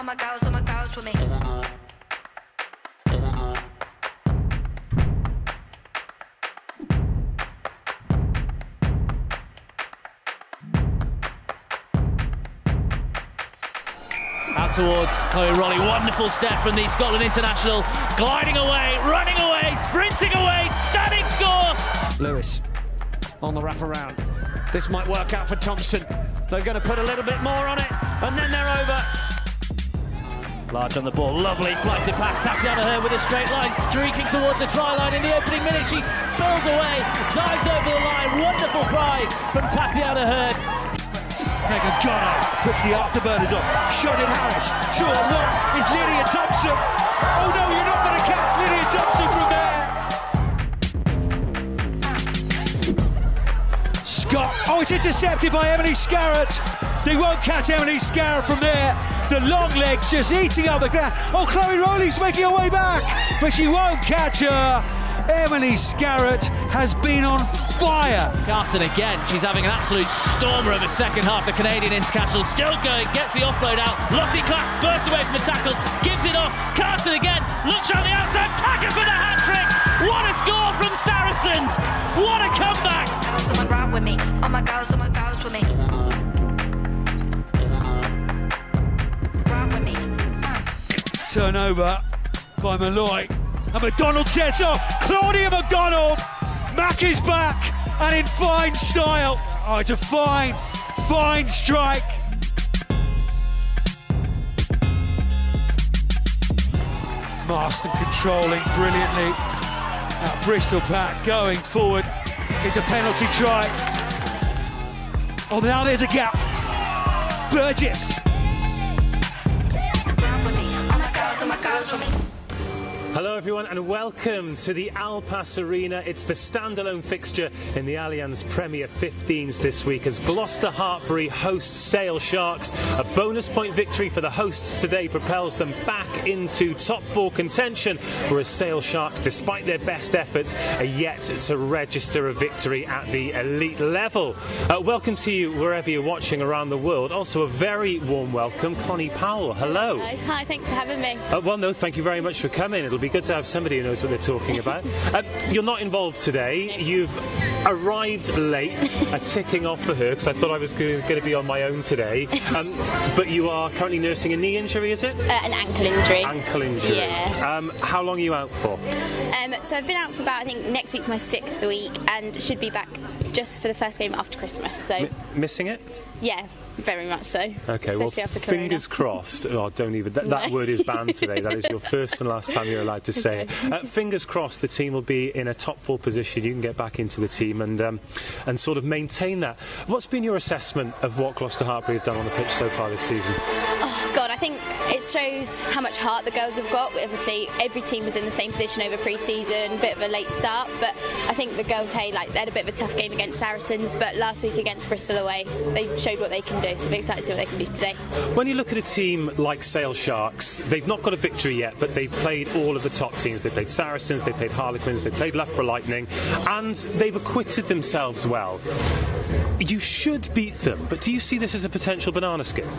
my girls with me. Out towards Chloe Rolly, wonderful step from the Scotland international, gliding away, running away, sprinting away, stunning score! Lewis on the wraparound. This might work out for Thompson. They're going to put a little bit more on it, and then they're over. Large on the ball, lovely flighted pass, Tatiana Hurd with a straight line, streaking towards the try line in the opening minute. She spills away, dives over the line, wonderful fly from Tatiana Hurd. Megan Gunnar puts the afterburners on. Shot in Harris. 2-on-1 is Lydia Thompson. Oh no, you're not going to catch Lydia Thompson from there. Scott. Oh, it's intercepted by Emily Scarrett. They won't catch Emily Scarrett from there. The long legs just eating up the ground. Oh, Chloe Rowley's making her way back, but she won't catch her. Emily Scarrett has been on fire. Carson again, she's having an absolute stormer of a second half. The Canadian international still going, gets the offload out. Lottie Clark bursts away from the tackles, gives it off. Carson again, looks on the outside, Packer for the hat-trick. What a score from Saracens. What a comeback. Someone ride with me. Oh my girls with me. Ride with me. Turnover by Malloy. And McDonald sets off. Claudia McDonald. Mack is back and in fine style. Oh, it's a fine strike. Marston controlling brilliantly. Now Bristol Pack going forward. It's a penalty try. Oh, now there's a gap. Burgess. Ride with me. Oh my girls with me. Hello everyone and welcome to the Al Pass Arena. It's the standalone fixture in the Allianz Premier 15's this week as Gloucester-Hartpury hosts Sale Sharks. A bonus point victory for the hosts today propels them back into top four contention, whereas Sale Sharks, despite their best efforts, are yet to register a victory at the elite level. Welcome to you wherever you're watching around the world. Also a very warm welcome, Connie Powell. Hello. Hi, thanks for having me. Well, no, thank you very much for coming. It'll be good to have somebody who knows what they're talking about. You're not involved today. You've arrived late, ticking off for her because I thought I was going to be on my own today. But you are currently nursing a knee injury, is it? An ankle injury. Ankle injury. Yeah. How long are you out for? So I've been out for about, I think next week's my 6th week and should be back just for the first game after Christmas. So missing it? Yeah, very much so. Okay, well, fingers crossed. Oh, don't even. That word is banned today. That is your first and last time you're allowed to say it. Fingers crossed the team will be in a top four position. You can get back into the team and sort of maintain that. What's been your assessment of what Gloucester-Hartpury have done on the pitch so far this season? Oh, God, I think it shows how much heart the girls have got. Obviously, every team was in the same position over pre-season, bit of a late start, but I think the girls, they had a bit of a tough game against Saracens, but last week against Bristol away, they showed what they can do, so I'm excited to see what they can do today. When you look at a team like Sale Sharks, they've not got a victory yet, but they've played all of the top teams. They've played Saracens, they've played Harlequins, they've played Loughborough Lightning, and they've acquitted themselves well. You should beat them, but do you see this as a potential banana skin?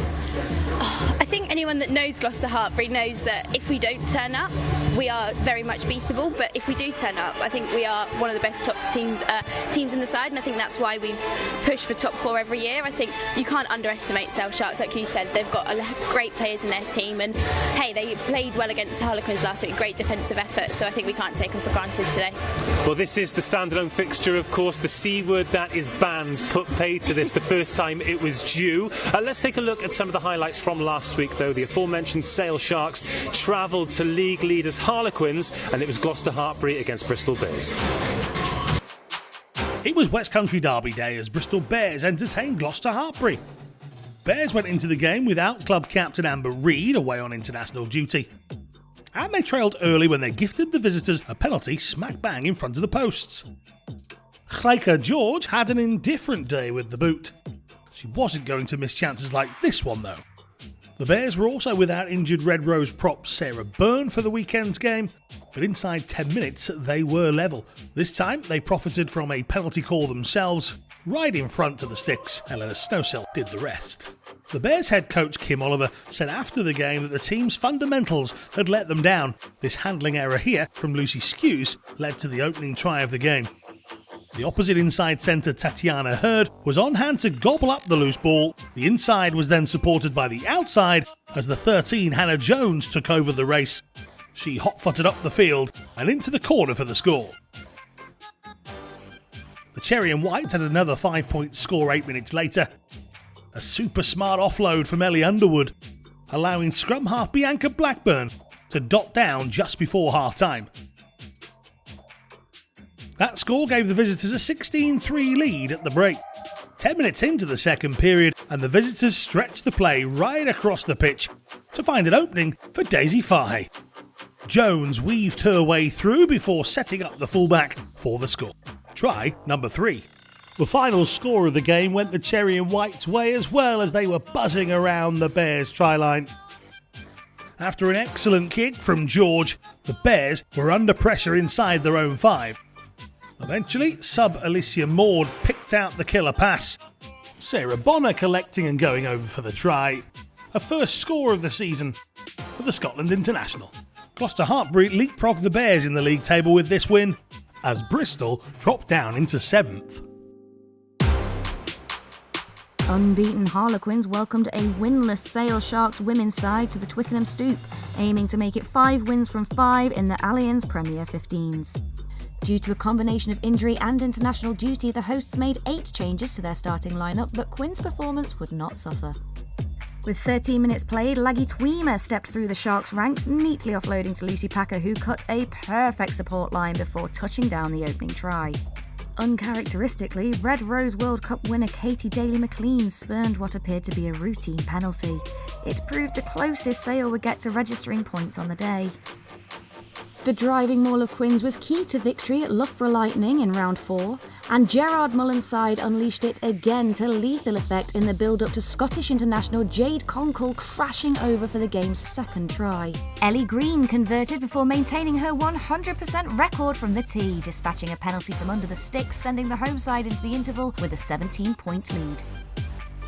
I think anyone that knows Gloucester-Hartpury knows that if we don't turn up, we are very much beatable, but if we do turn up, I think we are one of the best top teams in the side, and I think that's why we've pushed for top four every year. I think you can't underestimate Sale Sharks, like you said. They've got great players in their team, and hey, they played well against Harlequins last week, great defensive effort, so I think we can't take them for granted today. Well, this is the standalone fixture, of course. The C word that is banned put pay to this the first time it was due. Let's take a look at some of the highlights from last week, though. The aforementioned Sale Sharks travelled to league leaders Harlequins, and it was Gloucester-Hartpury against Bristol Bears. It was West Country Derby Day as Bristol Bears entertained Gloucester-Hartpury. Bears went into the game without club captain Amber Reid away on international duty. And they trailed early when they gifted the visitors a penalty smack bang in front of the posts. Gleika George had an indifferent day with the boot. She wasn't going to miss chances like this one though. The Bears were also without injured Red Rose prop Sarah Byrne for the weekend's game, but inside 10 minutes they were level. This time they profited from a penalty call themselves, right in front of the sticks. Eleanor Snowsill did the rest. The Bears head coach Kim Oliver said after the game that the team's fundamentals had let them down. This handling error here from Lucy Skews led to the opening try of the game. The opposite inside centre Tatiana Hurd was on hand to gobble up the loose ball. The inside was then supported by the outside as the 13 Hannah Jones took over the race. She hot-footed up the field and into the corner for the score. The Cherry and White had another 5-point score 8 minutes later. A super smart offload from Ellie Underwood, allowing scrum half Bianca Blackburn to dot down just before half-time. That score gave the visitors a 16-3 lead at the break. 10 minutes into the second period, and the visitors stretched the play right across the pitch to find an opening for Daisy Fahey. Jones weaved her way through before setting up the fullback for the score. Try number 3. The final score of the game went the Cherry and White's way as well as they were buzzing around the Bears' try line. After an excellent kick from George, the Bears were under pressure inside their own 5. Eventually, sub Alicia Maud picked out the killer pass. Sarah Bonner collecting and going over for the try. A first score of the season for the Scotland international. Gloucester-Hartpury leapfrogged the Bears in the league table with this win, as Bristol dropped down into 7th. Unbeaten Harlequins welcomed a winless Sale Sharks women's side to the Twickenham Stoop, aiming to make it 5 wins from 5 in the Allianz Premier 15's. Due to a combination of injury and international duty, the hosts made 8 changes to their starting lineup, but Quinn's performance would not suffer. With 13 minutes played, Laggy Tweemer stepped through the Sharks' ranks, neatly offloading to Lucy Packer, who cut a perfect support line before touching down the opening try. Uncharacteristically, Red Rose World Cup winner Katie Daly-McLean spurned what appeared to be a routine penalty. It proved the closest Sale would get to registering points on the day. The driving maul of Quins was key to victory at Loughborough Lightning in round 4, and Gerard Mullen's side unleashed it again to lethal effect in the build-up to Scottish international Jade Conkle crashing over for the game's second try. Ellie Green converted before maintaining her 100% record from the tee, dispatching a penalty from under the sticks, sending the home side into the interval with a 17-point lead.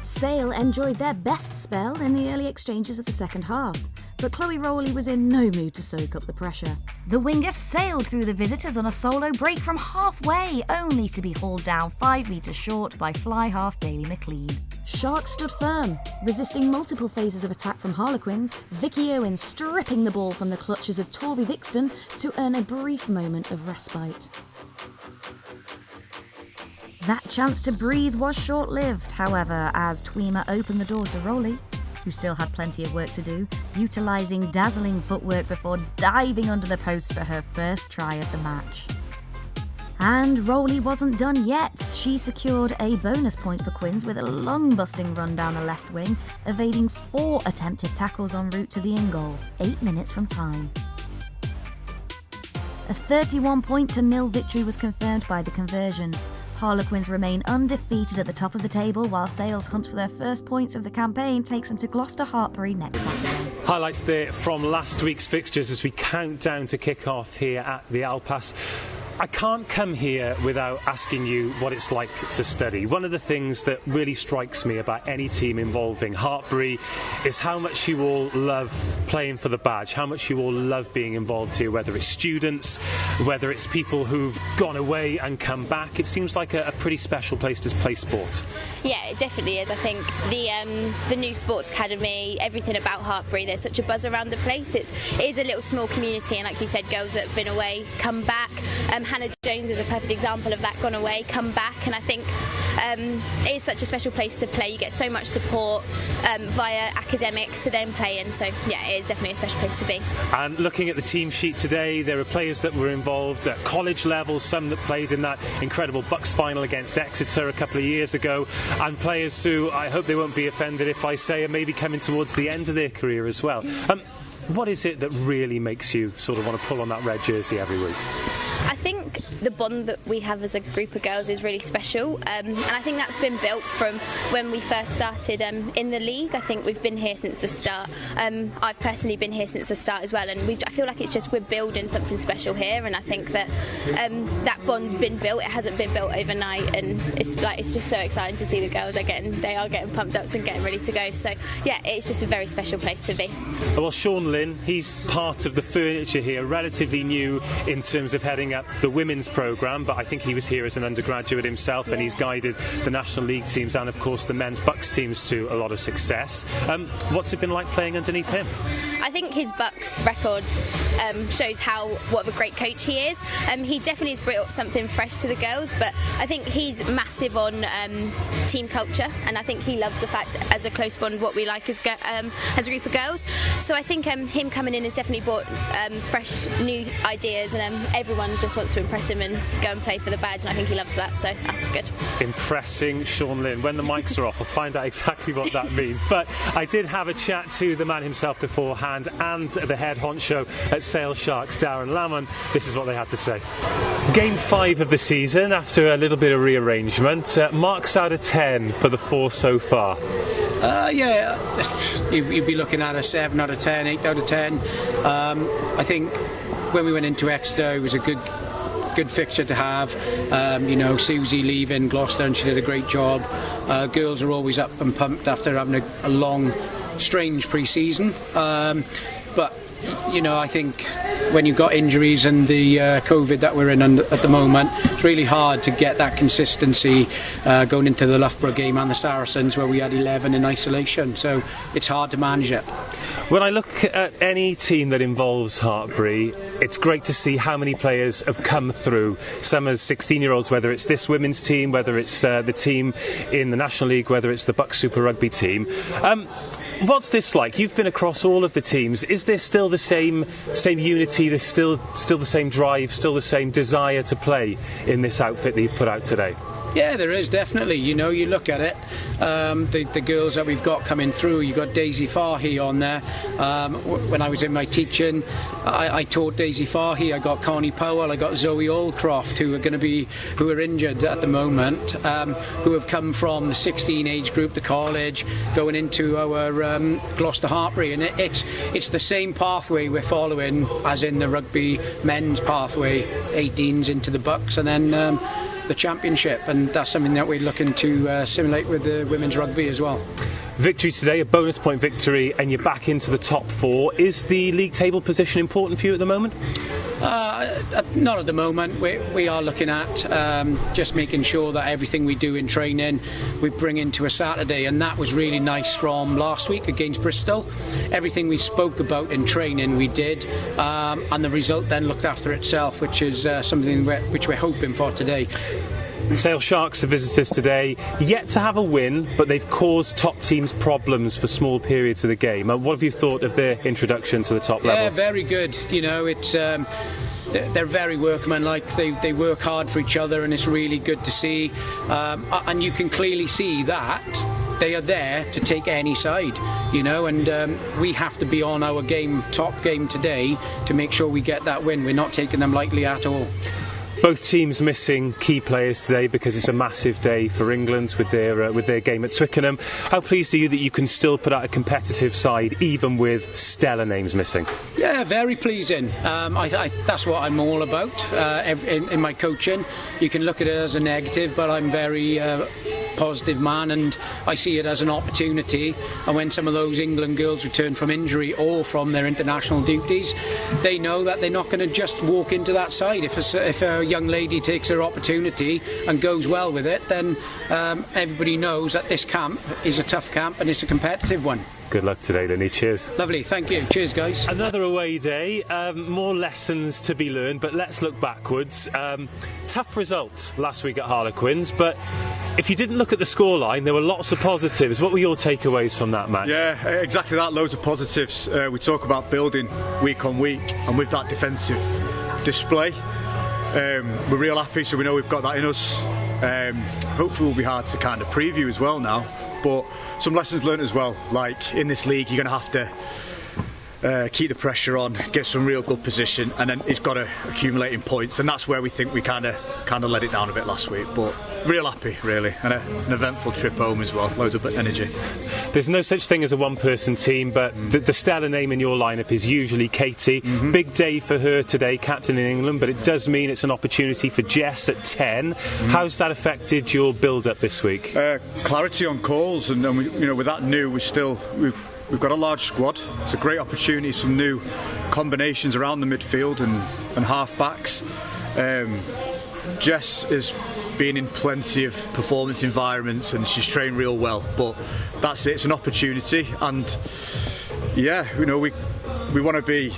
Sale enjoyed their best spell in the early exchanges of the second half, but Chloe Rowley was in no mood to soak up the pressure. The winger sailed through the visitors on a solo break from halfway, only to be hauled down 5 metres short by fly half Daly-McLean. Sharks stood firm, resisting multiple phases of attack from Harlequins, Vicky Owen stripping the ball from the clutches of Torvi Vixton to earn a brief moment of respite. That chance to breathe was short-lived, however, as Tweemer opened the door to Rowley, who still had plenty of work to do, utilising dazzling footwork before diving under the post for her first try of the match. And Rowley wasn't done yet. She secured a bonus point for Quins with a lung-busting run down the left wing, evading 4 attempted tackles en route to the in-goal, 8 minutes from time. A 31-0 victory was confirmed by the conversion. Harlequins remain undefeated at the top of the table, while Sale's hunt for their first points of the campaign takes them to Gloucester-Hartpury next Saturday. Highlights there from last week's fixtures as we count down to kick off here at the Al Pass. I can't come here without asking you what it's like to study. One of the things that really strikes me about any team involving Hartpury is how much you all love playing for the badge, how much you all love being involved here, whether it's students, whether it's people who've gone away and come back. It seems like a pretty special place to play sport. Yeah, it definitely is. I think the new sports academy, everything about Hartpury, there's such a buzz around the place. It is a little small community, and like you said, girls that have been away come back. Hannah Jones is a perfect example of that, gone away, come back, and I think it is such a special place to play. You get so much support via academics to then play in, so yeah, it is definitely a special place to be. And looking at the team sheet today, there are players that were involved at college level, some that played in that incredible Bucks final against Exeter a couple of years ago, and players who, I hope they won't be offended if I say, are maybe coming towards the end of their career as well. What is it that really makes you sort of want to pull on that red jersey every week? I think the bond that we have as a group of girls is really special, and I think that's been built from when we first started in the league. I think we've been here since the start. I've personally been here since the start as well, and I feel like it's just we're building something special here, and I think that that bond's been built. It hasn't been built overnight, and it's just so exciting to see the girls are getting pumped up and getting ready to go. So yeah, it's just a very special place to be. Well, Sean Lynn, he's part of the furniture here, relatively new in terms of heading up the women's programme, but I think he was here as an undergraduate himself, and he's guided the National League teams and of course the men's Bucks teams to a lot of success. What's it been like playing underneath him? I think his Bucks record shows what of a great coach he is. He definitely has brought something fresh to the girls, but I think he's massive on team culture, and I think he loves the fact that as a close bond what we like as a group of girls. So I think him coming in has definitely brought fresh new ideas, and everyone just wants to impress him and go and play for the badge, and I think he loves that, so that's good. Impressing Sean Lynn. When the mics are off, I'll find out exactly what that means. But I did have a chat to the man himself beforehand and the head honcho at Sale Sharks, Darren Lamont. This is what they had to say. Game 5 of the season, after a little bit of rearrangement. Marks out of 10 for the 4 so far. Yeah, you'd be looking at a 7 out of 10, 8 out of 10. I think when we went into Exeter, it was a good fixture to have. Susie leaving Gloucester, and she did a great job. Girls are always up and pumped after having a long, strange pre-season. But I think when you've got injuries and the COVID that we're in at the moment, it's really hard to get that consistency going into the Loughborough game and the Saracens, where we had 11 in isolation. So it's hard to manage it. When I look at any team that involves Hartpury, it's great to see how many players have come through. Some as 16-year-olds, whether it's this women's team, whether it's the team in the National League, whether it's the Bucks Super Rugby team. What's this like? You've been across all of the teams. Is there still the same unity? There's still the same drive, still the same desire to play in this outfit that you've put out today? Yeah, there is definitely. You look at it, the girls that we've got coming through. You've got Daisy Farhi on there. When I was in my teaching, I taught Daisy Farhi. I got Connie Powell. I got Zoe Aldcroft, who are injured at the moment, who have come from the 16 age group, the college, going into our Gloucester-Hartpury, and it's the same pathway we're following as in the rugby men's pathway, 18s into the Bucks, and then the championship, and that's something that we're looking to simulate with the women's rugby as well. Victory today, a bonus point victory, and you're back into the top 4. Is the league table position important for you at the moment? Not at the moment. We are looking at just making sure that everything we do in training we bring into a Saturday, and that was really nice from last week against Bristol. Everything we spoke about in training we did, and the result then looked after itself, which is something which we're hoping for today. Sale Sharks are visitors today, yet to have a win, but they've caused top teams problems for small periods of the game. What have you thought of their introduction to the top level? Yeah, very good. It's they're very workmanlike. They work hard for each other, and it's really good to see. And you can clearly see that they are there to take any side, and we have to be on our top game today to make sure we get that win. We're not taking them lightly at all. Both teams missing key players today because it's a massive day for England with their game at Twickenham. How pleased are you that you can still put out a competitive side even with stellar names missing? Yeah, very pleasing. That's what I'm all about in my coaching. You can look at it as a negative, but I'm very positive man, and I see it as an opportunity. And when some of those England girls return from injury or from their international duties, they know that they're not going to just walk into that side. If a young lady takes her opportunity and goes well with it, then everybody knows that this camp is a tough camp and it's a competitive one. Good luck today, Lenny. Cheers. Lovely, thank you. Cheers, guys. Another away day, more lessons to be learned, but let's look backwards. Tough result last week at Harlequins, but if you didn't look at the scoreline, there were lots of positives. What were your takeaways from that match? Yeah, exactly that, loads of positives. We talk about building week on week, and with that defensive display, we're real happy, so we know we've got that in us. Hopefully it will be hard to kind of preview as well now, but some lessons learned as well, like in this league you're going to have to keep the pressure on, get some real good position, and then it's got to accumulate in points, and that's where we think we kind of let it down a bit last week. But real happy, really, and an eventful trip home as well. Loads of energy. There's no such thing as a one-person team, but the stellar name in your lineup is usually Katie. Big day for her today, captain in England, but it does mean it's an opportunity for Jess at 10. How's that affected your build-up this week? Clarity on calls, and we, with that new, we've got a large squad. It's a great opportunity, some new combinations around the midfield and half-backs. Jess has been in plenty of performance environments and she's trained real well, but that's it, it's an opportunity, and yeah, we want to be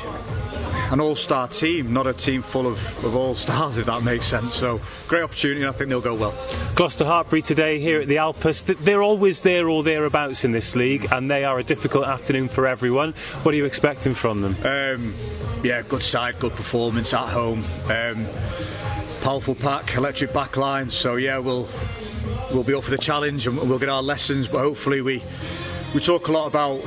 an all-star team, not a team full of all-stars, if that makes sense. So great opportunity, and I think they'll go well. Gloucester-Hartpury today here at the Alpas, they're always there or thereabouts in this league, and they are a difficult afternoon for everyone. What are you expecting from them? Yeah, good side, good performance at home, powerful pack, electric backline, so yeah, we'll be up for the challenge and we'll get our lessons, but hopefully we talk a lot about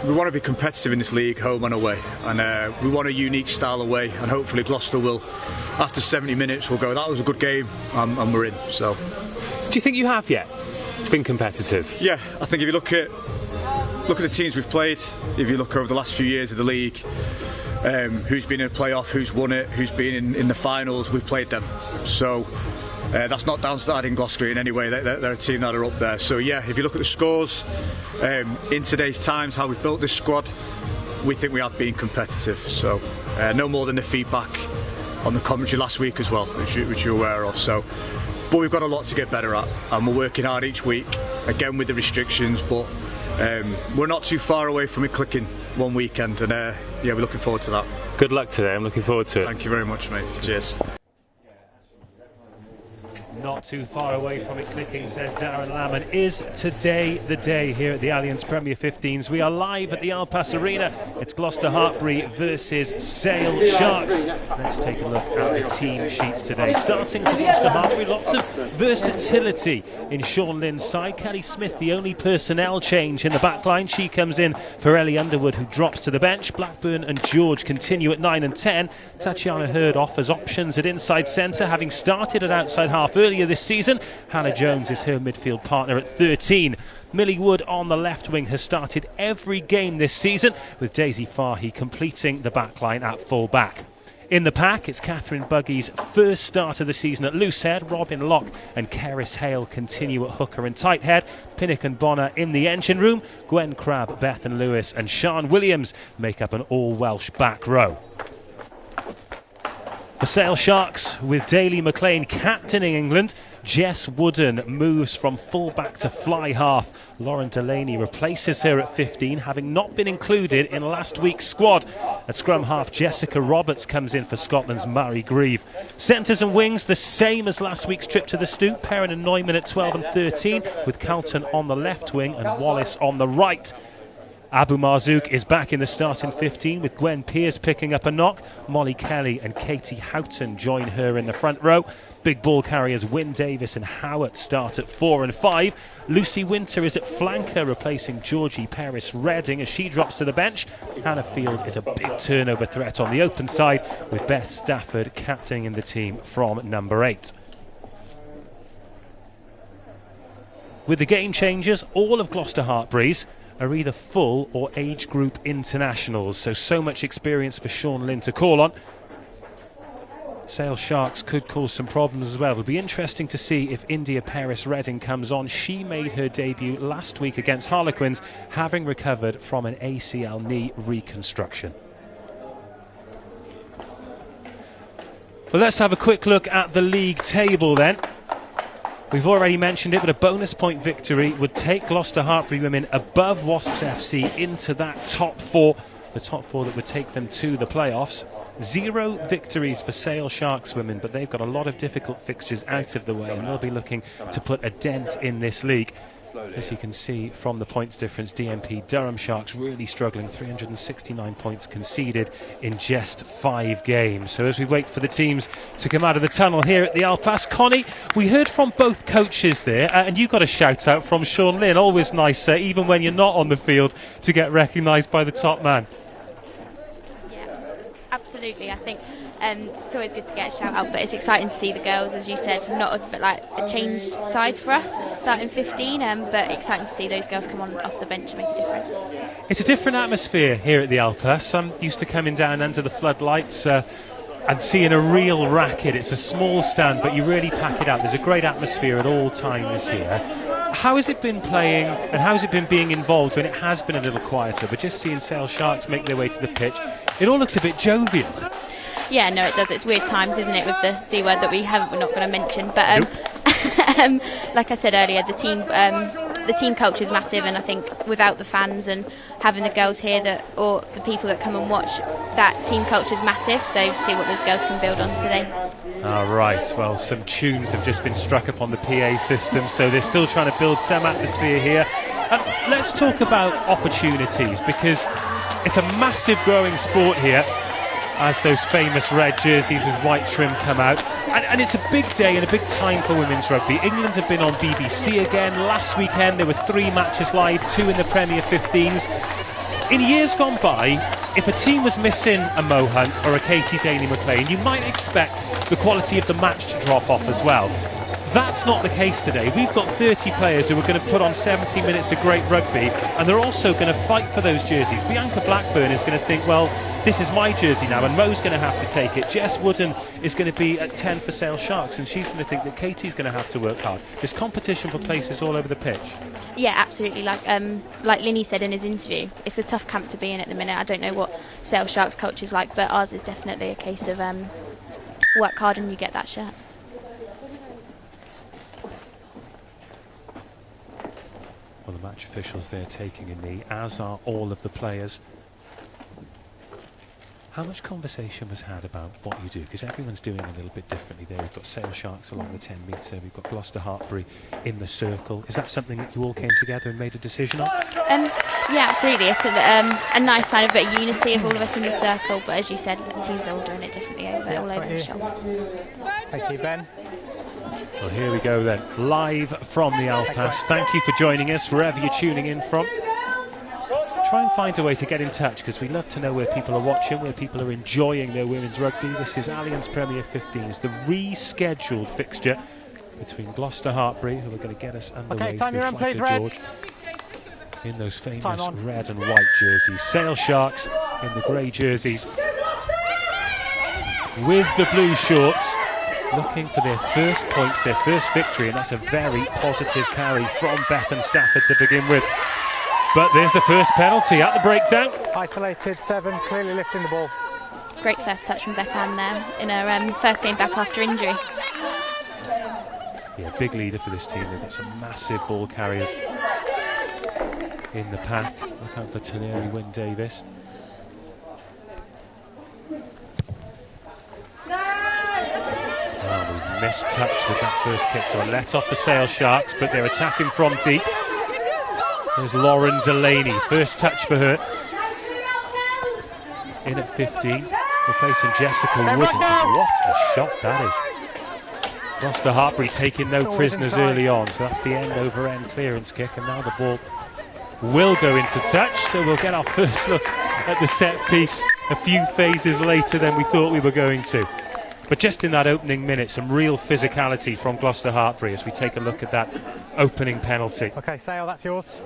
we want to be competitive in this league, home and away, and we want a unique style away, and hopefully Gloucester will, after 70 minutes, will go, that was a good game, and we're in. So, do you think you have yet been competitive? Yeah, I think if you look at the teams we've played, if you look over the last few years of the league, who's been in a playoff, who's won it, who's been in the finals, we've played them. So that's not downside Gloucester in any way. They're a team that are up there. So yeah, if you look at the scores in today's times, how we've built this squad, we think we have been competitive. So no more than the feedback on the commentary last week as well, which you're aware of. So, but we've got a lot to get better at, and we're working hard each week, again with the restrictions, but we're not too far away from it clicking one weekend, and yeah, we're looking forward to that. Good luck today, I'm looking forward to it. Thank you very much, mate. Cheers. Not too far away from it clicking, says Darren Lamb, and is today the day here at the Allianz Premier 15's. We are live at the Alpas Arena. It's Gloucester-Hartpury versus Sale Sharks. Let's take a look at the team sheets today. Starting for Gloucester-Hartpury, lots of versatility in Sean Lynn's side. Kelly Smith, the only personnel change in the back line. She comes in for Ellie Underwood, who drops to the bench. Blackburn and George continue at 9 and 10. Tatiana Hurd offers options at inside centre, having started at outside half earlier this season. Hannah Jones is her midfield partner at 13. Millie Wood on the left wing has started every game this season, with Daisy Fahy completing the backline at full back. In the pack, it's Catherine Buggy's first start of the season at loosehead. Robin Locke and Keris Hale continue at hooker and tight head. Pinnock and Bonner in the engine room. Gwen Crabb, Bethan Lewis and Sian Williams make up an all-Welsh back row. The Sale Sharks, with Daly McLean captaining England. Jess Wooden moves from full-back to fly-half. Lauren Delaney replaces her at 15, having not been included in last week's squad. At scrum-half, Jessica Roberts comes in for Scotland's Mary Grieve. Centres and wings, the same as last week's trip to the Stoop. Perrin and Neumann at 12 and 13, with Carlton on the left wing and Wallace on the right. Abu Marzouk is back in the starting 15, with Gwen Pearce picking up a knock. Molly Kelly and Katie Houghton join her in the front row. Big ball carriers Wynne Davis and Howard start at 4 and 5. Lucy Winter is at flanker, replacing Georgie Paris-Redding as she drops to the bench. Hannah Field is a big turnover threat on the open side, with Beth Stafford captaining the team from number 8. With the game changers, all of Gloucester-Hartpury's are either full or age group internationals, so much experience for Sean Lynn to call on. Sale Sharks could cause some problems as well. It'll be interesting to see if India Paris-Redding comes on. She made her debut last week against Harlequins, having recovered from an ACL knee reconstruction. Well, let's have a quick look at the league table then. We've already mentioned it, but a bonus point victory would take Gloucester-Hartpury women above Wasps FC into that top 4, the top 4 that would take them to the playoffs. 0 victories for Sale Sharks women, but they've got a lot of difficult fixtures out of the way, and they'll be looking to put a dent in this league. As you can see from the points difference, DMP Durham Sharks really struggling, 369 points conceded in just 5 games. So as we wait for the teams to come out of the tunnel here at the Alpas, Connie, we heard from both coaches there, and you got a shout out from Sean Lynn. Always nice, even when you're not on the field, to get recognised by the top man. absolutely. I think it's always good to get a shout out, but it's exciting to see the girls, as you said, not a changed side for us, starting 15, but exciting to see those girls come on off the bench and make a difference. It's a different atmosphere here at the Alpas. I'm used to coming down under the floodlights and seeing a real racket. It's a small stand, but you really pack it out. There's a great atmosphere at all times here. How has it been playing, and how has it been being involved when it has been a little quieter, but just seeing Sale Sharks make their way to the pitch, it all looks a bit jovial. Yeah, no, it does. It's weird times, isn't it, with the C word that we're not going to mention. But like I said earlier, the team culture is massive, and I think without the fans and having the girls here or the people that come and watch, that team culture is massive. So see what the girls can build on today. All right, well, some tunes have just been struck up on the PA system, so they're still trying to build some atmosphere here. Let's talk about opportunities, because it's a massive growing sport here as those famous red jerseys with white trim come out. And it's a big day and a big time for women's rugby. England have been on BBC again. Last weekend there were 3 matches live, 2 in the Premier 15's. In years gone by, if a team was missing a Mo Hunt or a Katie Daly-McLean, you might expect the quality of the match to drop off as well. That's not the case today. We've got 30 players who are going to put on 70 minutes of great rugby, and they're also going to fight for those jerseys. Bianca Blackburn is going to think, well, this is my jersey now, and Mo's going to have to take it. Jess Wooden is going to be at 10 for Sale Sharks, and she's going to think that Katie's going to have to work hard. There's competition for places all over the pitch. Yeah, absolutely. Like Linny said in his interview, it's a tough camp to be in at the minute. I don't know what Sale Sharks culture is like, but ours is definitely a case of work hard and you get that shirt. Well, the match officials there taking a knee, as are all of the players. How much conversation was had about what you do? Because everyone's doing a little bit differently there. We've got Sale Sharks along the 10 metre, we've got Gloucester-Hartpury in the circle. Is that something that you all came together and made a decision on? Yeah, absolutely. It's a nice sign of a bit of unity of all of us in the circle, but as you said, the teams are all doing it differently all over the shop. Thank you, Ben. Well, here we go then, live from the Alpas. Thank you for joining us wherever you're tuning in from. Try and find a way to get in touch, because we love to know where people are watching, where people are enjoying their women's rugby. This is Allianz Premier 15's, the rescheduled fixture between Gloucester-Hartpury, who are going to get us underway through Flanker George in those famous red and white jerseys. Sale Sharks in the grey jerseys with the blue shorts, looking for their first points, their first victory, and that's a very positive carry from Bethan Stafford to begin with. But there's the first penalty at the breakdown. Isolated 7, clearly lifting the ball. Great first touch from Bethan there in her first game back after injury. Yeah, big leader for this team. They've got some massive ball carriers in the pack. Look out for Teneri Wynne-Davis. Oh, we missed touch with that first kick, so a let off the Sale Sharks, but they're attacking from deep. There's Lauren Delaney, first touch for her. In at 15, replacing Jessica Wooden. What a shot that is. Gloucester-Hartpury taking no prisoners early on, so that's the end-over-end clearance kick, and now the ball will go into touch, so we'll get our first look at the set piece a few phases later than we thought we were going to. But just in that opening minute, some real physicality from Gloucester-Hartpury as we take a look at that opening penalty. Okay, Sale, that's yours.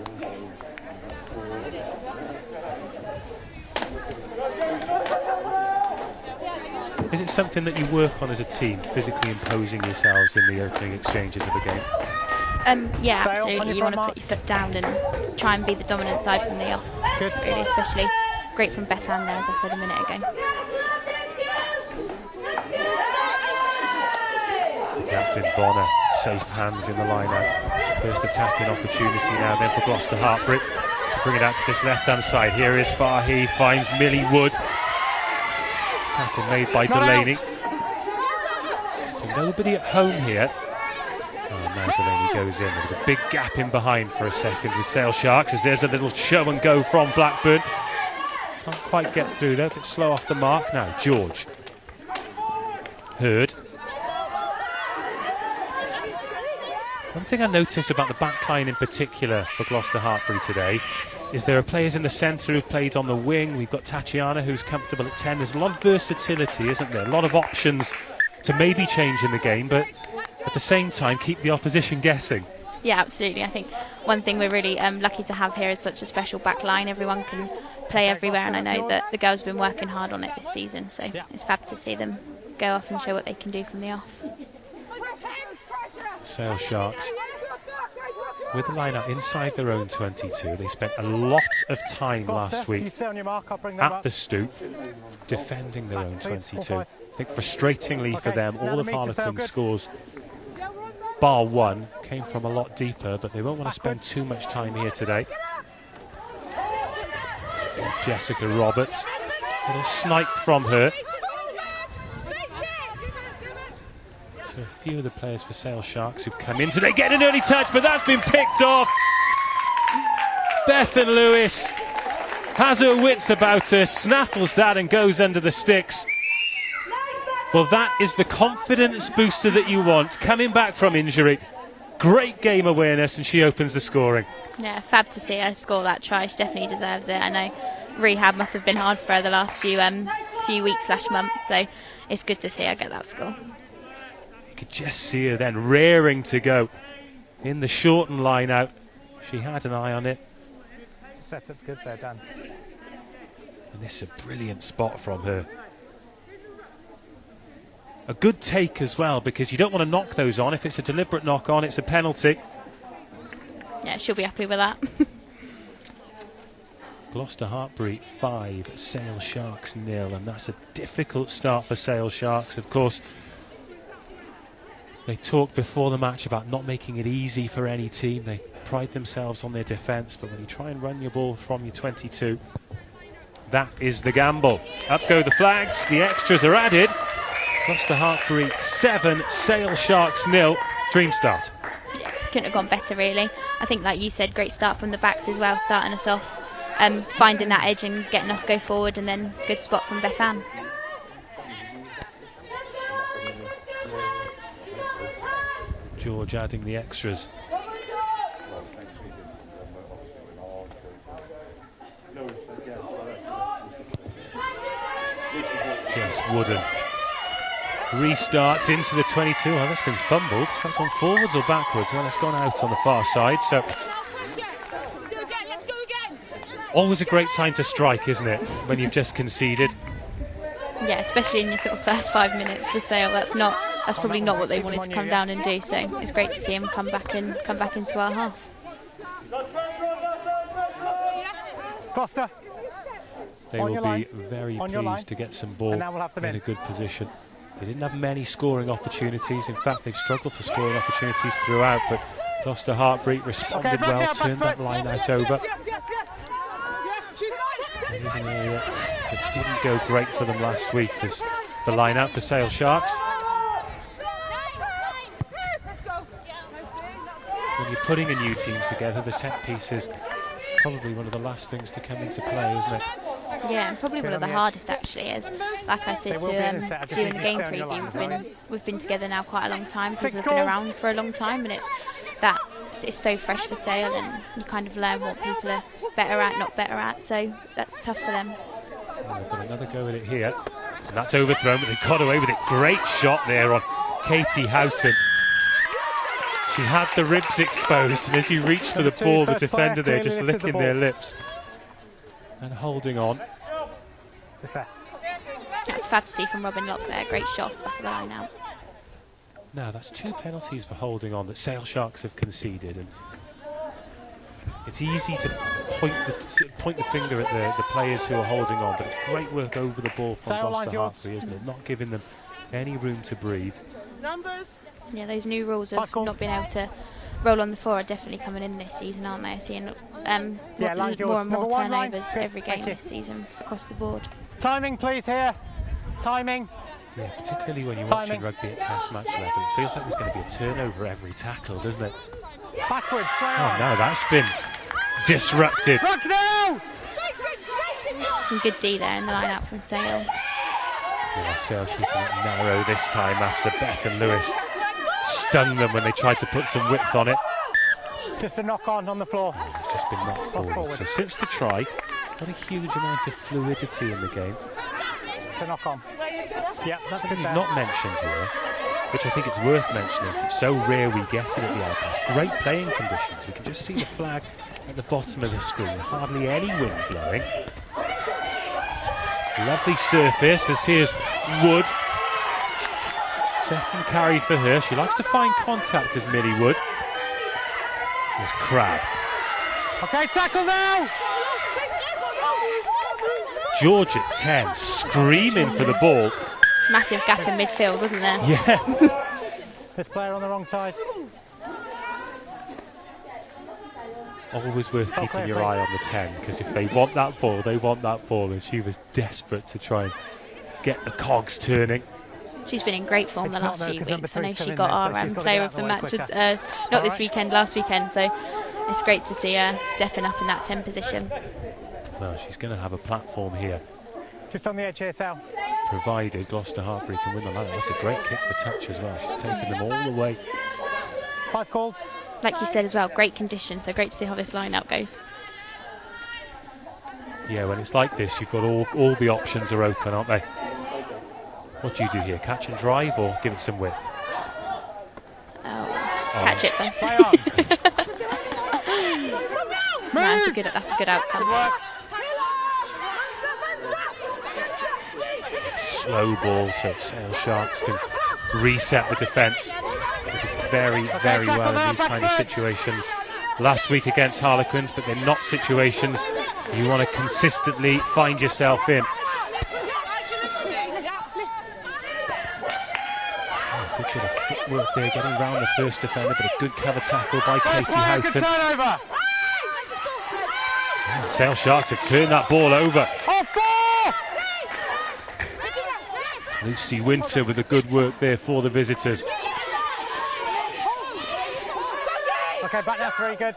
Is it something that you work on as a team, physically imposing yourselves in the opening exchanges of a game? Yeah, absolutely. You want to put your foot down and try and be the dominant side from the off. Good. Really, especially great from Bethan there, as I said a minute ago. Captain Bonner, safe hands in the line-out. First attacking opportunity now then for Gloucester-Hartpury to bring it out to this left-hand side. Here is Fahy, finds Millie Wood. Tackle made by Delaney. So nobody at home here. Oh, now Delaney goes in. There was a big gap in behind for a second with Sale Sharks, as there's a little show and go from Blackburn. Can't quite get through though, a bit slow off the mark now. George. Hurd. One thing I noticed about the back line in particular for Gloucester-Hartpury today is there are players in the centre who've played on the wing. We've got Tatiana, who's comfortable at 10. There's a lot of versatility, isn't there? A lot of options to maybe change in the game, but at the same time keep the opposition guessing. Yeah, absolutely. I think one thing we're really lucky to have here is such a special back line. Everyone can play everywhere, and I know that the girls have been working hard on it this season, so it's fab to see them go off and show what they can do from the off. Sale Sharks with the line-out inside their own 22. They spent a lot of time last week at the stoop defending their own 22. I think frustratingly for them, all of Harlequin's scores, bar one, came from a lot deeper, but they won't want to spend too much time here today. There's Jessica Roberts. A little snipe from her. So a few of the players for Sale Sharks who've come in today get an early touch, but that's been picked off. Bethan Lewis has her wits about her, snaffles that and goes under the sticks. Well, that is the confidence booster that you want, coming back from injury. Great game awareness, and she opens the scoring. Yeah, fab to see her score that try. She definitely deserves it. I know rehab must have been hard for her the last few weeks/months, so it's good to see her get that score. You could just see her then raring to go in the shortened line out. She had an eye on it. Setup's good there, Dan. And this is a brilliant spot from her. A good take as well, because you don't want to knock those on. If it's a deliberate knock on, it's a penalty. Yeah, she'll be happy with that. Gloucester-Hartpury 5, Sale Sharks 0, and that's a difficult start for Sale Sharks. Of course, they talked before the match about not making it easy for any team. They pride themselves on their defence, but when you try and run your ball from your 22, that is the gamble. Up go the flags, the extras are added. Gloucester-Hartpury 7, Sale Sharks 0. Dream start. Yeah, couldn't have gone better really. I think, like you said, great start from the backs as well, starting us off, finding that edge and getting us go forward, and then good spot from Bethan. George adding the extras. Yes, Wooden. Restarts into the 22. Oh, that's been fumbled. Has that gone forwards or backwards? Well, it's gone out on the far side. So, always a great time to strike, isn't it? When you've just conceded. Yeah, especially in your sort of first 5 minutes for Sale. That's probably not what they wanted to come down and do. So it's great to see him come back into our half. Gloucester. They will be very pleased to get some ball in a good position. They didn't have many scoring opportunities. In fact, they've struggled for scoring opportunities throughout, but Gloucester-Hartpury responded well, turned that line out over. It is an area that didn't go great for them last week as the line out for Sale Sharks. When you're putting a new team together, the set piece is probably one of the last things to come into play, isn't it? Yeah, and probably one of the hardest actually, as like I said to you in the game preview, we've been together now quite a long time. People have been around for a long time, and it's so fresh for Sale, and you kind of learn what people are better at, not better at. So that's tough for them. Well, they've got another go at it here, and that's overthrown, but they got away with it. Great shot there on Katie Houghton. She had the ribs exposed, and as you reach for the ball, the defender there just licking their lips and holding on. That's fab to see from Robin Locke there. Great shot off the line out. Now that's 2 penalties for holding on that Sale Sharks have conceded, and it's easy to point the finger at the players who are holding on, but it's great work over the ball from Gloucester-Hartpury, isn't it? Not giving them any room to breathe. Yeah, those new rules of not being able to roll on the floor are definitely coming in this season, aren't they? Seeing more and more turnovers every game this season across the board. Timing, please, here. Timing. Yeah, particularly when you're watching rugby at test match level, it feels like there's going to be a turnover every tackle, doesn't it? Backward. Oh no, that's been disrupted. Some good D there in the line out from Sale. Yeah, Sale keeping it narrow this time after Bethan Lewis stung them when they tried to put some width on it. Just a knock on the floor. It's just been knocked forward. So since the try, not a huge amount of fluidity in the game. It's a knock on. Yeah, that's Something good there. not mentioned here, which I think it's worth mentioning because it's so rare we get it at the Allianz. Great playing conditions. We can just see the flag at the bottom of the screen. Hardly any wind blowing. Lovely surface as here's Wood. Second carry for her. She likes to find contact as Millie Wood. There's Crab. Okay, tackle now! George at 10, screaming for the ball. Massive gap in midfield, wasn't there? Yeah. This player on the wrong side. Always worth keeping your eye on the 10, because if they want that ball, they want that ball, and she was desperate to try and get the cogs turning. She's been in great form the last few weeks. I know she got there, so our she's gotta player get of out the the way match, quicker. not this weekend, last weekend, so it's great to see her stepping up in that 10 position. Well, she's going to have a platform here, Just on the edge here, Sal. provided Gloucester-Hartpury can win the line. That's a great kick for touch as well. She's taken them all the way. 5 called. Like you said as well, great condition, so great to see how this line-up goes. Yeah, when it's like this, you've got all the options are open, aren't they? What do you do here? Catch and drive or give it some width? Catch it first. Play on. That's a good outcome. Good work. Slow ball, so Sale Sharks can reset the defence. Very, very well in these kind of situations. Last week against Harlequins, but they're not situations you want to consistently find yourself in. Oh, good bit of footwork there, getting round the first defender, but a good cover tackle by Katie Houghton. Good turnover. Yeah, Sale Sharks have turned that ball over. Oh, 4! Lucy Winter with the good work there for the visitors. Okay, back now, 3, good.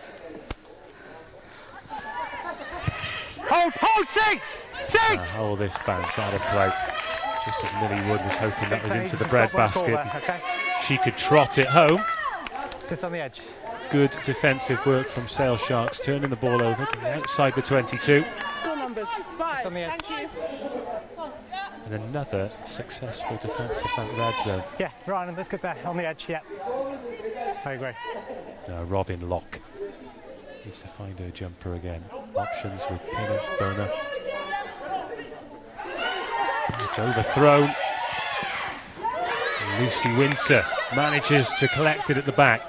Hold, 6! 6! Oh, this bounce out of play. Just as Millie Wood was hoping that was into the Just bread stop on the call basket. there, okay? She could trot it home. Just on the edge. Good defensive work from Sale Sharks, turning the ball over outside the 22. Store numbers. Just on the edge. Thank you. And another successful defence of that red zone. Yeah, right, that's good there. On the edge, yeah. I agree. Now Robin Locke needs to find her jumper again. Options with Pinner, Boner. It's overthrown. Lucy Winter manages to collect it at the back.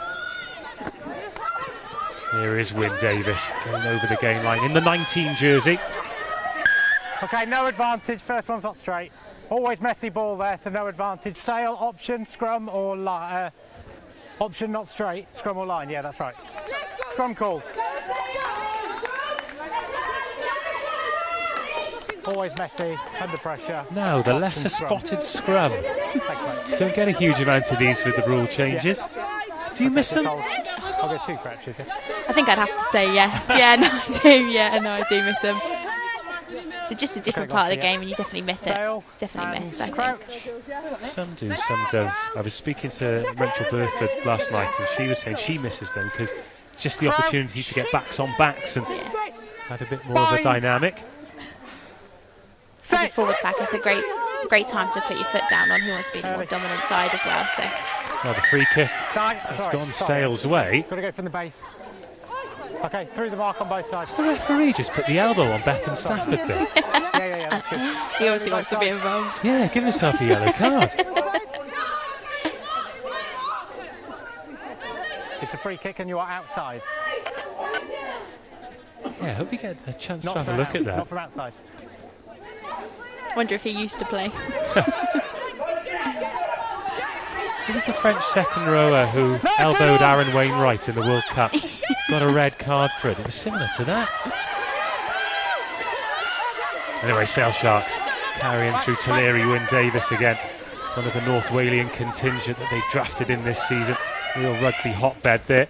Here is Wynne Davis going over the game line in the 19 jersey. Okay, no advantage. First one's not straight. Always messy ball there, so no advantage. Sail, option, scrum, or option not straight, scrum or line. Yeah, that's right. Scrum called. Always messy, under pressure. Now the lesser spotted scrum. Don't get a huge amount of these with the rule changes. Do you miss them? I'll get 2 crouches. I think I'd have to say yes. Yeah, no, I do. Yeah, no, I do miss them. So just a different part of the game, and you definitely miss it. It's definitely missed, I think. Some do, some don't. I was speaking to Rachel Burford last night, and she was saying she misses them because it's just the opportunity to get backs on backs and had a bit more of a dynamic. As a forward pack, it's a great time to put your foot down on who wants to be the more dominant side as well. So. Well, the free kick has gone Sale's way. Got to go from the base. Okay, through the mark on both sides. The referee just put the elbow on Bethan Stafford there. yeah, that's good. He obviously wants to be involved. Yeah, give yourself a yellow card. It's a free kick and you are outside. Yeah, I hope you get a chance to have a look at that. Not from outside. Wonder if he used to play. It was the French second rower who elbowed Aaron Wainwright in the World Cup. Got a red card for it. It was similar to that. Anyway, Sale Sharks carrying through Tulare Wynne Davis again. One of the North Walian contingent that they drafted in this season. Real rugby hotbed there.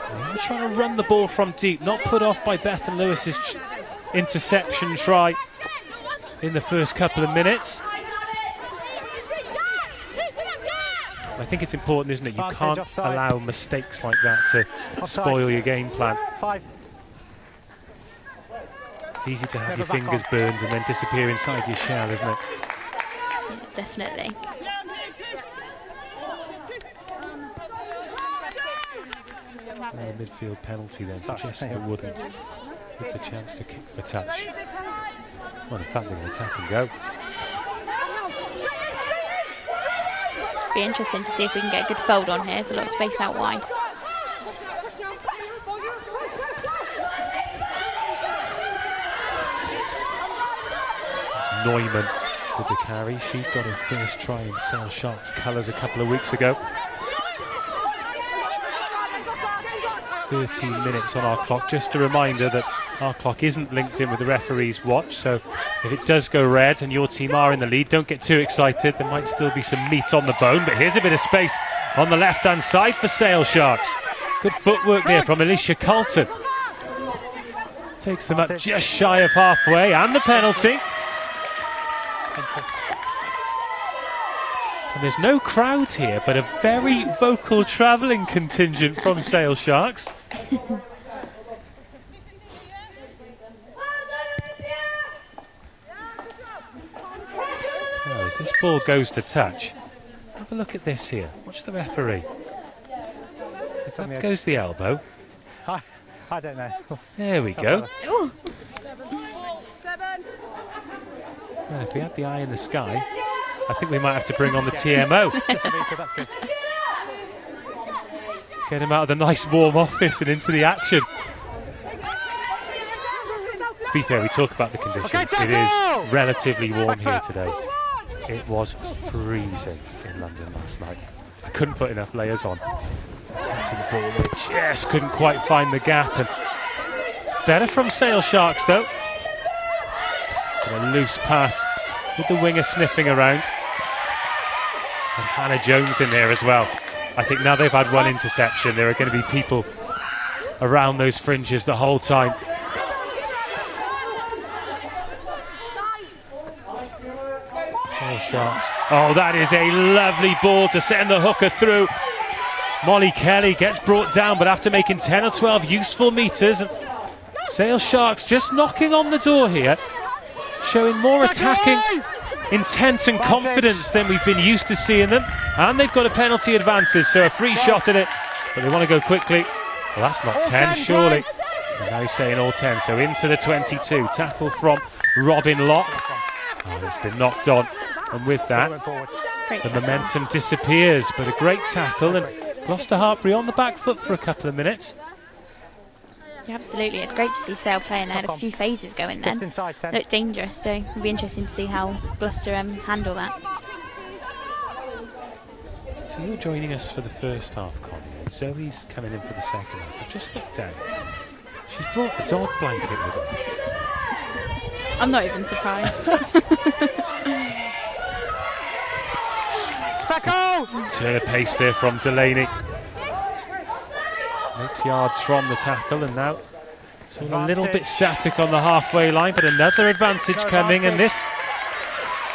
And they're trying to run the ball from deep, not put off by Bethan Lewis's interception try in the first couple of minutes. I think it's important, isn't it? You Advantage can't offside. allow mistakes like that to Offside. spoil your game plan. 5. It's easy to have Never your back fingers on. burned and then disappear inside your shell, isn't it? Definitely. A midfield penalty then, suggesting it wouldn't get the chance to kick for touch. Well, in fact, they're going to tap and go. Be interesting to see if we can get a good fold on here. There's a lot of space out wide. It's Neumann with the carry. She got her first try in Sale Sharks colours a couple of weeks ago. 13 minutes on our clock. Just a reminder that our clock isn't linked in with the referee's watch, so if it does go red and your team are in the lead, don't get too excited. There might still be some meat on the bone, but here's a bit of space on the left-hand side for Sale Sharks. Good footwork there from Alicia Colton. Takes them up just shy of halfway, and the penalty. And there's no crowd here, but a very vocal travelling contingent from Sale Sharks. Oh, as this ball goes to touch, have a look at this here. Watch the referee. Up goes the elbow. I don't know. There we go. Ooh. Well, if we had the eye in the sky, I think we might have to bring on the TMO. That's good. Get him out of the nice warm office and into the action. To be fair, we talk about the conditions. It is relatively warm here today. It was freezing in London last night. I couldn't put enough layers on. Attempting the ball, but just couldn't quite find the gap. And better from Sale Sharks though. And a loose pass with the winger sniffing around. And Hannah Jones in there as well. I think now they've had one interception, there are going to be people around those fringes the whole time. Sale Sharks. Oh, that is a lovely ball to send the hooker through. Molly Kelly gets brought down, but after making 10 or 12 useful metres, Sale Sharks just knocking on the door here, showing more attacking intent and confidence than we've been used to seeing them. And they've got a penalty advantage, so a free shot at it, but they want to go quickly. Well, that's not 10, surely. And now he's saying all 10, so into the 22. Tackle from Robin Locke. Oh, it's been knocked on, and with that, the momentum disappears. But a great tackle, and Gloucester-Hartpury on the back foot for a couple of minutes. Yeah, absolutely. It's great to see Sale playing. They had a few phases going then. Looked dangerous, so it'll be interesting to see how Gloucester handle that. So you're joining us for the first half, Connie, and Zoe's coming in for the second half. I've just looked down. She's brought the dog blanket with her. I'm not even surprised. Tackle! Turn of pace there from Delaney. Makes yards from the tackle, and now it's all a little bit static on the halfway line, but another advantage coming, and this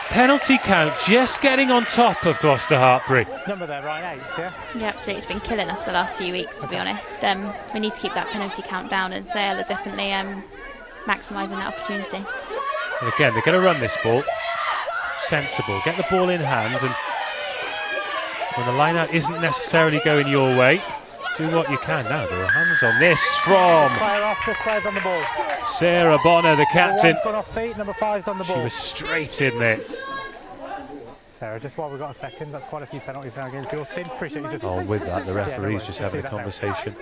penalty count just getting on top of Gloucester-Hartpury. Number there, Ryan, 8, yeah? Yeah, absolutely. It's been killing us the last few weeks, to be honest. We need to keep that penalty count down, and Sale are definitely maximising that opportunity. And again, they're going to run this ball. Sensible. Get the ball in hand, and when the line-out isn't necessarily going your way, do what you can. Now there are hands on this from Players on the ball. Sarah Bonner, the captain. Number 1's gone off feet, number 5's on the ball. She was straight in there. Sarah, just while we've got a second, that's quite a few penalties now against your team. Appreciate you just... Oh, with that, the referee's just having a conversation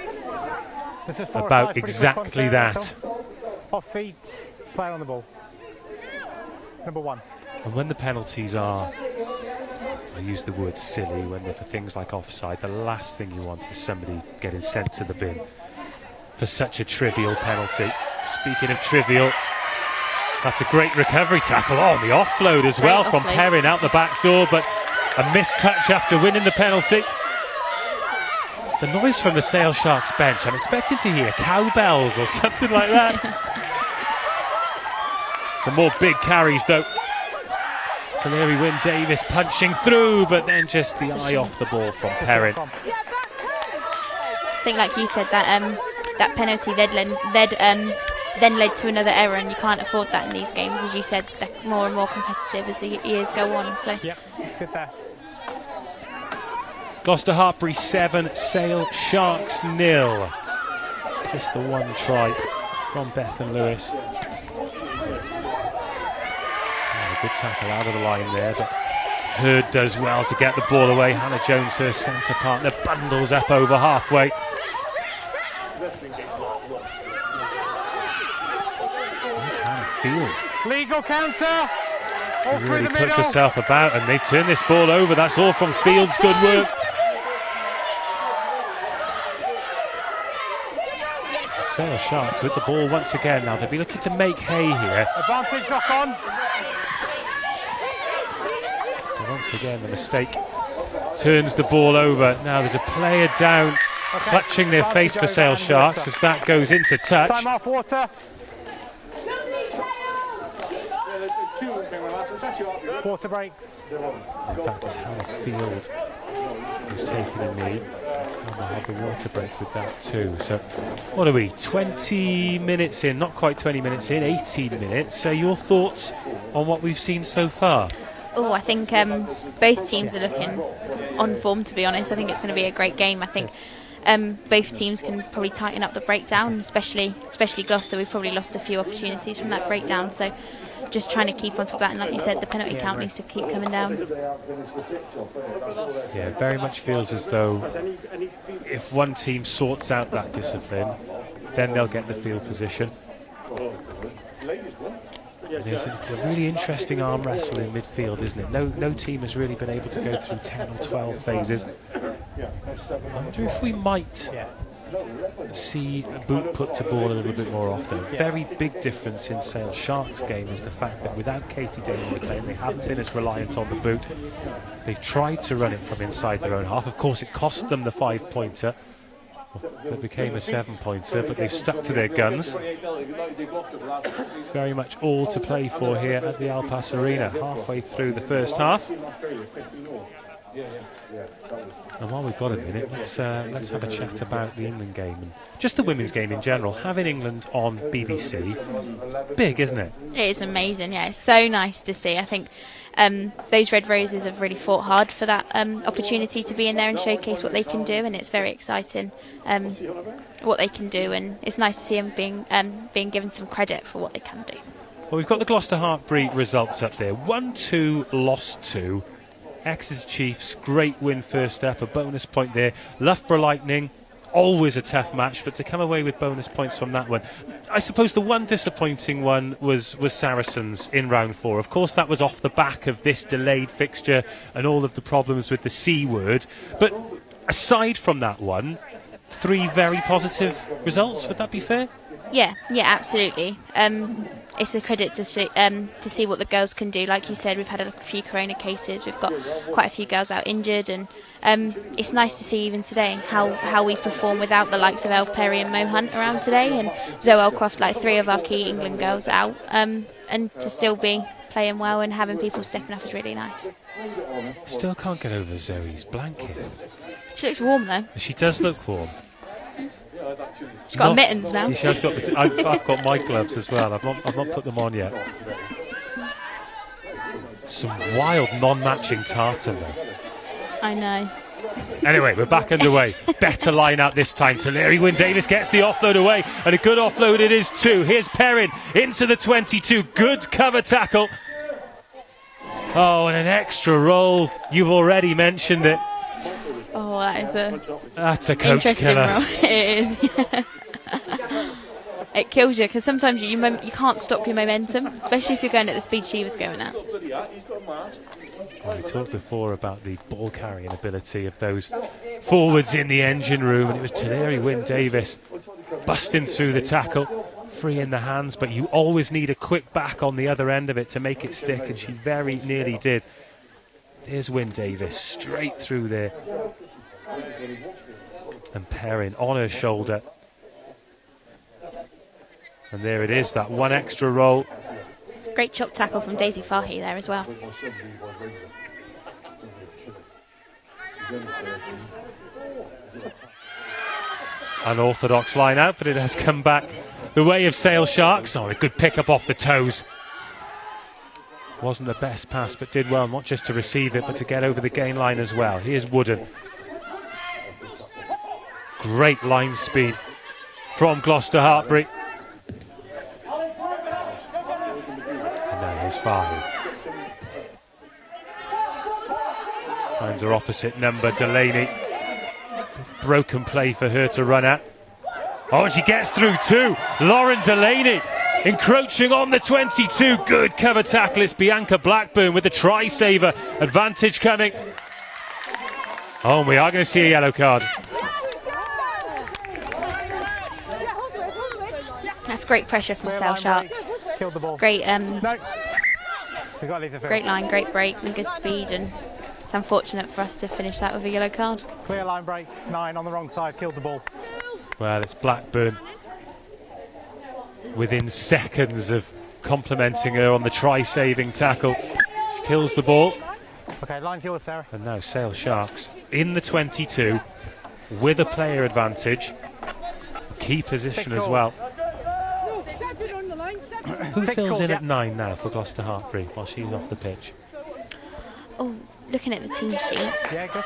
This is 4 or about 5, pretty exactly quick on Sarah, that. so. Off feet, player on the ball. Number 1. And when the penalties are, I use the word silly, when they're for things like offside, the last thing you want is somebody getting sent to the bin for such a trivial penalty. Speaking of trivial, that's a great recovery tackle. Oh, the offload as well from Perrin out the back door, but a missed touch after winning the penalty. The noise from the Sale Sharks bench, I'm expecting to hear cowbells or something like that. Some more big carries though Larry Wynne Davis punching through, but then just the eye off the ball from Perrin. I think, like you said, that penalty then led to another error, and you can't afford that in these games. As you said, they're more and more competitive as the years go on. So yeah, it's good there. Gloucester-Hartpury 7, Sale Sharks 0. Just the one try from Bethan Lewis. Oh, a good tackle out of the line there, but Hurd does well to get the ball away. Hannah Jones, her centre partner, bundles up over halfway. There's Hannah Field. Legal counter. All through Really the middle. puts herself about, and they turn this ball over. That's all from Fields. Good work. Sale Sharks with the ball once again. Now they'll be looking to make hay here. Advantage knock on. But once again, the mistake turns the ball over. Now there's a player down, clutching their face for Sale Sharks as that goes into touch. Time off water. Water breaks. In fact, it's Hannah Field who's taking a knee. And we'll have the water break with that too. So, what are we? 20 minutes in, not quite 20 minutes in, 18 minutes. So, your thoughts on what we've seen so far? Oh, I think both teams are looking on form, to be honest. I think it's going to be a great game. I think both teams can probably tighten up the breakdown, especially Gloucester. We've probably lost a few opportunities from that breakdown. So, just trying to keep on top of that, and like you said, the penalty count needs to keep coming down. Yeah, it very much feels as though if one team sorts out that discipline, then they'll get the field position. It's a really interesting arm wrestle in midfield, isn't it? No team has really been able to go through 10 or 12 phases. I wonder if we might see a boot put to ball a little bit more often. A very big difference in Sale Sharks' game is the fact that without Katie Daly playing, they haven't been as reliant on the boot. They've tried to run it from inside their own half. Of course, it cost them the 5-pointer. It became a 7-pointer, but they've stuck to their guns. Very much all to play for here at the Alpas Arena, halfway through the first half. And while we've got a minute, let's have a chat about the England game and just the women's game in general. Having England on BBC, big, isn't it? It is amazing, yeah. It's so nice to see. I think those Red Roses have really fought hard for that opportunity to be in there and showcase what they can do, and it's very exciting what they can do, and it's nice to see them being given some credit for what they can do. Well, we've got the Gloucester-Hartpury results up there. 1-2, lost 2. Exeter Chiefs, great win first up, a bonus point there. Loughborough Lightning, always a tough match, but to come away with bonus points from that one. I suppose the one disappointing one was Saracens in round 4. Of course, that was off the back of this delayed fixture and all of the problems with the C word. But aside from that one, 3 very positive results, would that be fair? Yeah, absolutely. It's a credit to see what the girls can do. Like you said, we've had a few corona cases. We've got quite a few girls out injured, and it's nice to see even today how we perform without the likes of Elle Perry and Mo Hunt around today, and Zoe Elcroft, like 3 of our key England girls out, and to still be playing well and having people stepping up is really nice. Still can't get over Zoe's blanket. She looks warm though. She does look warm. She's got mittens now. She has got. I've got my gloves as well. I've not put them on yet. Some wild non-matching tartan though. I know. Anyway, we're back underway. Better line out this time. So Larry Wynne Davis gets the offload away, and a good offload it is too. Here's Perrin into the 22. Good cover tackle. Oh, and an extra roll. You've already mentioned it. Oh, that's a coach interesting killer. Role. It is. It kills you because sometimes you can't stop your momentum, especially if you're going at the speed she was going at. Well, we talked before about the ball carrying ability of those forwards in the engine room, and it was Larry Wynne Davis busting through the tackle, free in the hands, but you always need a quick back on the other end of it to make it stick, and she very nearly did. There's Wynne Davis straight through there. And Perrin on her shoulder. And there it is, that one extra roll. Great chop tackle from Daisy Fahy there as well. Unorthodox line out, but it has come back the way of Sale Sharks. Oh, a good pick up off the toes. Wasn't the best pass, but did well, not just to receive it, but to get over the gain line as well. Here's Wooden. Great line speed from Gloucester-Hartpury. And now here's Fahy. Finds her opposite number, Delaney. Broken play for her to run at. Oh, and she gets through too. Lauren Delaney encroaching on the 22. Good cover tackle. It's Bianca Blackburn with the try saver advantage coming. Oh, and we are going to see a yellow card. That's great pressure from Sale Sharks. Killed the ball. Great, No. We've got to leave the field. great line, great break, and good speed. And it's unfortunate for us to finish that with a yellow card. Clear line break. 9 on the wrong side. Killed the ball. Well, it's Blackburn within seconds of complimenting her on the try-saving tackle. She kills the ball. Okay, line's yours, Sarah. And now Sale Sharks in the 22 with a player advantage. Key position as well. Who fills in at 9 now for Gloucester-Hartpury while she's off the pitch? Oh, looking at the team sheet, Yeah, good.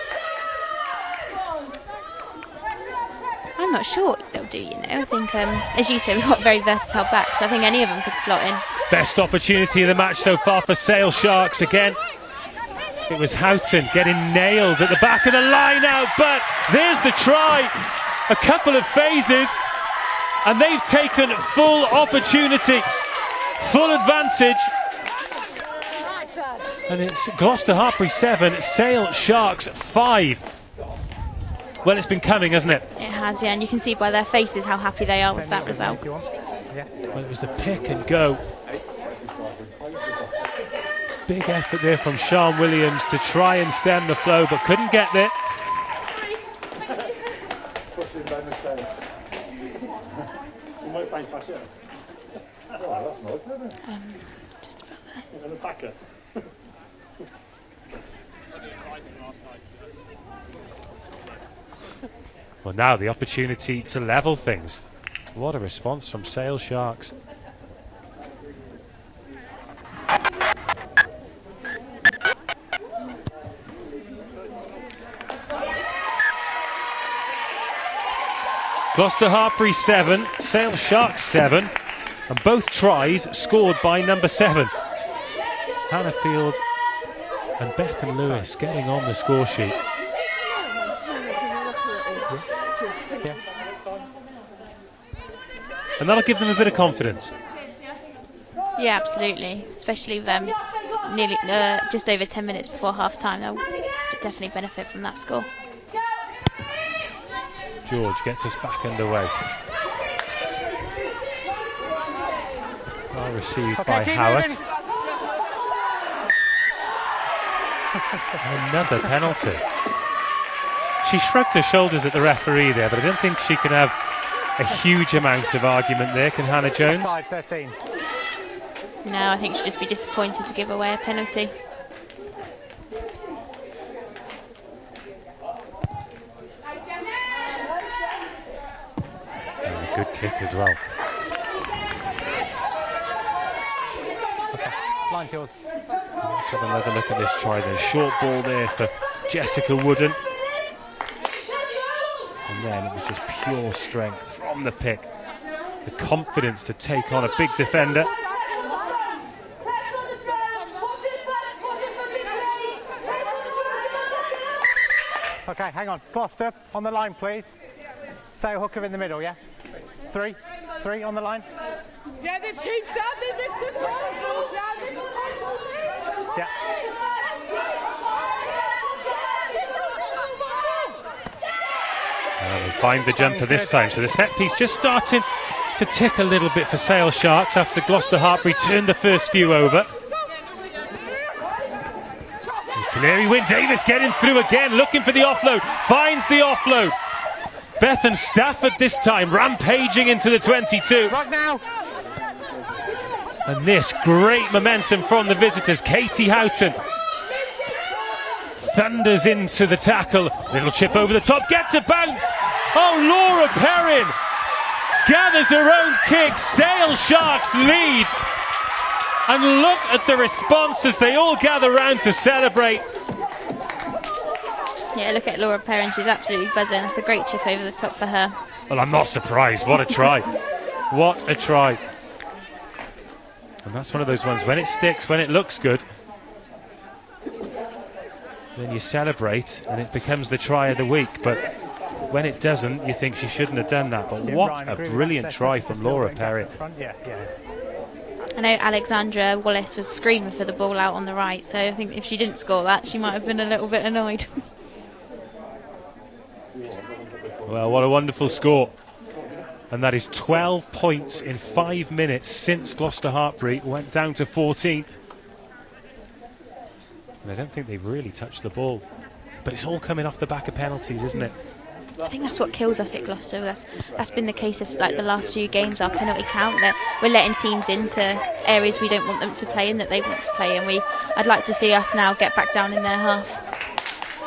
I'm not sure what they'll do, you know. I think, as you say, we've got very versatile backs. I think any of them could slot in. Best opportunity of the match so far for Sale Sharks again. It was Houghton getting nailed at the back of the line out, but there's the try. A couple of phases, and they've taken full opportunity, full advantage. And it's Gloucester-Hartpury 7, Sale Sharks 5. Well, it's been coming, hasn't it? It has, yeah, and you can see by their faces how happy they are with that result. Yeah. Well, it was the pick and go. Big effort there from Sean Williams to try and stem the flow, but couldn't get there. Just about there. Well, now the opportunity to level things. What a response from Sale Sharks. Gloucester-Hartpury 7, Sale Sharks 7, and both tries scored by number 7. Hannah Field and Bethan Lewis getting on the score sheet. And that'll give them a bit of confidence. Yeah, absolutely. Especially them nearly just over 10 minutes before half-time. They'll definitely benefit from that score. George gets us back underway. Well received by Howard. Another penalty. She shrugged her shoulders at the referee there, but I don't think she can have a huge amount of argument there, can Hannah Jones? 5-13. No, I think she'll just be disappointed to give away a penalty. And a good kick as well. Okay, line's yours. Let's have another look at this try then. Short ball there for Jessica Wooden. And then it was just pure strength from the pick. The confidence to take on a big defender. Okay, hang on. Gloucester, on the line, please. Sale hooker in the middle, yeah? 3 on the line. Yeah, they've changed that. They mixed it. Yeah. They find the jumper this time, so the set piece just starting to tick a little bit for Sale Sharks after Gloucester-Hartpury turned the first few over. Teneri Wynne Davis getting through again, looking for the offload, finds the offload. Bethan Stafford this time, rampaging into the 22. Right now. And this great momentum from the visitors. Katie Houghton thunders into the tackle. Little chip over the top, gets a bounce. Oh, Laura Perrin gathers her own kick. Sale Sharks lead. And look at the response as they all gather round to celebrate. Yeah, look at Laura Perrin, she's absolutely buzzing. It's a great chip over the top for her. Well, I'm not surprised. What a try. What a try. And that's one of those ones, when it sticks, when it looks good, then you celebrate and it becomes the try of the week. But when it doesn't, you think she shouldn't have done that. But what a brilliant try from Laura Perrin. I know Alexandra Wallace was screaming for the ball out on the right, so I think if she didn't score that, she might have been a little bit annoyed. Well, what a wonderful score. And that is 12 points in 5 minutes since Gloucester-Hartpury went down to 14. And I don't think they've really touched the ball. But it's all coming off the back of penalties, isn't it? I think that's what kills us at Gloucester. That's been the case of like the last few games, our penalty count, that we're letting teams into areas we don't want them to play in, that they want to play in. I'd like to see us now get back down in their half.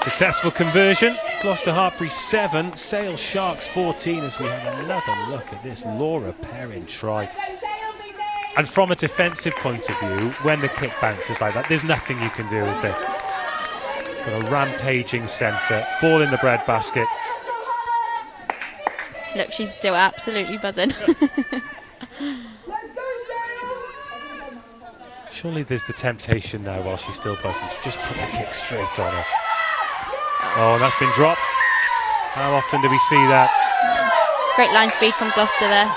Successful conversion. Gloucester-Hartpury 7, Sale Sharks 14, as we have another look at this Laura Perrin try. And from a defensive point of view, when the kick bounces like that, there's nothing you can do, is there? Got a rampaging centre, ball in the breadbasket. Look, she's still absolutely buzzing. Surely there's the temptation now, while she's still buzzing, to just put the kick straight on her. Oh, and that's been dropped. How often do we see that? Great line speed from Gloucester there.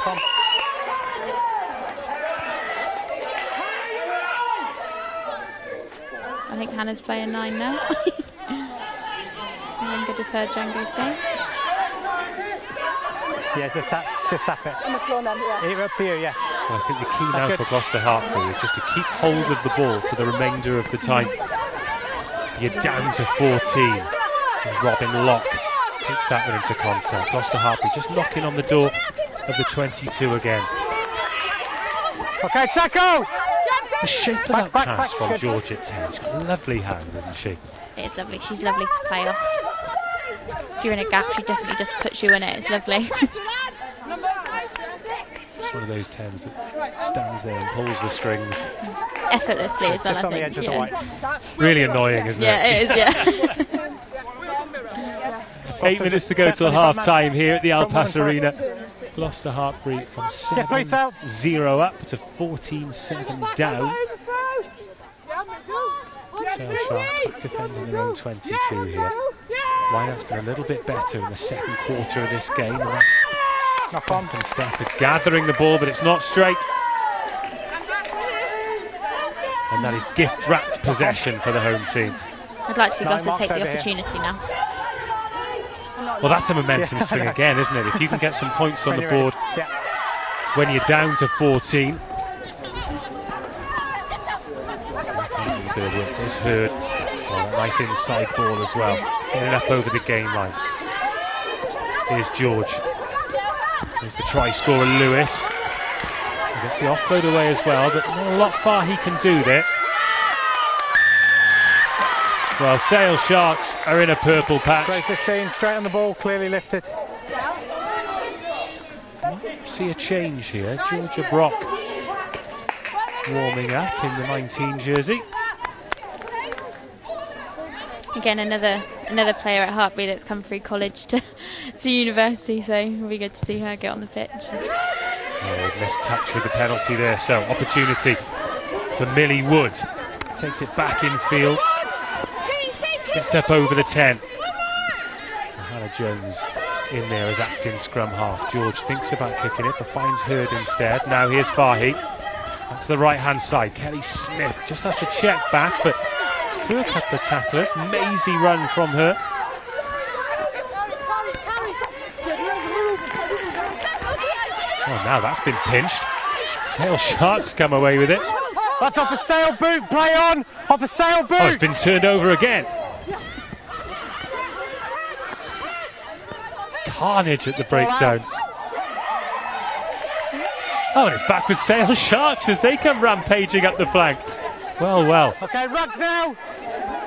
I think Hannah's playing 9 now. I think I just heard Django say. Yeah, just tap it. On the floor now, yeah. Up to you, yeah. Well, I think the key now for Gloucester-Hartpury is just to keep hold of the ball for the remainder of the time. You're down to 14. And Robin Locke takes that one into contact. Gloucester-Hartpury just knocking on the door of the 22 again. Okay, tackle! The shape of that pass from George at 10. She's got lovely hands, isn't she? It is lovely. She's lovely to play off. If you're in a gap, she definitely just puts you in it. It's lovely. It's one of those 10s that stands there and pulls the strings. Effortlessly as well, I think. Just on the edge of the white. Really annoying, isn't it? Yeah, it is, yeah. 8 minutes to go till half time here at the Alpas Arena. Gloucester-Hartpury from 7-0 up to 14-7 down. Sale Sharks back defending their own 22 here. Wynant's been a little bit better in the second quarter of this game. And that's Bump and Stafford gathering the ball, but it's not straight. And that is gift-wrapped possession for the home team. I'd like to see Gloucester take the opportunity now. Well, that's a momentum swing again, isn't it? If you can get some points on the board when you're down to 14. Here comes a little bit of work. There's Hurd. Oh, a nice inside ball as well. Getting up over the game line. Here's George. There's the try scorer Lewis. He gets the offload away as well, but not a lot far he can do there. Well, Sale Sharks are in a purple patch. Grade 15, straight on the ball, clearly lifted. See a change here. Georgia Brock warming up in the 19 jersey. Again, another player at Hartpury that's come through college to university, so it'll be good to see her get on the pitch. Oh, missed touch with the penalty there, so opportunity for Millie Wood. Takes it back in field. Gets up over the 10. Hannah Jones in there as acting scrum half. George thinks about kicking it, but finds Hurd instead. Now here's Fahy. That's the right-hand side. Kelly Smith just has to check back, but it's through a couple of tacklers. Mazy run from her. Oh, now that's been pinched. Sale Sharks come away with it. That's off a Sale boot. Play on. Off a Sale boot. Oh, it's been turned over again. Carnage at the breakdown. Oh, and it's back with Sale Sharks as they come rampaging up the flank. Well, well. Okay, ruck now.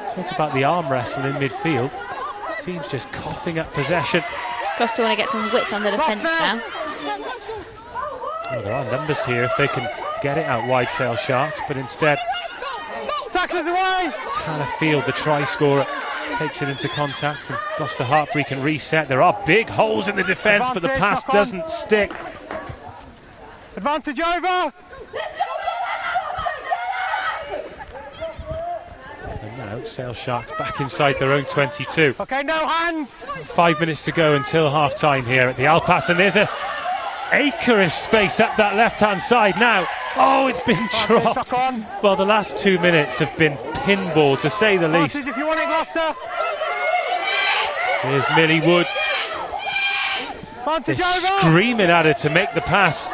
Talk about the arm wrestle in midfield. Team's just coughing up possession. Gloucester want to get some width on the defence now. Well, there are numbers here if they can get it out wide, Sale Sharks, but instead Tacklers away. Tanner Field, the try scorer, takes it into contact and Gloucester-Hartpury can reset. There are big holes in the defence, but the pass doesn't stick. Advantage over. And now Sale Sharks back inside their own 22. Okay, no hands. 5 minutes to go until half time here at the Al Pass, and there's a acre of space up that left hand side now. Oh, it's been dropped. Well, the last 2 minutes have been pinball to say the least. If you want it, Gloucester. Here's Millie Wood. They're screaming at her to make the pass.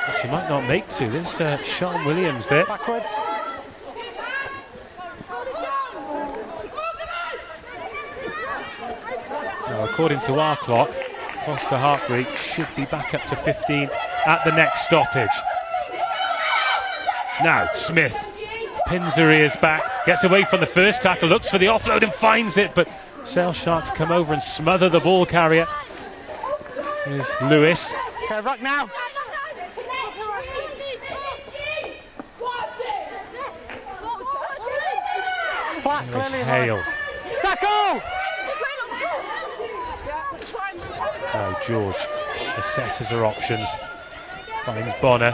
But she might not make to. There's Sean Williams there. Backwards. Now, according to our clock, Gloucester-Hartpury should be back up to 15 at the next stoppage. Now, Smith pins her ears back, gets away from the first tackle, looks for the offload and finds it, but Sale Sharks come over and smother the ball carrier. Here's Lewis. Okay, ruck now. There's Hale. Tackle! Now George assesses her options, finds Bonner.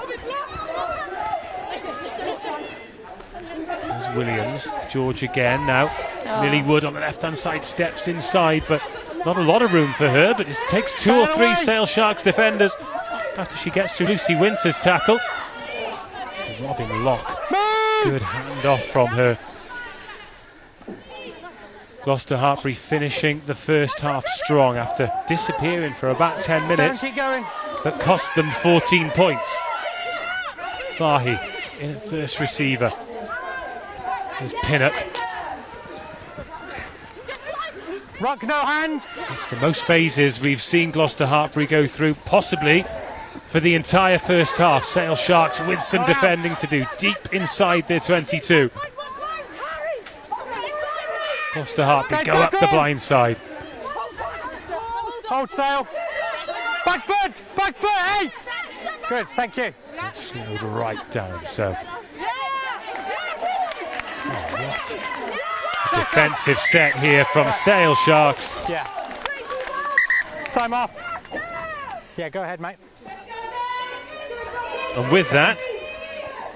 There's Williams, George again now. Millie Wood on the left-hand side steps inside, but not a lot of room for her, but it takes 2 or 3 Sale Sharks defenders after she gets through Lucy Winter's tackle. Rodding Lock, good hand off from her. Gloucester-Hartpury finishing the first half strong after disappearing for about 10 minutes. That cost them 14 points. Fahy in at first receiver. There's Pinnock. Ruck, no hands. It's the most phases we've seen Gloucester-Hartpury go through, possibly for the entire first half. Sale Sharks with some defending to do deep inside their 22. Gloucester-Hartpury go up the blind side. Hold Sale. Back foot, 8. Good, thank you. It's slowed right down, so. Oh, what a defensive set here from Sale Sharks. Yeah. Time off. Yeah, go ahead, mate. And with that,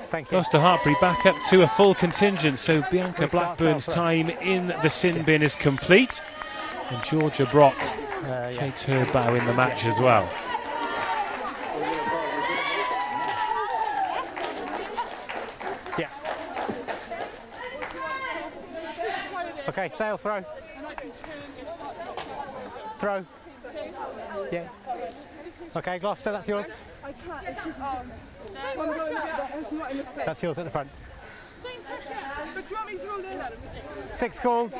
thank you. Gloucester-Hartpury back up to a full contingent, so Bianca Blackburn's time in the sin bin is complete, and Georgia Brock takes her bow in the match as well. Yeah. Okay, Sale, throw. Throw. Yeah. Okay, Gloucester, that's yours. That's yours at the front. 6 called.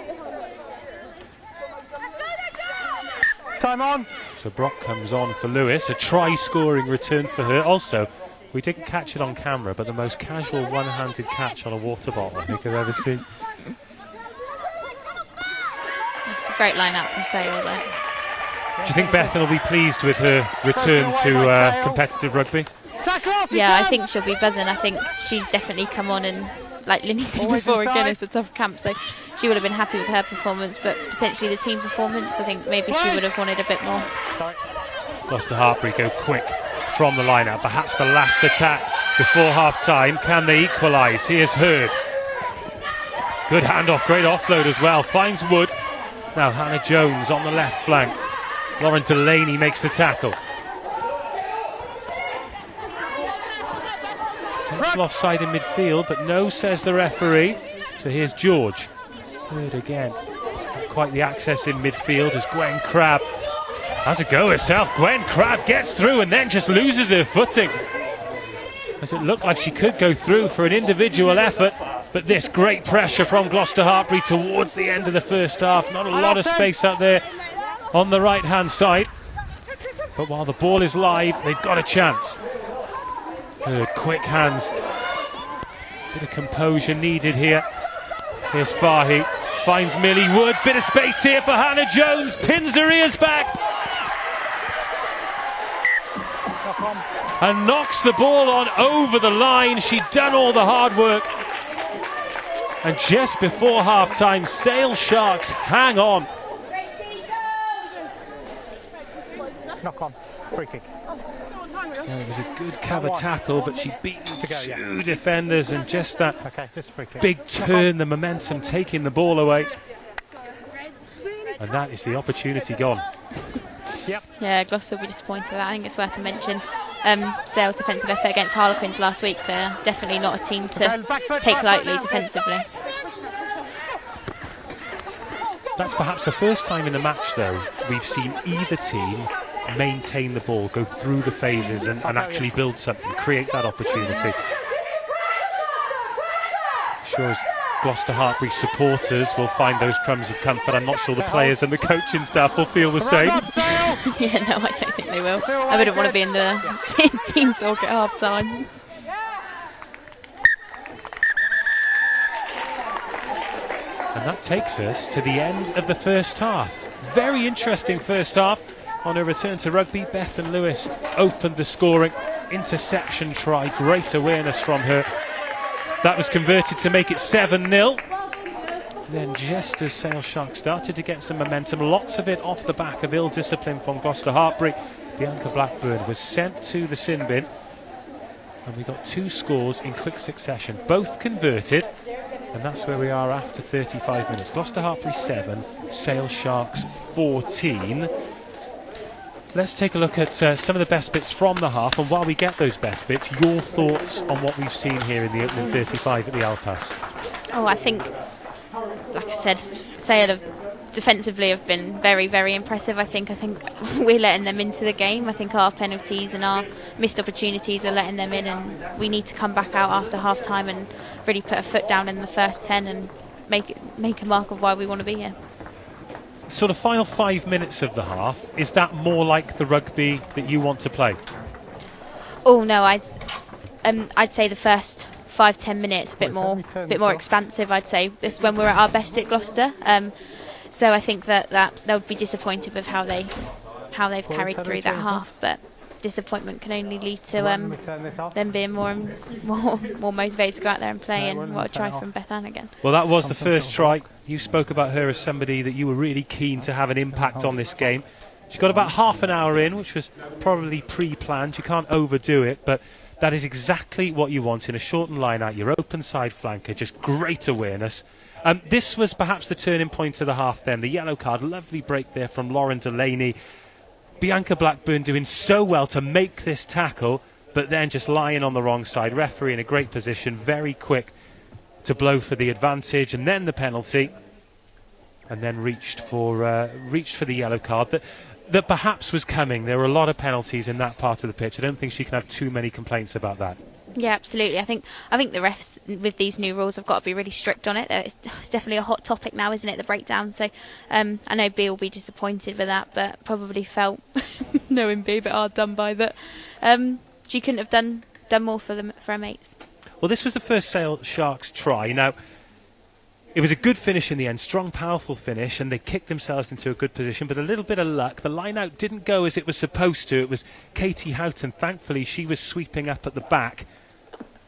Time on. So Brock comes on for Lewis, a try-scoring return for her. Also, we didn't catch it on camera, but the most casual one-handed catch on a water bottle I think I've ever seen. It's a great line-out from Sale there. Do you think Bethan will be pleased with her return to competitive rugby? Yeah, I think she'll be buzzing. I think she's definitely come on and, like Linny said before, again, it's a tough camp, so she would have been happy with her performance, but potentially the team performance, I think maybe she would have wanted a bit more. Gloucester-Hartpury go quick from the line-out, perhaps the last attack before half-time. Can they equalise? Here's Hurd. Good handoff, great offload as well. Finds Wood. Now Hannah Jones on the left flank. Lauren Delaney makes the tackle. Potential offside in midfield, but no, says the referee. So here's George. Hurd again. Not quite the access in midfield as Gwen Crabb has a go herself. Gwen Crabb gets through and then just loses her footing, as it looked like she could go through for an individual effort, but this great pressure from Gloucester-Hartpury towards the end of the first half. Not a lot of space up there on the right hand side. But while the ball is live, they've got a chance. Good, quick hands. Bit of composure needed here. Here's Fahy, finds Millie Wood. Bit of space here for Hannah Jones. Pins her ears back. And knocks the ball on over the line. She'd done all the hard work. And just before half-time, Sale Sharks hang on. Knock on, free kick. Yeah, it was a good cover tackle, but she beat two defenders, and just that big turn, the momentum, taking the ball away. And that is the opportunity gone. Yeah, Gloucester will be disappointed with that. I think it's worth a mention. Sale's defensive effort against Harlequins last week, they're definitely not a team to take lightly defensively. That's perhaps the first time in the match, though, we've seen either team maintain the ball, go through the phases and actually build something, create that opportunity. Sure as Gloucester-Hartpury supporters will find those crumbs of comfort, I'm not sure the players and the coaching staff will feel the same. Yeah, no, I don't think they will. I wouldn't want to be in the team talk at half time. And that takes us to the end of the first half. Very interesting first half. On her return to rugby, Bethan Lewis opened the scoring. Interception try, great awareness from her. That was converted to make it 7-0. Then just as Sale Sharks started to get some momentum, lots of it off the back of ill discipline from Gloucester-Hartpury, Bianca Blackburn was sent to the sin bin. And we got two scores in quick succession, both converted. And that's where we are after 35 minutes. Gloucester-Hartpury 7, Sale Sharks 14. Let's take a look at some of the best bits from the half, and while we get those best bits, your thoughts on what we've seen here in the opening 35 at the Alpas. Oh, I think, like I said, Sale defensively have been very, very impressive. I think we're letting them into the game. I think our penalties and our missed opportunities are letting them in, and we need to come back out after half time and really put a foot down in the first 10 and make a mark of why we want to be here. Sort of final 5 minutes of the half, is that more like the rugby that you want to play? Oh no, I'd say the first 5-10 minutes a bit more expansive. I'd say this is when we're at our best at Gloucester. So I think that they would be disappointed with how they've carried through that half, but disappointment can only lead to them being more motivated to go out there and play, and what a try from Beth Ann again. Well, that was the first try. You spoke about her as somebody that you were really keen to have an impact on this game. She got about half an hour in, which was probably pre-planned. You can't overdo it, but that is exactly what you want in a shortened line-out. Your open side flanker, just great awareness. This was perhaps the turning point of the half then. The yellow card, lovely break there from Lauren Delaney. Bianca Blackburn doing so well to make this tackle, but then just lying on the wrong side. Referee in a great position, very quick to blow for the advantage, and then the penalty, and then reached for the yellow card that perhaps was coming. There were a lot of penalties in that part of the pitch. I don't think she can have too many complaints about that. Yeah, absolutely. I think the refs with these new rules have got to be really strict on it. It's definitely a hot topic now, isn't it? The breakdown. So I know B will be disappointed with that, but probably felt, knowing B, a bit hard done by that. She couldn't have done more for her mates. Well, this was the first Sale Sharks try. Now, it was a good finish in the end, strong, powerful finish, and they kicked themselves into a good position, but a little bit of luck. The line-out didn't go as it was supposed to. It was Katie Houghton. Thankfully, she was sweeping up at the back,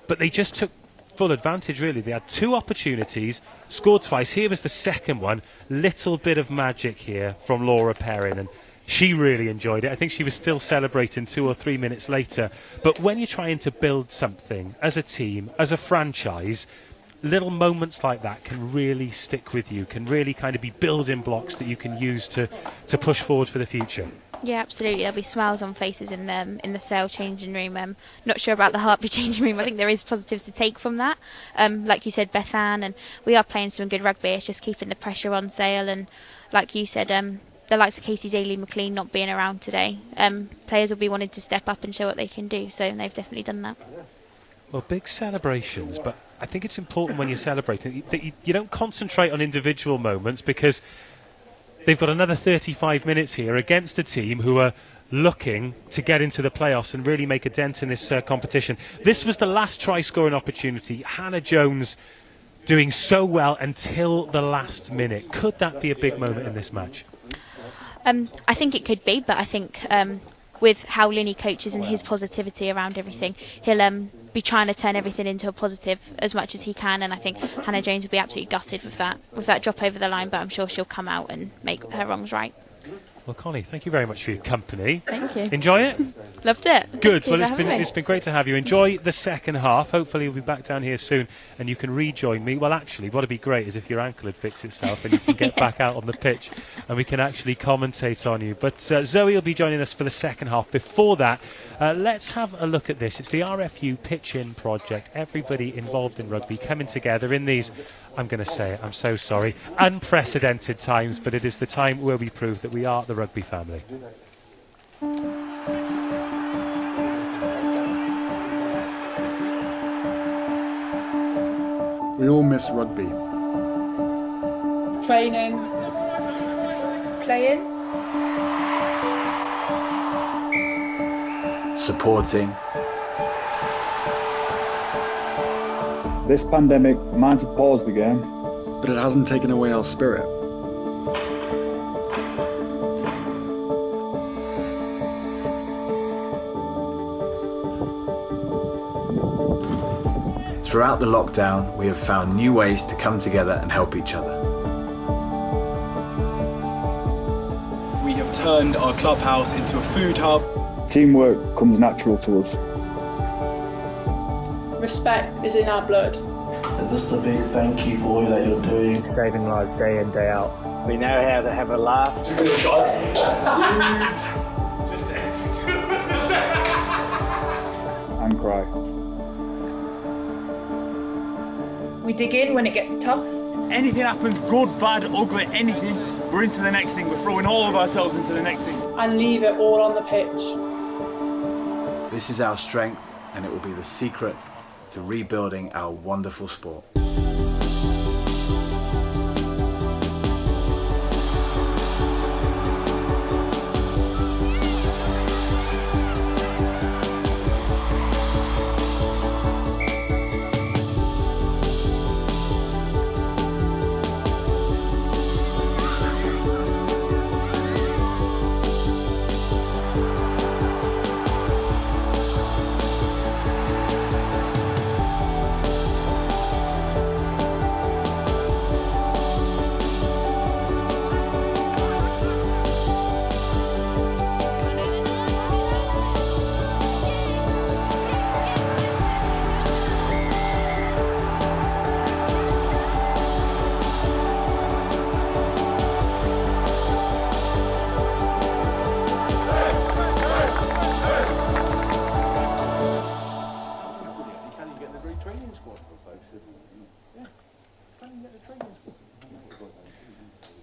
but they just took full advantage, really. They had two opportunities, scored twice. Here was the second one. Little bit of magic here from Laura Perrin, and she really enjoyed it. I think she was still celebrating 2 or 3 minutes later. But when you're trying to build something as a team, as a franchise, little moments like that can really stick with you, can really kind of be building blocks that you can use to push forward for the future. Yeah, absolutely. There'll be smiles on faces in the Sale changing room. Not sure about the Hartpury changing room. I think there is positives to take from that. Like you said, Beth Ann, and we are playing some good rugby. It's just keeping the pressure on Sale, and like you said, the likes of Katie Daly-McLean not being around today, players will be wanting to step up and show what they can do, so they've definitely done that. Well, big celebrations, but I think it's important when you're celebrating that you don't concentrate on individual moments, because they've got another 35 minutes here against a team who are looking to get into the playoffs and really make a dent in this competition. This was the last try-scoring opportunity. Hannah Jones doing so well until the last minute. Could that be a big moment in this match? I think it could be, but I think with how Looney coaches and his positivity around everything, he'll be trying to turn everything into a positive as much as he can, and I think Hannah Jones will be absolutely gutted with that drop over the line, but I'm sure she'll come out and make her wrongs right. Well, Connie, thank you very much for your company. Thank you. Enjoy it? Loved it. Good. Well, it's been great to have you. Enjoy the second half. Hopefully you'll be back down here soon and you can rejoin me. Well, actually, what would be great is if your ankle had fixed itself and you can get back out on the pitch and we can actually commentate on you. But Zoe will be joining us for the second half. Before that, let's have a look at this. It's the RFU Pitch-In project. Everybody involved in rugby coming together in these, I'm going to say it, I'm so sorry, unprecedented times, but it is the time where we prove that we are the rugby family. We all miss rugby. Training. Playing. Supporting. This pandemic might have paused the game, but it hasn't taken away our spirit. Throughout the lockdown, we have found new ways to come together and help each other. We have turned our clubhouse into a food hub. Teamwork comes natural to us. Respect is in our blood. Just a big thank you for all that you're doing. Saving lives day in, day out. We know how to have a laugh. And cry. We dig in when it gets tough. Anything happens, good, bad, ugly, anything, we're into the next thing. We're throwing all of ourselves into the next thing. And leave it all on the pitch. This is our strength, and it will be the secret to rebuilding our wonderful sport.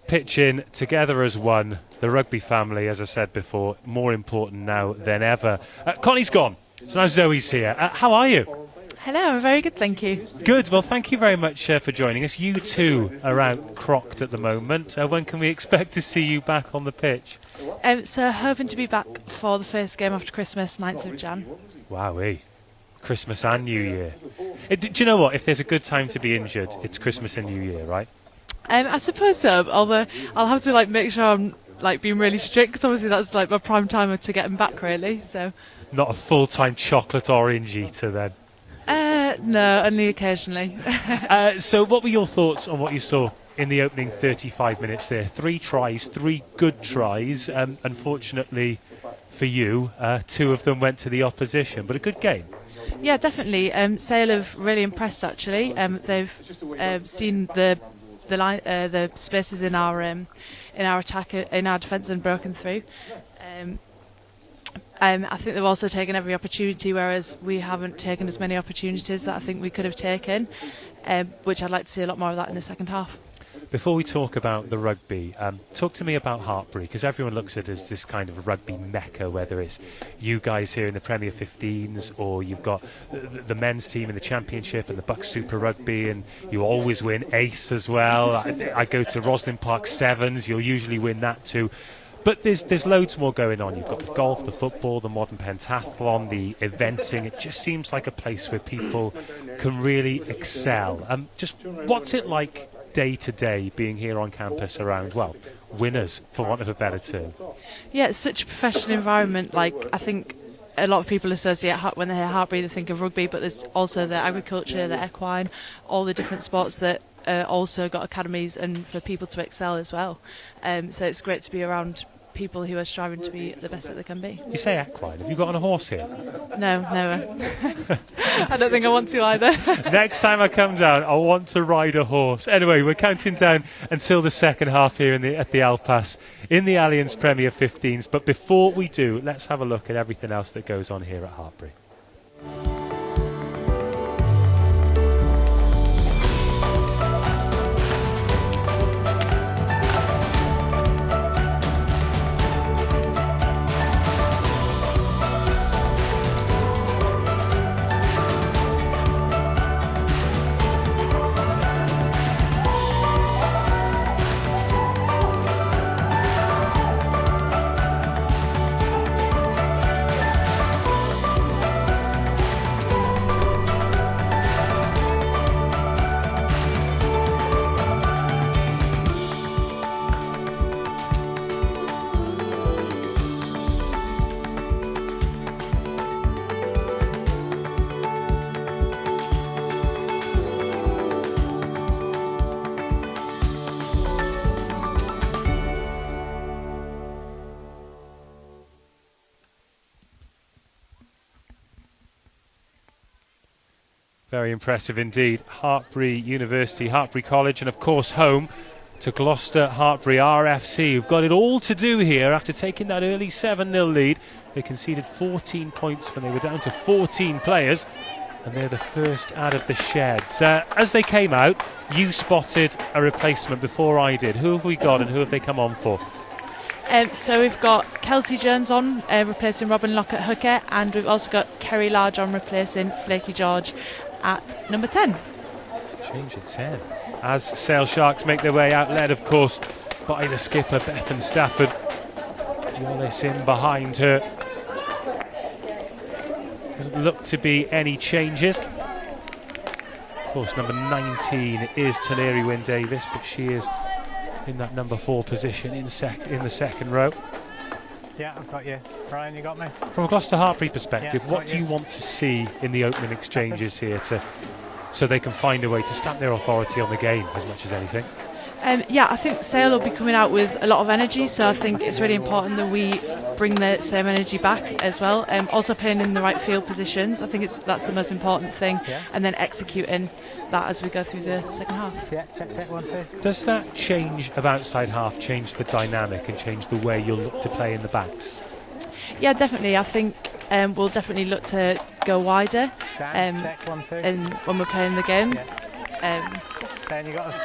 Pitch-In together as one. The rugby family, as I said before, more important now than ever. Connie's gone, so now Zoe's here. How are you? Hello, I'm very good, thank you. Good, well thank you very much for joining us. You two are out crocked at the moment. When can we expect to see you back on the pitch? So hoping to be back for the first game after Christmas, 9th of Jan. Wowee. Christmas and New Year. Do you know what? If there's a good time to be injured, it's Christmas and New Year, right? I suppose so, although I'll have to make sure I'm being really strict, because obviously that's my prime timer to get him back, really. So. Not a full-time chocolate orange eater then? No, only occasionally. So what were your thoughts on what you saw in the opening 35 minutes there? 3 tries, 3 good tries. Unfortunately for you, 2 of them went to the opposition, but a good game. Yeah, definitely. Sale have really impressed, actually. They've seen the spaces in our attack, in our defence, and broken through. I think they've also taken every opportunity, whereas we haven't taken as many opportunities that I think we could have taken, which I'd like to see a lot more of that in the second half. Before we talk about the rugby, talk to me about Hartpury, because everyone looks at it as this kind of rugby mecca, whether it's you guys here in the Premier 15's or you've got the men's team in the Championship and the Bucks Super Rugby, and you always win Ace as well. I go to Roslyn Park Sevens, you'll usually win that too. But there's loads more going on. You've got the golf, the football, the modern pentathlon, the eventing. It just seems like a place where people can really excel. Just what's it like day to day being here on campus around, well, winners, for want of a better term? Yeah, it's such a professional environment. Like, I think a lot of people associate, when they hear Hartpury, they think of rugby, but there's also the agriculture, the equine, all the different sports that also got academies and for people to excel as well. So it's great to be around people who are striving to be the best that they can be. You say equine. Have you got on a horse here? No, never. I don't think I want to either. Next time I come down, I want to ride a horse. Anyway, we're counting down until the second half here at the Alpas in the Allianz Premier 15's. But before we do, let's have a look at everything else that goes on here at Hartpury. Very impressive indeed. Hartpury University, Hartpury College, and of course home to Gloucester-Hartpury RFC, who've got it all to do here after taking that early 7-0 lead. They conceded 14 points when they were down to 14 players, and they're the first out of the sheds. As they came out, you spotted a replacement before I did. Who have we got and who have they come on for? So we've got Kelsey Jones on, replacing Robin Lockett-Hooker, and we've also got Kerry Large on, replacing Flaky George at number 10. Change at 10. As Sale Sharks make their way out, led of course by the skipper Bethan Stafford. Wallace in behind her. Doesn't look to be any changes. Of course, number 19 is Taneri Wynne Davis, but she is in that number 4 position in the second row. Yeah, I've got you. Ryan, you got me? From a Gloucester-Hartpury perspective, Yeah, what do you want to see in the opening exchanges here so they can find a way to stamp their authority on the game as much as anything? Yeah, I think Sale will be coming out with a lot of energy, so I think it's really important that we bring the same energy back as well. Also playing in the right field positions, I think that's the most important thing, and then executing that as we go through the second half. Yeah, check, 1, 2. Does that change of outside half change the dynamic and change the way you'll look to play in the backs? Yeah, definitely. I think we'll definitely look to go wider check, 1, 2. and when we're playing the games. Then you got us.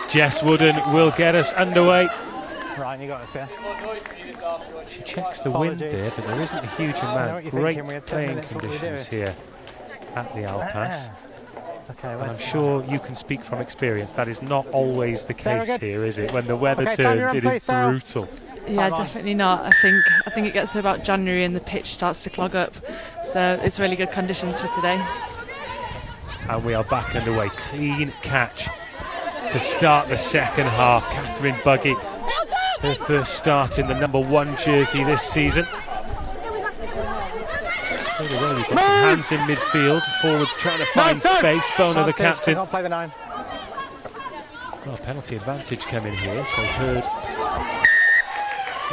Jess Wooden will get us underway. Ryan, you got us, yeah? She checks the wind there, but there isn't a huge amount. Great playing conditions here at the Alpas. Okay, and I'm sure you can speak from experience. That is not always the case here, is it? When the weather turns, it is brutal. Yeah, definitely not. I think it gets to about January and the pitch starts to clog up. So it's really good conditions for today. And we are back underway. Clean catch to start the second half. Catherine Buggy, her first start in the number 1 jersey this season. Straight away we've got some hands in midfield. Forwards trying to find space. Bono, the captain. I'll play the 9. Well, penalty advantage coming here, so Heard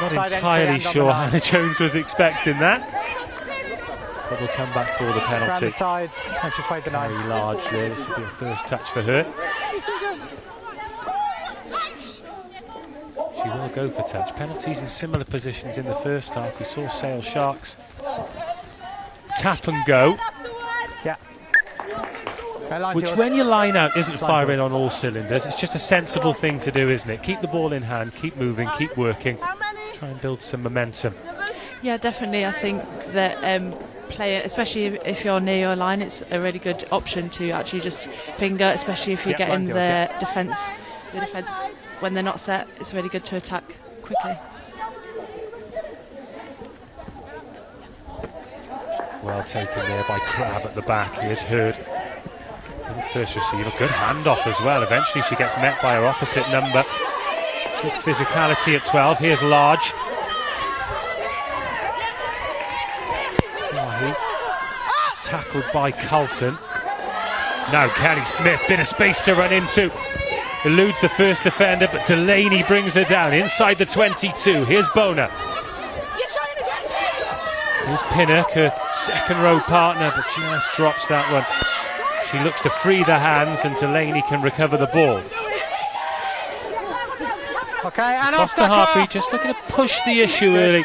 not entirely sure Hannah Jones was expecting that. But we'll come back for the penalty. Round the side, and she played the 9. Very large there. This will be a first touch for her. She will go for touch. Penalties in similar positions in the first half. We saw Sale Sharks tap and go. Yeah. Which, when you line out, isn't firing on all cylinders. It's just a sensible thing to do, isn't it? Keep the ball in hand, keep moving, keep working. Try and build some momentum. Yeah, definitely. I think that playing, especially if you're near your line, it's a really good option to actually just finger, especially if you're getting the defence when they're not set. It's really good to attack quickly. Well taken there by Crab at the back. Here's Hurd. First receiver, good handoff as well. Eventually she gets met by her opposite number. Good physicality at 12. Here's Large. Tackled by Carlton. Now Kelly Smith, bit of space to run into. Eludes the first defender, but Delaney brings her down inside the 22. Here's Bona. Here's Pinnock, her second row partner, but just drops that one. She looks to free the hands, and Delaney can recover the ball. Okay, and Gloucester-Hartpury just looking to push the issue early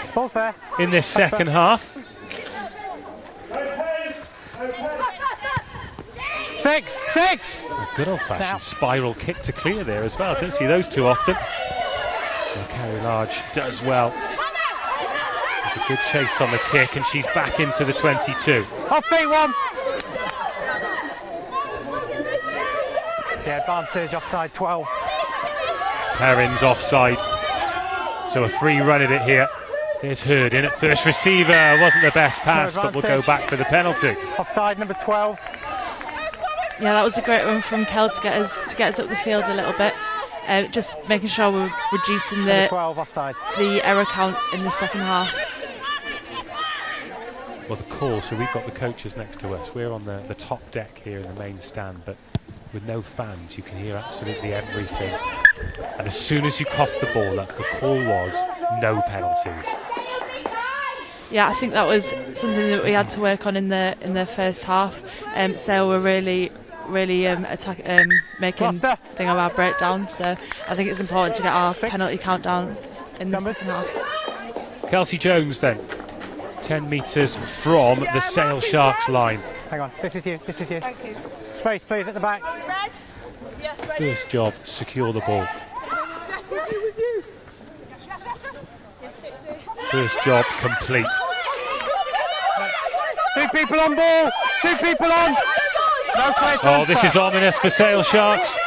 in this second half. 6! A good old-fashioned spiral kick to clear there as well. Don't see those too often. And Carrie Large does well. There's a good chase on the kick, and she's back into the 22. Off feet one. Yeah, advantage, offside 12. Perrin's offside. So a free run at it here. Here's Hurd in at first receiver. Wasn't the best pass, but we'll go back for the penalty. Offside number 12. Yeah, that was a great one from Kel to get us up the field a little bit. Just making sure we're reducing the 12 offside. The error count in the second half. Well, the call, so we've got the coaches next to us. We're on the top deck here in the main stand, but with no fans, you can hear absolutely everything. And as soon as you coughed the ball up, the call was no penalties. Yeah, I think that was something that we had to work on in the first half. Sale were really making thing of our breakdown, so I think it's important to get our penalty count down in the second half. Kelsey Jones then, 10 metres from the Sale Sharks line. Hang on, this is you. Thank you. Space please at the back. First job, secure the ball. First job complete. 2 people on ball, 2 people on. No clear transfer. Oh, this is ominous for Sale Sharks.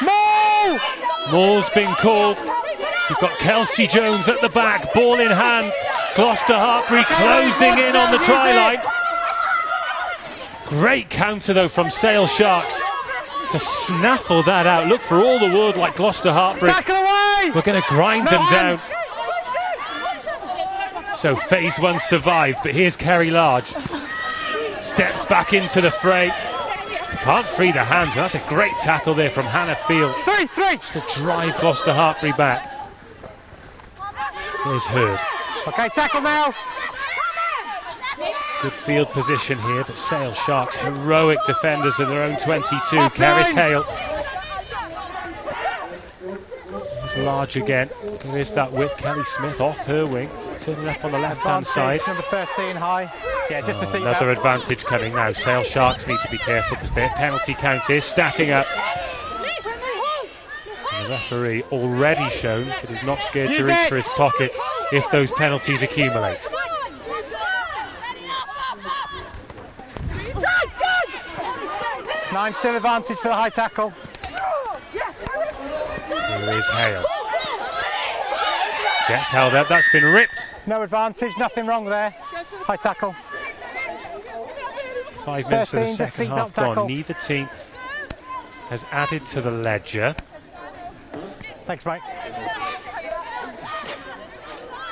Maul! Maul's been called. You've got Kelsey Jones at the back, ball in hand. Gloucester-Hartpury closing in on the try line. Great counter though from Sale Sharks to snaffle that out. Look for all the world like Gloucester-Hartpury. Tackle away! We're going to grind them down. So phase 1 survived, but here's Kerry Large. Steps back into the fray. Can't free the hands, and that's a great tackle there from Hannah Field. 3! Just to drive Gloucester-Hartpury back. There's Hurd. Okay, tackle now. Good field position here, but Sale Sharks, heroic defenders of their own 22. Kerris Hale. There's Large again. There is that width. Kelly Smith off her wing, turning up on the left-hand side. Number 13 high. Yeah, just to see another advantage coming now. Sale Sharks need to be careful because their penalty count is stacking up. And the referee already shown that he's not scared to reach for his pocket if those penalties accumulate. Nine still advantage for the high tackle. Here is Hale. Gets held up, that's been ripped. No advantage, nothing wrong there. High tackle. 5 minutes of the second half gone. Neither team has added to the ledger. Thanks, mate.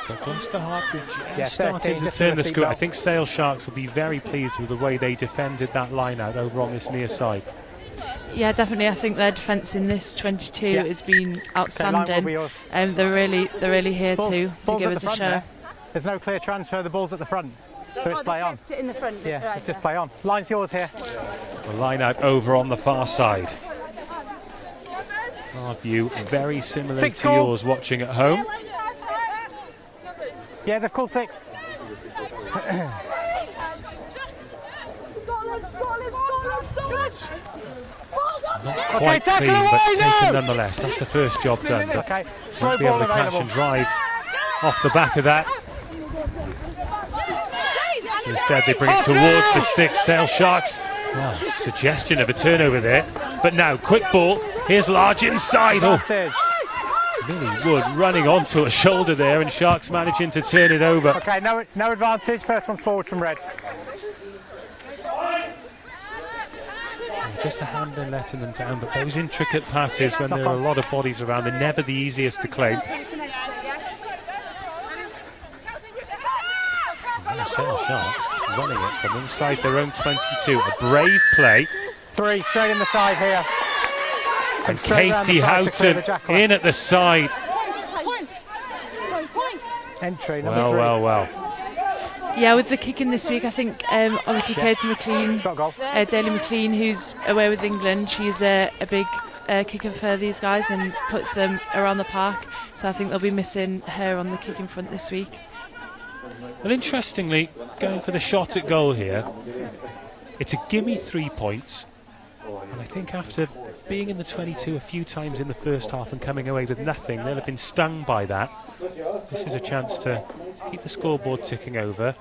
But Gloucester-Hartpury starting to turn the screw. I think Sale Sharks will be very pleased with the way they defended that line out over on this near side. Yeah, definitely. I think their defence in this 22 has been outstanding. They're really here to give us a show. There. There's no clear transfer. The ball's at the front, so it's play on. It in the front. Yeah, right, it's just play on. Line's yours here. The line out over on the far side. Our view very similar to yours watching at home. Yeah, they've called 6. Not quite clean, but taken nonetheless. That's the first job done. But won't be able to catch and drive off the back of that. So instead, they bring it towards the sticks. Sale Sharks. Oh, suggestion of a turnover there. But now, quick ball. Here's Large inside. Oh, Millie Wood running onto a shoulder there, and Sharks managing to turn it over. Okay, no advantage. First one forward from red. Just the handling letting them down, but those intricate passes when there are a lot of bodies around, they're never the easiest to claim. Sale Sharks running it from inside their own 22. A brave play. 3 straight in the side here. And Katie Houghton in at the side. Entry number 3. Well. Yeah, with the kicking this week, I think obviously Katie McLean, Daly McLean, who's away with England, she's a big kicker for these guys and puts them around the park. So I think they'll be missing her on the kicking front this week. Well, interestingly, going for the shot at goal here, it's a gimme 3 points. And I think after being in the 22 a few times in the first half and coming away with nothing, they'll have been stung by that. This is a chance to keep the scoreboard ticking over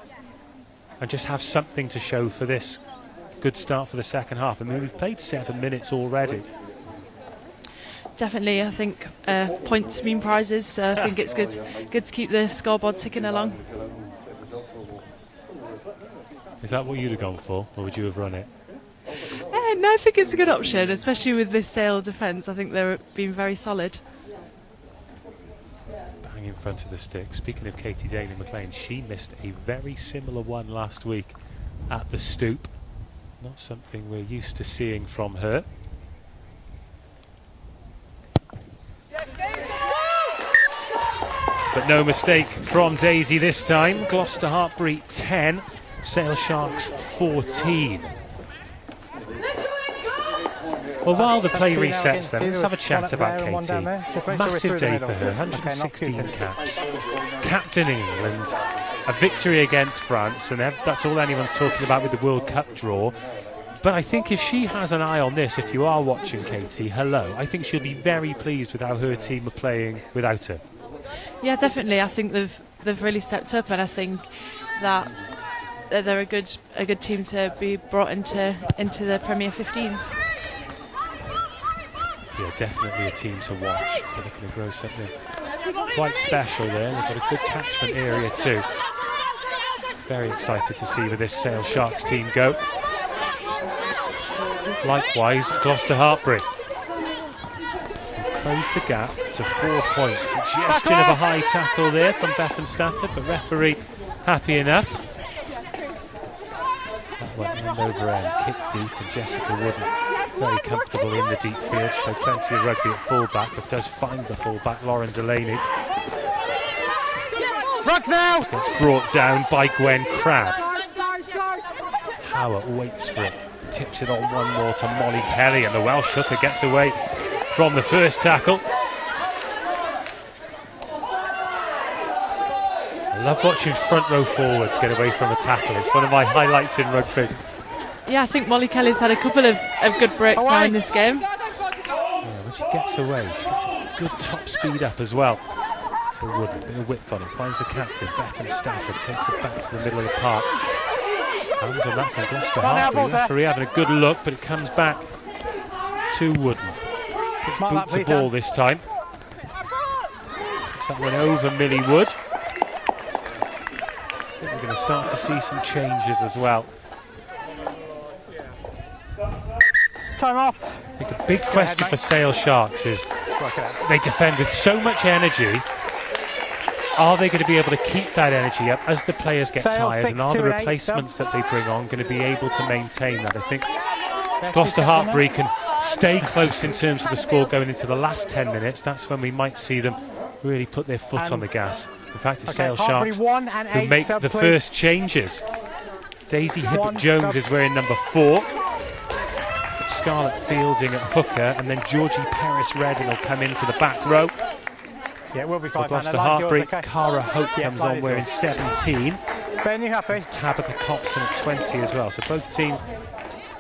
and just have something to show for this good start for the second half. I mean, we've played 7 minutes already. Definitely, I think points mean prizes, so I think it's good to keep the scoreboard ticking along. Is that what you'd have gone for, or would you have run it? No, I think it's a good option, especially with this Sale defence. I think they're being very solid. Bang in front of the stick. Speaking of Katie Daly McLean, she missed a very similar one last week at the Stoop. Not something we're used to seeing from her. But no mistake from Daisy this time. Gloucester-Hartpury 10, Sale Sharks 14. Well, while the play resets then, let's have a chat about Katie. Massive day for her, 116 caps, captaining England, a victory against France, and that's all anyone's talking about with the World Cup draw. But I think if she has an eye on this, if you are watching Katie, hello, I think she'll be very pleased with how her team are playing without her. Yeah, definitely. I think they've really stepped up, and I think that they're a good team to be brought into the Premier 15's. Yeah, definitely a team to watch. They're looking to grow something quite special there. They've got a good catchment area too. Very excited to see where this Sale Sharks team go. Likewise, Gloucester-Hartpury closed the gap to 4 points. Suggestion of a high tackle there from Bethan Stafford, but referee happy enough. That went end over end, kicked deep, and Jessica Wooden very comfortable in the deep field. She played plenty of rugby at fullback, but does find the fullback, Lauren Delaney. Ruck now! Gets brought down by Gwen Crabb. Howard waits for it, tips it on one more to Molly Kelly, and the Welsh hooker gets away from the first tackle. I love watching front row forwards get away from a tackle. It's one of my highlights in rugby. Yeah, I think Molly Kelly's had a couple of good breaks now in this game. Yeah, when she gets away, she gets a good top speed up as well. So Wooden, bit of width on it, finds the captain, Bethan Stafford, takes it back to the middle of the park. Hands on that from Gloucester-Hartpury. Referee having a good look, but it comes back to Wooden. Puts boot to ball this time. Puts that one over Millie Wood. I think we're going to start to see some changes as well. Time off. I think a big question for Sale Sharks is they defend with so much energy. Are they going to be able to keep that energy up as the players get tired, and are the replacements that they bring on going to be able to maintain that? I think Gloucester-Hartpury can stay close in terms of the score going into the last 10 minutes. That's when we might see them really put their foot on the gas. In fact, it's Sale Sharks who make the first changes. Daisy Hibbert-Jones is wearing number 4. Scarlett Fielding at hooker, and then Georgie Perris-Redding will come into the back row. Yeah, it will be fine. Gloucester-Hartpury, Cara Hope comes on wearing 17. Ben, you happy? Tabitha Copson at 20 as well. So both teams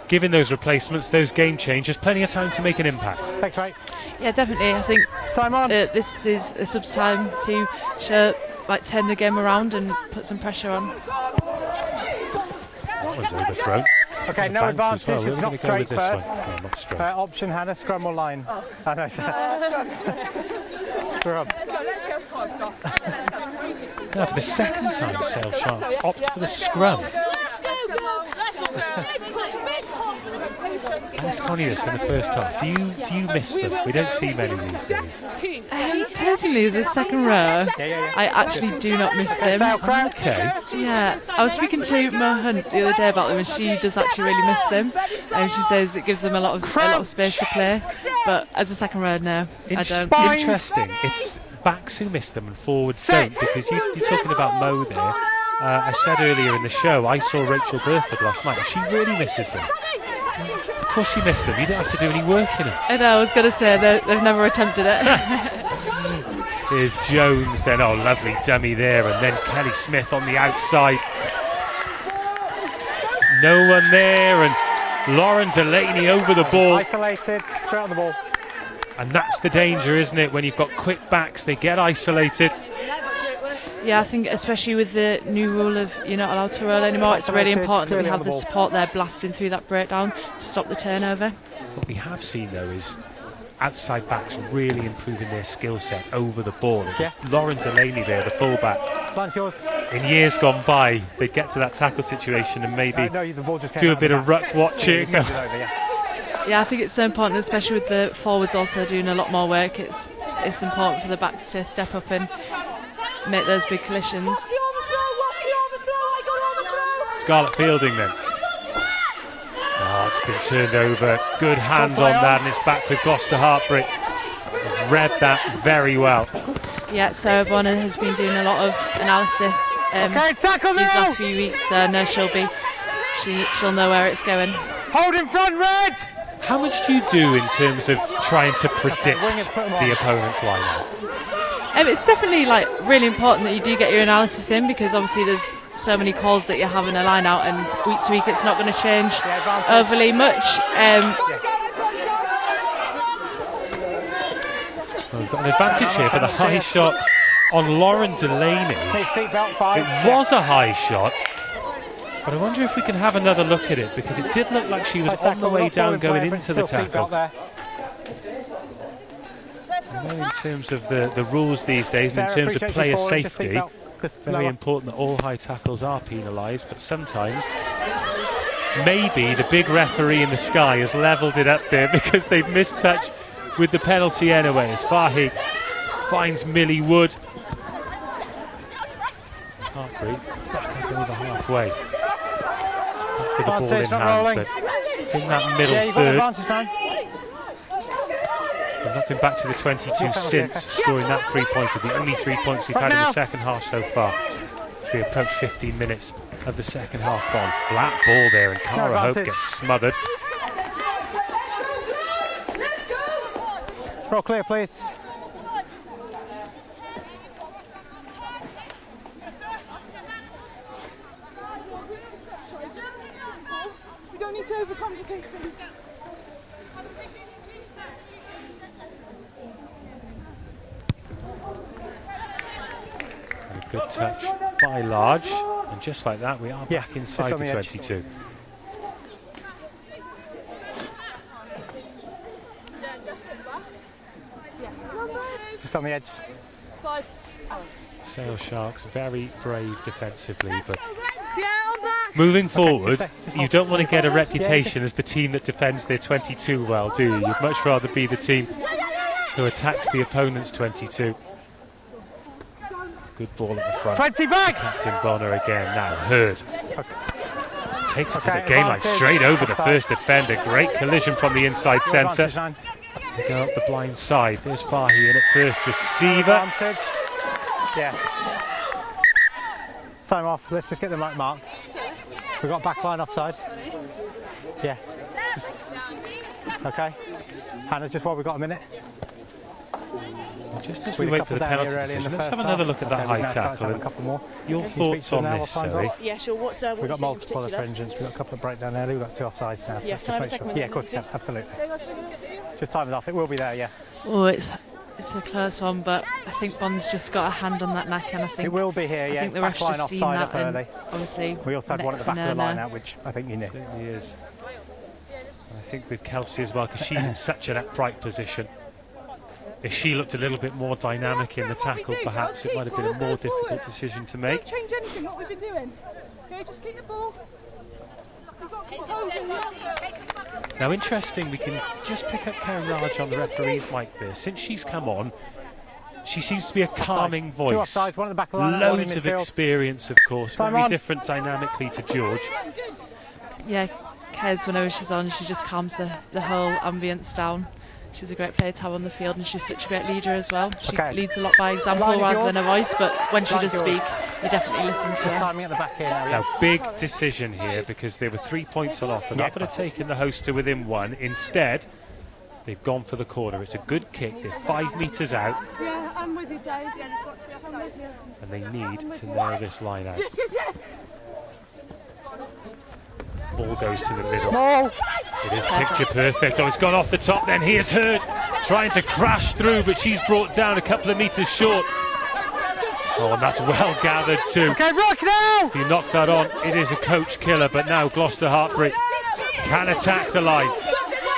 giving those replacements, those game changes, plenty of time to make an impact. Thanks, mate. Yeah, definitely. I think time on. This is a subs time to turn the game around and put some pressure on. That one's overthrown. Okay, no advantage. Well. It's not straight first. No, not straight. Option, Hannah, scrum or line? Oh, no, scrum. Now, for the second time, Sale Sharks opt for the scrum. Ask Connie this in the first half. Do you miss them? We don't see many these days. Personally, as a second row, I actually do not miss them. Okay. Yeah, I was speaking to Mo Hunt the other day about them, and she does actually really miss them. And she says it gives them a lot of space to play. But as a second row, no, I don't. Interesting. It's backs who miss them and forwards don't, because you're talking about Mo there. I said earlier in the show, I saw Rachel Burford last night, and she really misses them. Of course she missed them. You don't have to do any work in them. I know, I was going to say they've never attempted it. Here's Jones then. Oh, lovely dummy there. And then Kelly Smith on the outside. No one there. And Lauren Delaney over the ball. Isolated, straight on the ball. And that's the danger, isn't it? When you've got quick backs, they get isolated. Yeah, I think especially with the new rule of you're not allowed to roll anymore, it's really important that we have the support there blasting through that breakdown to stop the turnover. What we have seen though is outside backs really improving their skill set over the ball. Lauren Delaney there, the fullback. In years gone by, they'd get to that tackle situation and maybe do a bit of ruck watching. Yeah, I think it's so important, especially with the forwards also doing a lot more work. It's important for the backs to step up and make those big collisions. Scarlett Fielding then. Oh, it's been turned over. Good hand on that, and it's back with Gloucester-Hartpury. Read that very well. Yeah, Sarah Bonner has been doing a lot of analysis these last few weeks, so no, she'll know where it's going. Hold in front, Red! How much do you do in terms of trying to predict the opponent's lineup? It's definitely really important that you do get your analysis in, because obviously there's so many calls that you have in a line out, and week to week it's not going to change overly much. Well, we've got an advantage here for the high shot on Lauren Delaney. It was a high shot, but I wonder if we can have another look at it, because it did look like she was on the way down going into the tackle. In terms of the rules these days, and in terms of player safety, very important that all high tackles are penalised, but sometimes maybe the big referee in the sky has levelled it up there because they've missed touch with the penalty anyway, as Fahy finds Millie Wood. Hartpury back up over halfway. With the ball in hand, but it's in that middle third. Nothing back to the 22 since scoring that 3-pointer, the only 3 points we've had in the second half so far. As we approach 15 minutes of the second half gone. Flat ball there, and Cara Hope gets smothered. Roll clear, please. We don't need to overcomplicate things. Good touch by Large, and just like that we are back inside the 22. Just on the edge. Sale Sharks very brave defensively, but moving forward, you don't want to get a reputation as the team that defends their 22 well, do you? You'd much rather be the team who attacks the opponent's 22. Good ball at the front. 20 back! Captain Bonner again, now Hurd. Takes it to the game line, straight over the first defender. Great collision from the inside centre. They go up the blind side. There's Fahy in at first receiver. Yeah. Time off, let's just get the mark. We've got back line offside. Yeah. Okay. Hannah, just while we've got a minute. Just as we wait for the penalty decision, let's have another look at that high tackle. A couple more. Your thoughts on this, Zoe? Yeah, sure. We've got multiple infringements. We've got a couple of breakdown early. We've got 2 offsides now. So yeah, can I have a second? Yeah, of course you can. Absolutely. Just time it off. It will be there. Yeah. Oh, it's a close one, but I think Bond's just got a hand on that neck, and I think it will be here. Yeah. I think the ref's just seen that, and obviously we also had one at the back of the line out, which I think you knew. It certainly is. I think with Kelsey as well, because she's in such an upright position. If she looked a little bit more dynamic in the tackle, perhaps it might have been a more difficult decision to make. Don't change anything what we've been doing. Okay, just keep the ball. We've got composure. Now, interesting, we can just pick up Karen Raj on the referee's mic there. Since she's come on, she seems to be a calming voice. 2 offsides, 1 at the back of the line, 1 in Loads of midfield. experience, of course. Very different dynamically to George. Yeah, Kez, whenever she's on, she just calms the whole ambience down. She's a great player to have on the field, and she's such a great leader as well. She leads a lot by example rather than her voice, but when she does speak, you definitely listen to her. Timing at the back here now. Now, big decision here, because they were 3 points off, and that would have taken the host to within 1. Instead, they've gone for the corner. It's a good kick. They're 5 metres out. Yeah, I'm with you, Dave. Yeah, just watch this. I'm with you. And they need to narrow this line out. Yes, yes, yes. Ball goes to the middle. Ball. It is picture perfect. Oh, it's gone off the top then. Here's Hurd trying to crash through, but she's brought down a couple of metres short. Oh, and that's well gathered too. Okay, rock now! If you knock that on, it is a coach killer, but now Gloucester-Hartpury can attack the line.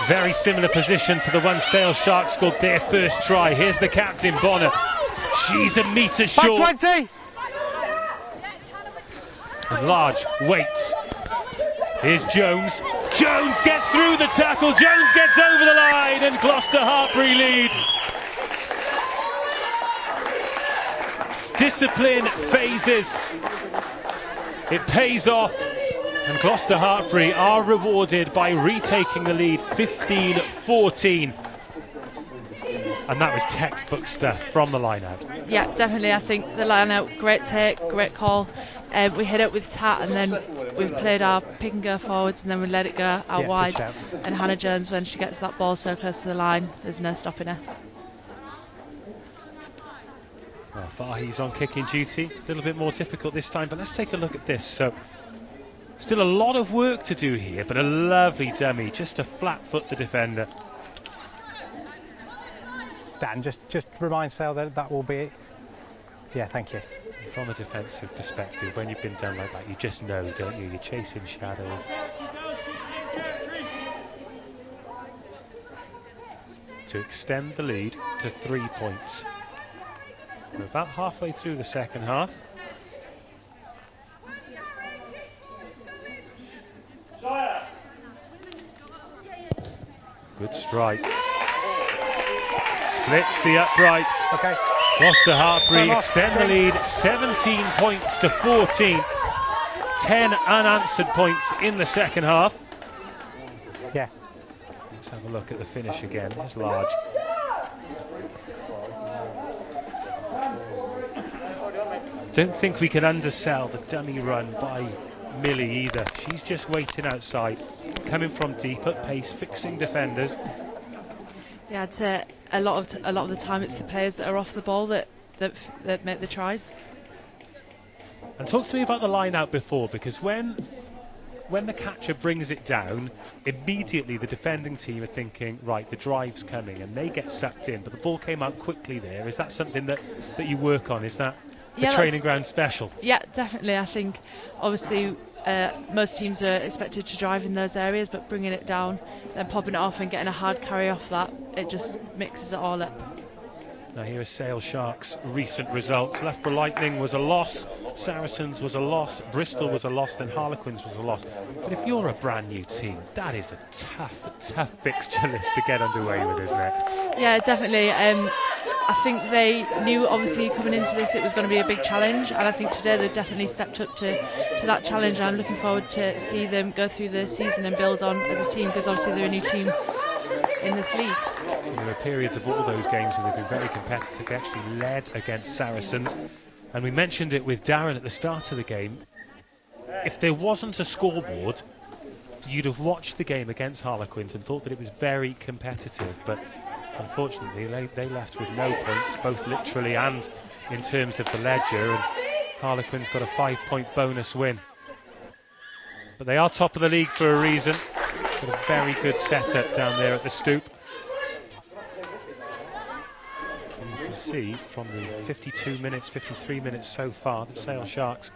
Very similar position to the one Sale Sharks scored their first try. Here's the captain, Bonner. She's a metre short. Back 20! And Large waits. Here's Jones. Jones gets through the tackle. Jones gets over the line, and Gloucester-Hartpury lead. Discipline phases. It pays off, and Gloucester-Hartpury are rewarded by retaking the lead 15-14. And that was textbook stuff from the line-out. Yeah, definitely. I think the line-out, great take, great call. We hit it with Tat, and then we played our pick and go forwards, and then we let it go out wide. And Hannah Jones, when she gets that ball so close to the line, there's no stopping her. Well, Fahi's on kicking duty. A little bit more difficult this time, but let's take a look at this. So, still a lot of work to do here, but a lovely dummy, just to flat foot the defender. Dan, just remind Sale that that will be it. Yeah, thank you. From a defensive perspective, when you've been done like that, you just know, don't you? You're chasing shadows. To extend the lead to 3 points. We're about halfway through the second half. Good strike. Splits the uprights. Okay. Gloucester-Hartpury extend the lead 17 points to 14. 10 unanswered points in the second half. Yeah. Let's have a look at the finish again. It's Large. Don't think we can undersell the dummy run by Millie either. She's just waiting outside, coming from deep at pace, fixing defenders. Yeah, I'd say a lot of the time it's the players that are off the ball that make the tries. And talk to me about the line out before, because when the catcher brings it down, immediately the defending team are thinking, right, the drive's coming, and they get sucked in. But the ball came out quickly there. Is that something that you work on? Is that the training ground special? Yeah, definitely. I think obviously most teams are expected to drive in those areas, but bringing it down, then popping it off and getting a hard carry off that, it just mixes it all up. Now here are Sale Sharks' recent results. Loughborough Lightning was a loss, Saracens was a loss, Bristol was a loss, then Harlequins was a loss. But if you're a brand new team, that is a tough fixture list to get underway with, isn't it? Yeah, definitely. I think they knew, obviously, coming into this it was going to be a big challenge, and I think today they've definitely stepped up to that challenge, and I'm looking forward to see them go through the season and build on as a team, because obviously they're a new team in this league. There were periods of all those games where they've been very competitive. They actually led against Saracens, and we mentioned it with Darren at the start of the game. If there wasn't a scoreboard, you'd have watched the game against Harlequins and thought that it was very competitive, but unfortunately they left with no points, both literally and in terms of the ledger, and Harlequins got a 5-point bonus win. But they are top of the league for a reason. Got a very good setup down there at the Stoop. And you can see from the 52 minutes, 53 minutes so far that Sale Sharks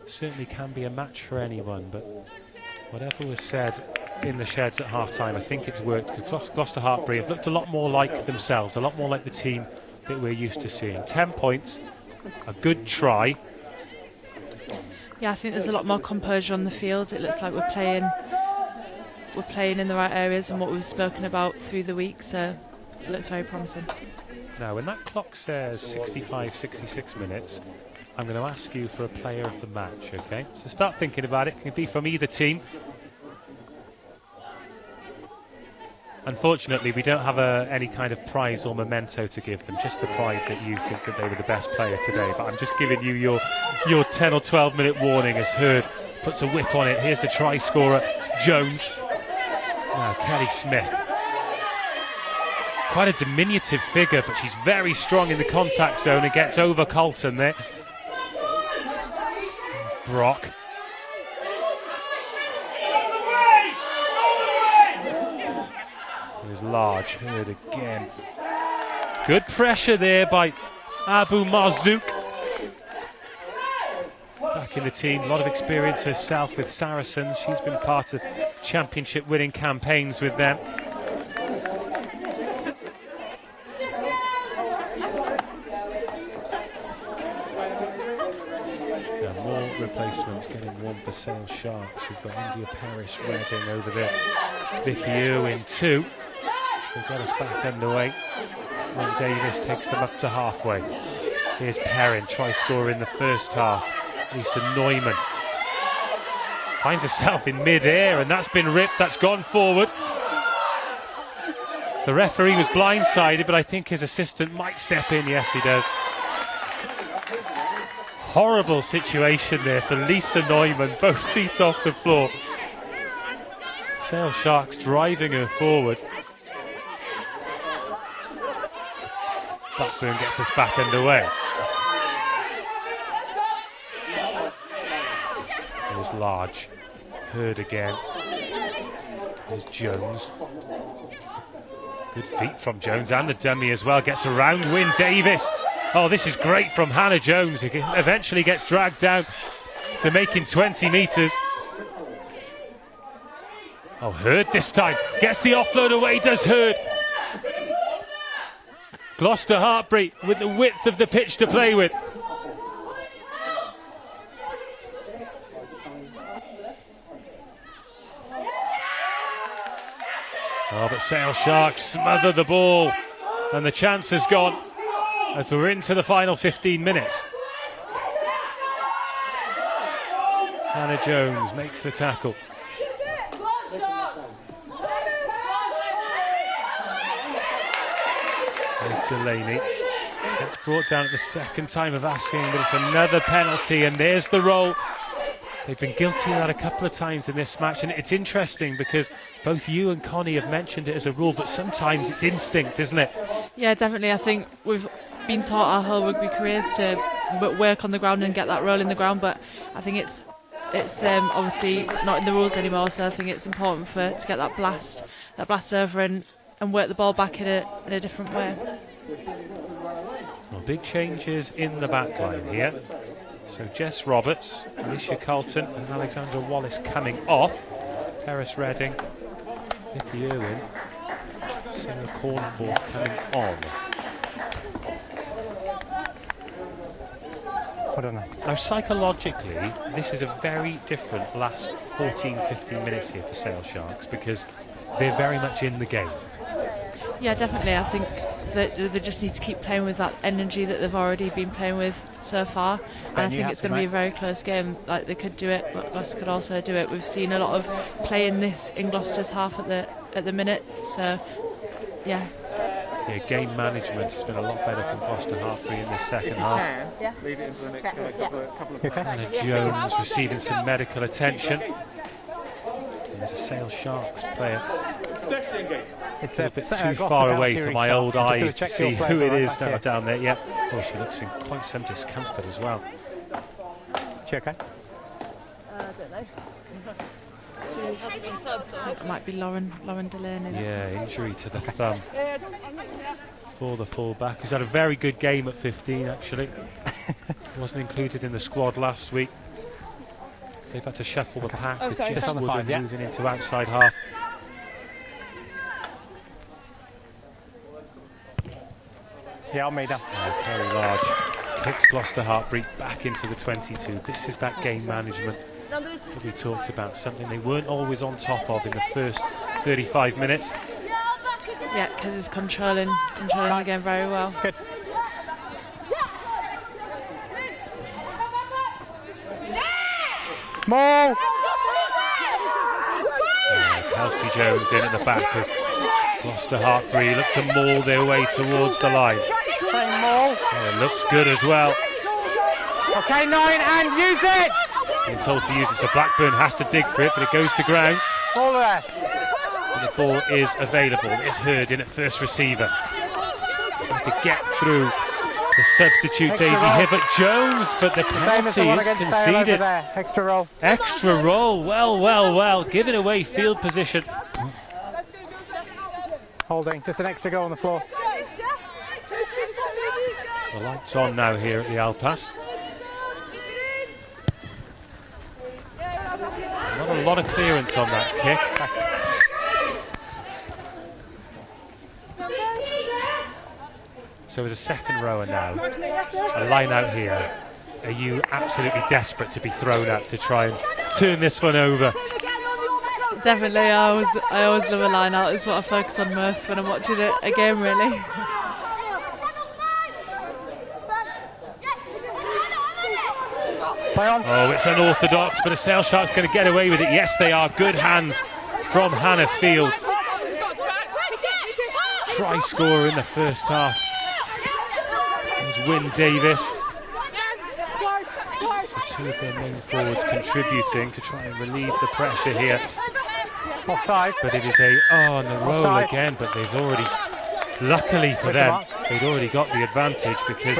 certainly can be a match for anyone, but whatever was said in the sheds at half-time, I think it's worked, because Gloucester-Hartpury have looked a lot more like themselves, a lot more like the team that we're used to seeing. 10 points, a good try. Yeah, I think there's a lot more composure on the field. It looks like we're playing we're playing in the right areas and what we've spoken about through the week, so it looks very promising. Now, when that clock says 65, 66 minutes, I'm going to ask you for a player of the match, okay? So start thinking about it. It can be from either team. Unfortunately, we don't have any kind of prize or memento to give them, just the pride that you think that they were the best player today. But I'm just giving you your 10 or 12 minute warning as Hurd puts a whip on it. Here's the try scorer, Jones. Now, Kelly Smith. Quite a diminutive figure, but she's very strong in the contact zone and gets over Colton there. There's Brock. There's Large, Hurd again. Good pressure there by Abu Marzouk. Back in the team, a lot of experience herself with Saracens. She's been part of championship winning campaigns with them. More replacements getting one for Sale Sharks. We've got India Paris Reading over there. Vicky Irwin too. So get us back underway when Davis takes them up to halfway. Here's Perrin, try scorer in the first half. Lisa Neumann finds herself in mid-air, and that's been ripped, that's gone forward. The referee was blindsided, but I think his assistant might step in. Yes, he does. Horrible situation there for Lisa Neumann, both feet off the floor. Sale Sharks driving her forward. Blackburn gets us back underway. There's Large. Hurd again. There's Jones. Good feet from Jones and the dummy as well. Gets around Wynne Davis. Oh, this is great from Hannah Jones. It eventually gets dragged down to making 20 metres. Oh, Hurd this time. Gets the offload away, does Hurd. Gloucester-Hartpury with the width of the pitch to play with. Oh, but Sale Sharks smother the ball, and the chance has gone as we're into the final 15 minutes. Hannah Jones makes the tackle. There's Delaney. Gets brought down at the second time of asking, but it's another penalty, and there's the roll. They've been guilty of that a couple of times in this match, and it's interesting because both you and Connie have mentioned it as a rule, but sometimes it's instinct, isn't it? Yeah, definitely. I think we've been taught our whole rugby careers to work on the ground and get that roll in the ground, but I think it's obviously not in the rules anymore, so I think it's important to get that blast over and work the ball back in a different way. Well, big changes in the back line here. So Jess Roberts, Alicia Carlton and Alexandra Wallace coming off. Paris Reading, Vicky Irwin, Sarah Cornforth coming on. I don't know. Now psychologically, this is a very different last 14-15 minutes here for Sale Sharks because they're very much in the game. Yeah, definitely. I think that they just need to keep playing with that energy that they've already been playing with so far, and I think it's going to be a very close game. Like, they could do it, but Gloucester could also do it. We've seen a lot of play in this in Gloucester's half at the minute, so yeah. Yeah, game management has been a lot better from Gloucester-Hartpury in this second half. Leave it in for the next couple of Hannah Jones receiving some medical attention. And there's a Sale Sharks player. It's a bit too far away for my old eyes to see who it is now down there. Yep. Oh, she looks in quite some discomfort as well. She okay? I don't know. She hasn't been subbed, so it might be Lauren Delaney. Yeah, injury to the thumb for the full-back. He's had a very good game at 15, actually. Wasn't included in the squad last week. They've had to shuffle the pack with Jess Wood moving into outside half. Yeah, I'll meet her. Very Large kicks Gloucester-Hartpury back into the 22. This is that game management that we talked about, something they weren't always on top of in the first 35 minutes. Yeah, because he's controlling the game very well. Good. Maul! Kelsey Jones in at the back as Gloucester-Hartpury look to maul their way towards the line. Maul. It looks good as well. Okay, 9, and use it! Being told to use it, so Blackburn has to dig for it, but it goes to ground. Ball there. And the ball is available. It's Hurd in at first receiver. Has to get through the substitute Daisy Hibbert Jones, but the penalty is conceded. Extra roll. Extra roll. Well. Giving away field position. Holding. Just an extra go on the floor. The lights on now here at the Alpas. Not a lot of clearance on that kick. So as a second rower now, a line out here. Are you absolutely desperate to be thrown up to try and turn this one over? Definitely, I always love a line out. It's what I focus on most when I'm watching a game, really. Oh, it's unorthodox, but a Sale Shark's going to get away with it. Yes, they are. Good hands from Hannah Field. Try scorer in the first half. There's Wynne Davis. So two of their main forwards contributing to try and relieve the pressure here. Offside. But it is on the roll again, but they've already, luckily for them, they'd already got the advantage because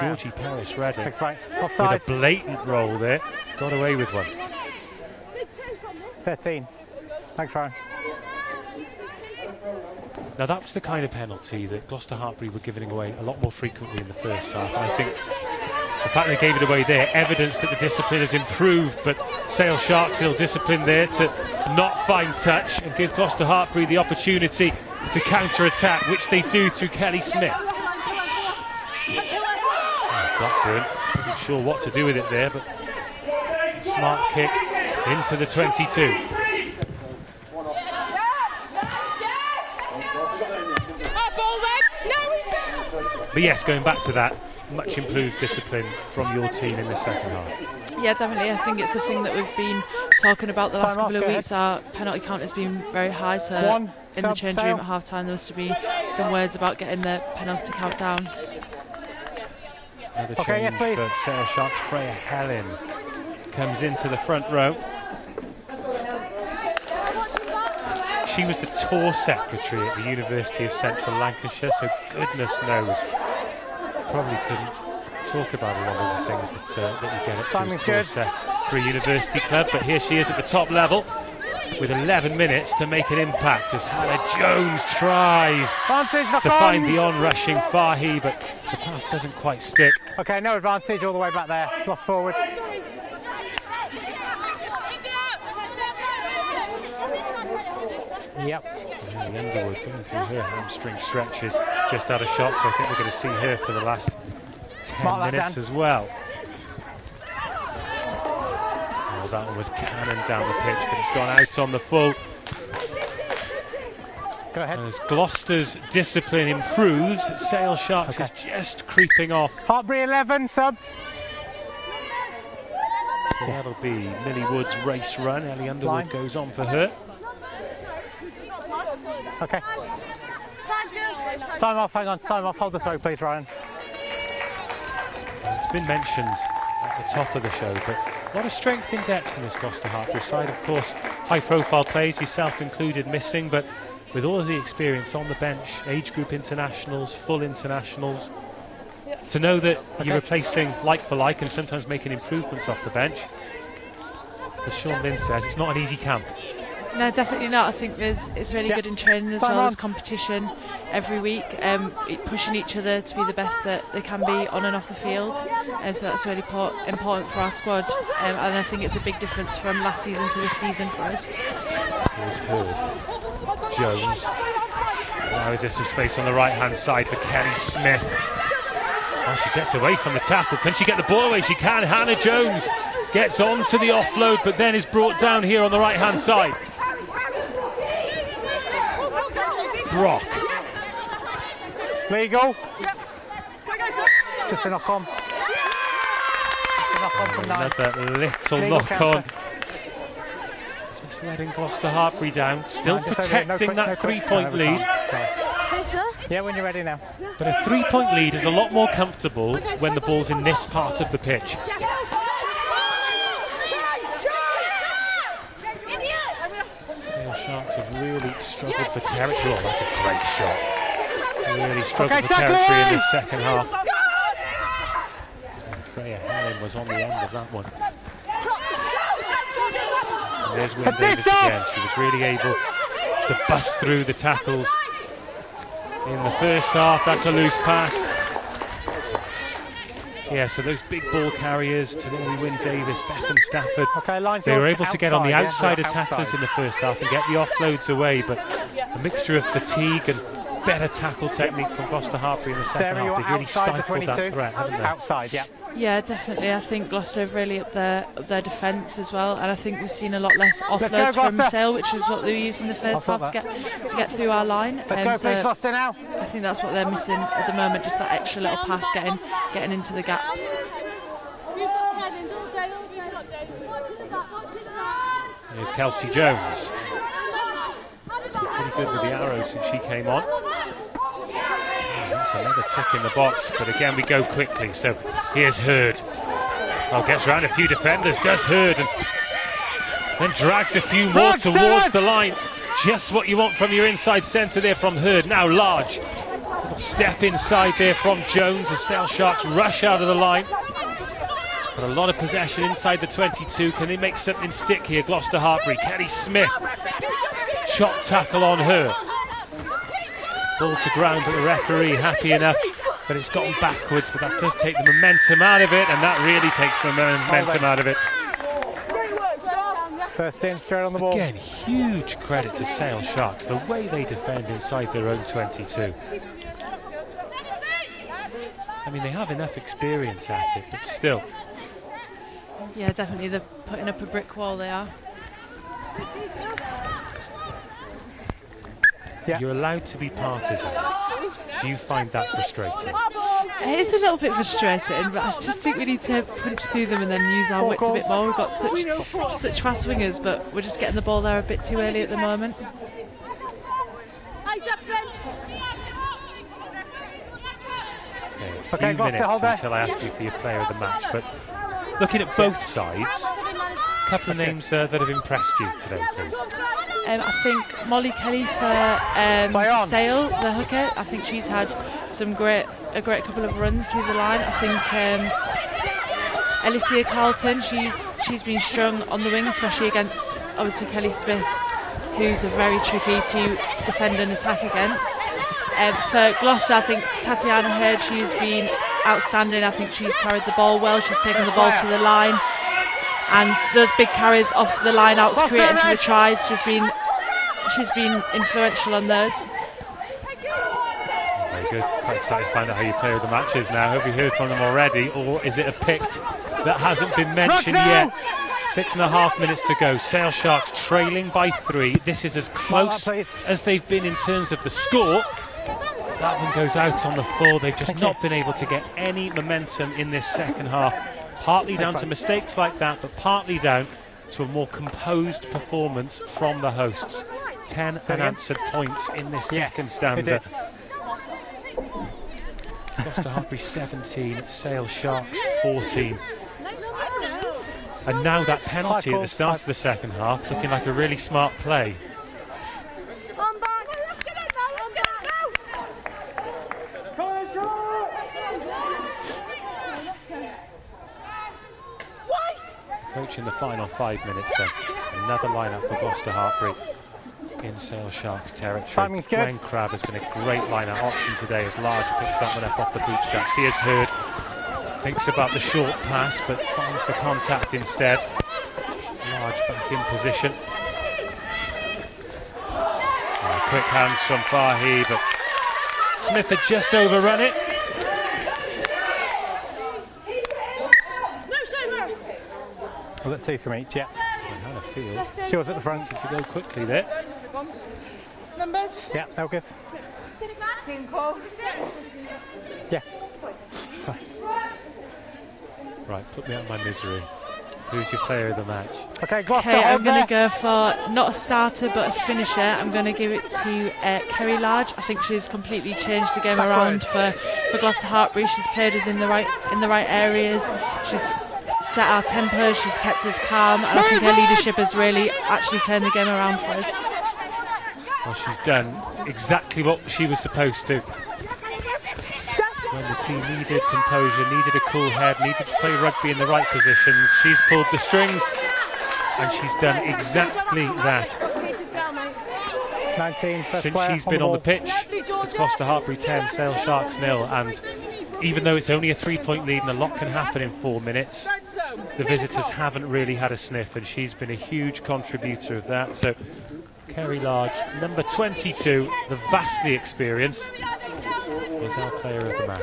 Georgie Paris-Redding, with a blatant roll there, got away with one. 13. Thanks, Ryan. Now that was the kind of penalty that Gloucester-Hartpury were giving away a lot more frequently in the first half. And I think the fact they gave it away there, evidence that the discipline has improved, but Sale Sharks still disciplined there to not find touch and give Gloucester-Hartpury the opportunity to counter-attack, which they do through Kelly Smith. Blackburn wasn't sure what to do with it there, but smart kick into the 22. But yes, going back to that, much improved discipline from your team in the second half. Yeah, definitely. I think it's a thing that we've been talking about the last couple of weeks. Our penalty count has been very high, so in the change room at half-time there was to be some words about getting the penalty count down. Another change for Sale Sharks. Freya Helen comes into the front row. She was the tour secretary at the University of Central Lancashire, so goodness knows, probably couldn't talk about a lot of the things that you get up to as tour sec for a university club, but here she is at the top level with 11 minutes to make an impact as Hannah Jones tries to find the on-rushing Fahy, but the pass doesn't quite stick. Okay, no advantage all the way back there, lost forward. Yep. And Underwood going through her hamstring stretches, just out of shot, so I think we're going to see her for the last 10 minutes as well. Oh, that one was cannon down the pitch, but it's gone out on the full. Go ahead. As Gloucester's discipline improves, Sale Sharks is just creeping off. Hartpury 11, sub. So that'll be Millie Wood's race run. Ellie Underwood goes on for her. Okay. Time off, hang on, time off. Hold the throw, please, Ryan. It's been mentioned at the top of the show, but a lot of strength in depth in this Gloucester-Hartpury side. Of course, high-profile players, yourself included, missing, but with all of the experience on the bench, age group internationals, full internationals, to know that you're replacing like for like and sometimes making improvements off the bench, as Sean Lynn says, it's not an easy camp. No, definitely not. I think it's really good in training as well as competition every week, pushing each other to be the best that they can be on and off the field, so that's really important for our squad, and I think it's a big difference from last season to this season for us. Here's Hurd. Jones. Now is there some space on the right hand side for Kelly Smith. Oh, she gets away from the tackle. Can she get the ball away? She can. Hannah Jones Gets on to the offload, but then is brought down here on the right-hand side. Brock. Legal. Just a knock on. Another little knock on. Just letting Gloucester-Hartpury down. Still protecting that 3-point lead. Yeah, when you're ready now. But a 3-point lead is a lot more comfortable when the ball's in this part of the pitch. Sale Sharks have really struggled for territory. Oh, that's a great shot. Really struggled for territory in the second half. And Freya Helen was on the end of that one. And there's Wynne Davis again. She was really able to bust through the tackles in the first half. That's a loose pass. Yeah, so those big ball carriers, Tanori, Wynne Davis, Beckham, Stafford, they were able to get on the outside of tacklers in the first half and get the offloads away, but a mixture of fatigue and better tackle technique from Gloucester-Hartpury in the second half. They've really stifled that threat, haven't they? Outside, yeah. Yeah, definitely. I think Gloucester have really up their defence as well, and I think we've seen a lot less offloads from Sale, which is what they were using in the first half to get through our line. Let's go, please, Gloucester now. I think that's what they're missing at the moment, just that extra little pass getting into the gaps. Here's Kelsey Jones. Pretty good with the arrows since she came on. That's another tick in the box, but again we go quickly. So here's Hurd. Oh, gets around a few defenders, does Hurd, and then drags a few more towards the line. Just what you want from your inside centre there from Hurd. Now Large. Little step inside there from Jones as Sale Sharks rush out of the line. But a lot of possession inside the 22. Can they make something stick here? Gloucester-Hartpury. Kelly Smith. Chop tackle on her. Ball to ground, but the referee happy enough. But it's gotten backwards, but that does take the momentum out of it, and that really takes the momentum out of it. First in, straight on the ball. Again, huge credit to Sale Sharks, the way they defend inside their own 22. I mean, they have enough experience at it, but still. Yeah, definitely. They're putting up a brick wall, they are. Yeah. You're allowed to be partisan. Do you find that frustrating? It's a little bit frustrating, but I just think we need to punch through them and then use our width a bit more. We've got such fast wingers, but we're just getting the ball there a bit too early at the moment. Okay, a few minutes until I ask you for your player of the match, but looking at both sides, a couple of names that have impressed you today, please. I think Molly Kelly for Sale, the hooker. I think she's had a great couple of runs through the line. I think Alicia Carlton, she's been strong on the wing, especially against obviously Kelly Smith, who's a very tricky to defend and attack against. For Gloucester, I think Tatiana Hurd, she's been outstanding. I think she's carried the ball well. She's taken the ball to the line. And those big carries off the line outs creating to the tries. She's been influential on those. Very good. Quite excited to find out how your player of the match is now. Have you heard from them already, or is it a pick that hasn't been mentioned yet? 6.5 minutes to go. Sale Sharks trailing by 3. This is as close as they've been in terms of the score. That one goes out on the floor. They've just not been able to get any momentum in this second half. Partly down to mistakes like that, but partly down to a more composed performance from the hosts. 10 unanswered points in this second stanza. Gloucester-Hartpury 17, Sale Sharks 14. And now that penalty at the start of the second half, looking like a really smart play. Coach in the final 5 minutes then. Another lineup for Gloucester-Hartpury in Sale Sharks territory. Timing's good. Gwen Crabb has been a great lineup option today as Large picks that one up off the bootstraps. He has Hurd. Thinks about the short pass but finds the contact instead. Large back in position. Quick hands from Fahy, but Smith had just overrun it. We'll get 2 from each, yeah. Hannah Field. She was at the front. To go quickly there. Numbers? Yeah, they'll give. Yeah. Right, put me out of my misery. Who's your player of the match? Okay, Gloucester. Okay, I'm going to go for not a starter but a finisher. I'm going to give it to Kerry Large. I think she's completely changed the game around for Gloucester-Hartpury. She's played us in the right areas. She's set our tempo. She's kept us calm, and I think her leadership has really actually turned the game around for us. Well, she's done exactly what she was supposed to. When the team needed composure, needed a cool head, needed to play rugby in the right positions, she's pulled the strings, and she's done exactly that. 19, since she's been on the pitch, it's Gloucester-Hartpury 10, Sale Sharks 0, and even though it's only a 3-point lead and a lot can happen in 4 minutes, the visitors haven't really had a sniff, and she's been a huge contributor of that. So Kerry Large, number 22, the vastly experienced, is our player of the match.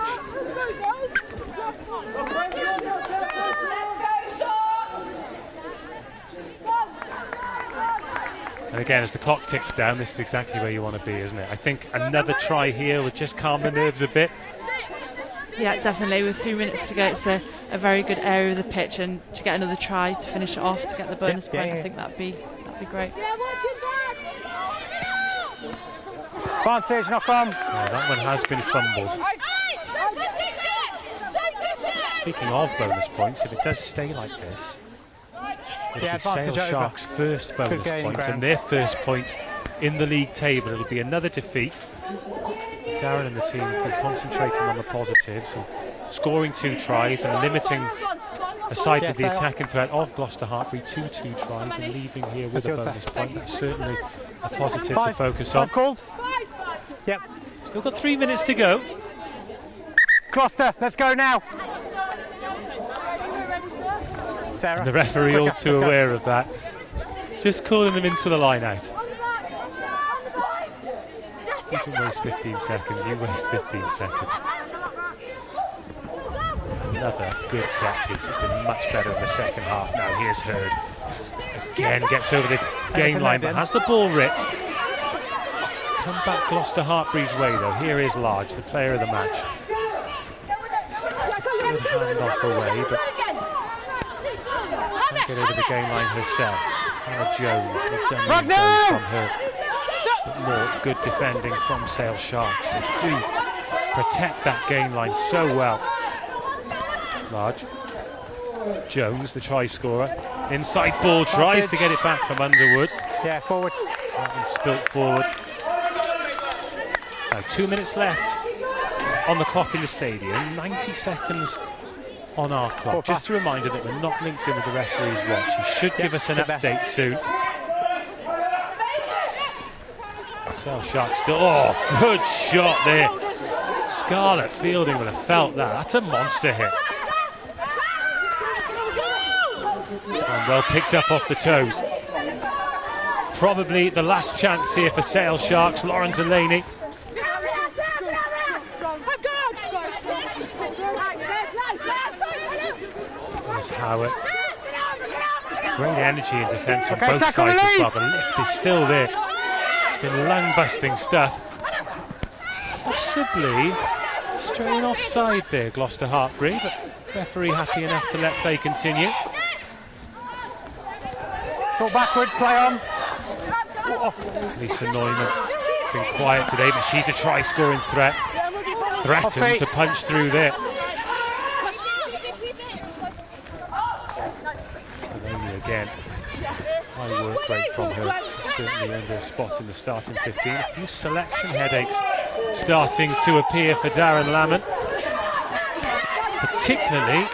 And again, as the clock ticks down, this is exactly where you want to be, isn't it? I think another try here would just calm the nerves a bit. Yeah, definitely. With 3 minutes to go, it's a very good area of the pitch, and to get another try to finish it off, to get the bonus point, I think that'd be great. Advantage, knock on. Yeah, that one has been fumbled. Speaking of bonus points, if it does stay like this, it'll be Sale Sharks' first bonus point and their first point in the league table. It'll be another defeat. Darren and the team have been concentrating on the positives and scoring 2 tries and limiting, aside with the attacking threat of Gloucester-Hartpury, 2 tries and leaving here with a bonus point. That's certainly a positive to focus on. Called. Yep. Still got 3 minutes to go. Gloucester, let's go now. Sarah. And the referee all too aware of that. Just calling them into the line out. You can waste 15 seconds, you waste 15 seconds. Another good set piece. It's been much better in the second half now. Here's Hurd. Again, gets over the gain line, but has the ball ripped. Come back Gloucester-Hartpury's way though. Here is Large, the player of the match. Good hand off away, but can't get over the gain line herself. Hannah Jones, they've done those from her. But more good defending from Sale Sharks. They do protect that gain line so well. Large. Jones, the try scorer. Inside ball, tries to get it back from Underwood. Yeah, forward. That was spilt forward. Now 2 minutes left on the clock in the stadium. 90 seconds on our clock. Just a reminder that we're not linked in with the referee's watch. He should give us an update soon. Sale Sharks still. Oh, good shot there. Scarlett Fielding would have felt that. That's a monster hit. And well picked up off the toes. Probably the last chance here for Sale Sharks. Lauren Delaney. There's Howard. Great energy in defence on both sides as well. The lift is still there. It's been lung-busting stuff. Possibly straying offside there, Gloucester-Hartpury, but referee happy enough to let play continue. Go backwards, play on. Lisa Neumann been quiet today, but she's a try-scoring threat. Threatened to punch through there. Delaney again. High work rate from her. She's certainly earned her spot in the starting 15. A few selection headaches starting to appear for Darren Lamont. Particularly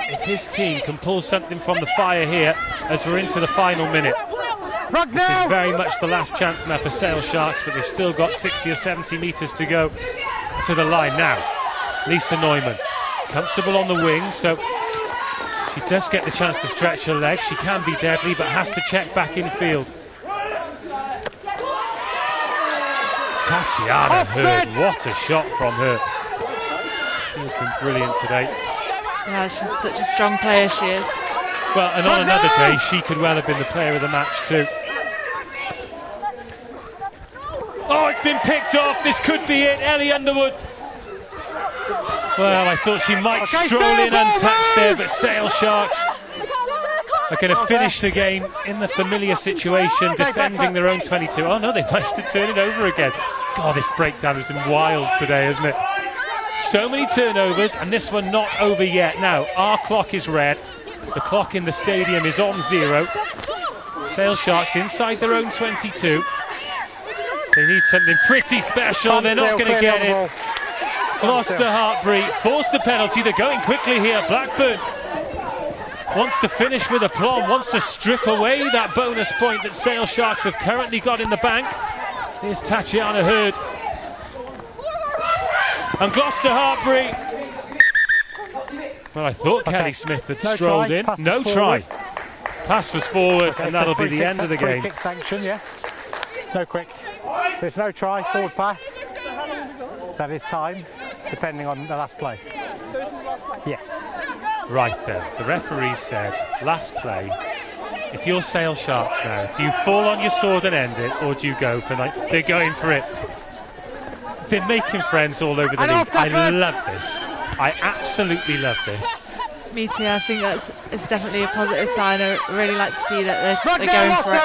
if his team can pull something from the fire here as we're into the final minute. This is very much the last chance now for Sale Sharks, but they've still got 60 or 70 metres to go to the line now. Lisa Neumann, comfortable on the wing, so she does get the chance to stretch her legs. She can be deadly, but has to check back in field. Tatiana Hurd, what a shot from her. She has been brilliant today. Yeah, she's such a strong player, she is. Well, and on another day, she could well have been the player of the match too. Oh, it's been picked off. This could be it. Ellie Underwood. Well, I thought she might stroll in untouched there, but Sale Sharks are going to finish the game in the familiar situation, defending their own 22. Oh no, they managed to turn it over again. God, this breakdown has been wild today, hasn't it? So many turnovers, and this one not over yet. Now, our clock is red. The clock in the stadium is on 0. Sale Sharks inside their own 22. They need something pretty special. They're not going to get it. Gloucester-Hartpury force the penalty. They're going quickly here. Blackburn wants to finish with aplomb, wants to strip away that bonus point that Sale Sharks have currently got in the bank. Here's Tatiana Hurd. And Gloucester-Hartpury. Well, I thought Kelly Smith had strolled in. No try. Pass was forward, and that'll be the end of the game. Free kick sanction, yeah. No quick. There's no try, forward pass. That is time, depending on the last play. Yes. Right then, the referee said, last play. If you're Sale Sharks now, do you fall on your sword and end it, or do you go for like? They're going for it. They're making friends all over the league. I love this. I absolutely love this. Me too. I think it's definitely a positive sign. I really like to see that they're going for it.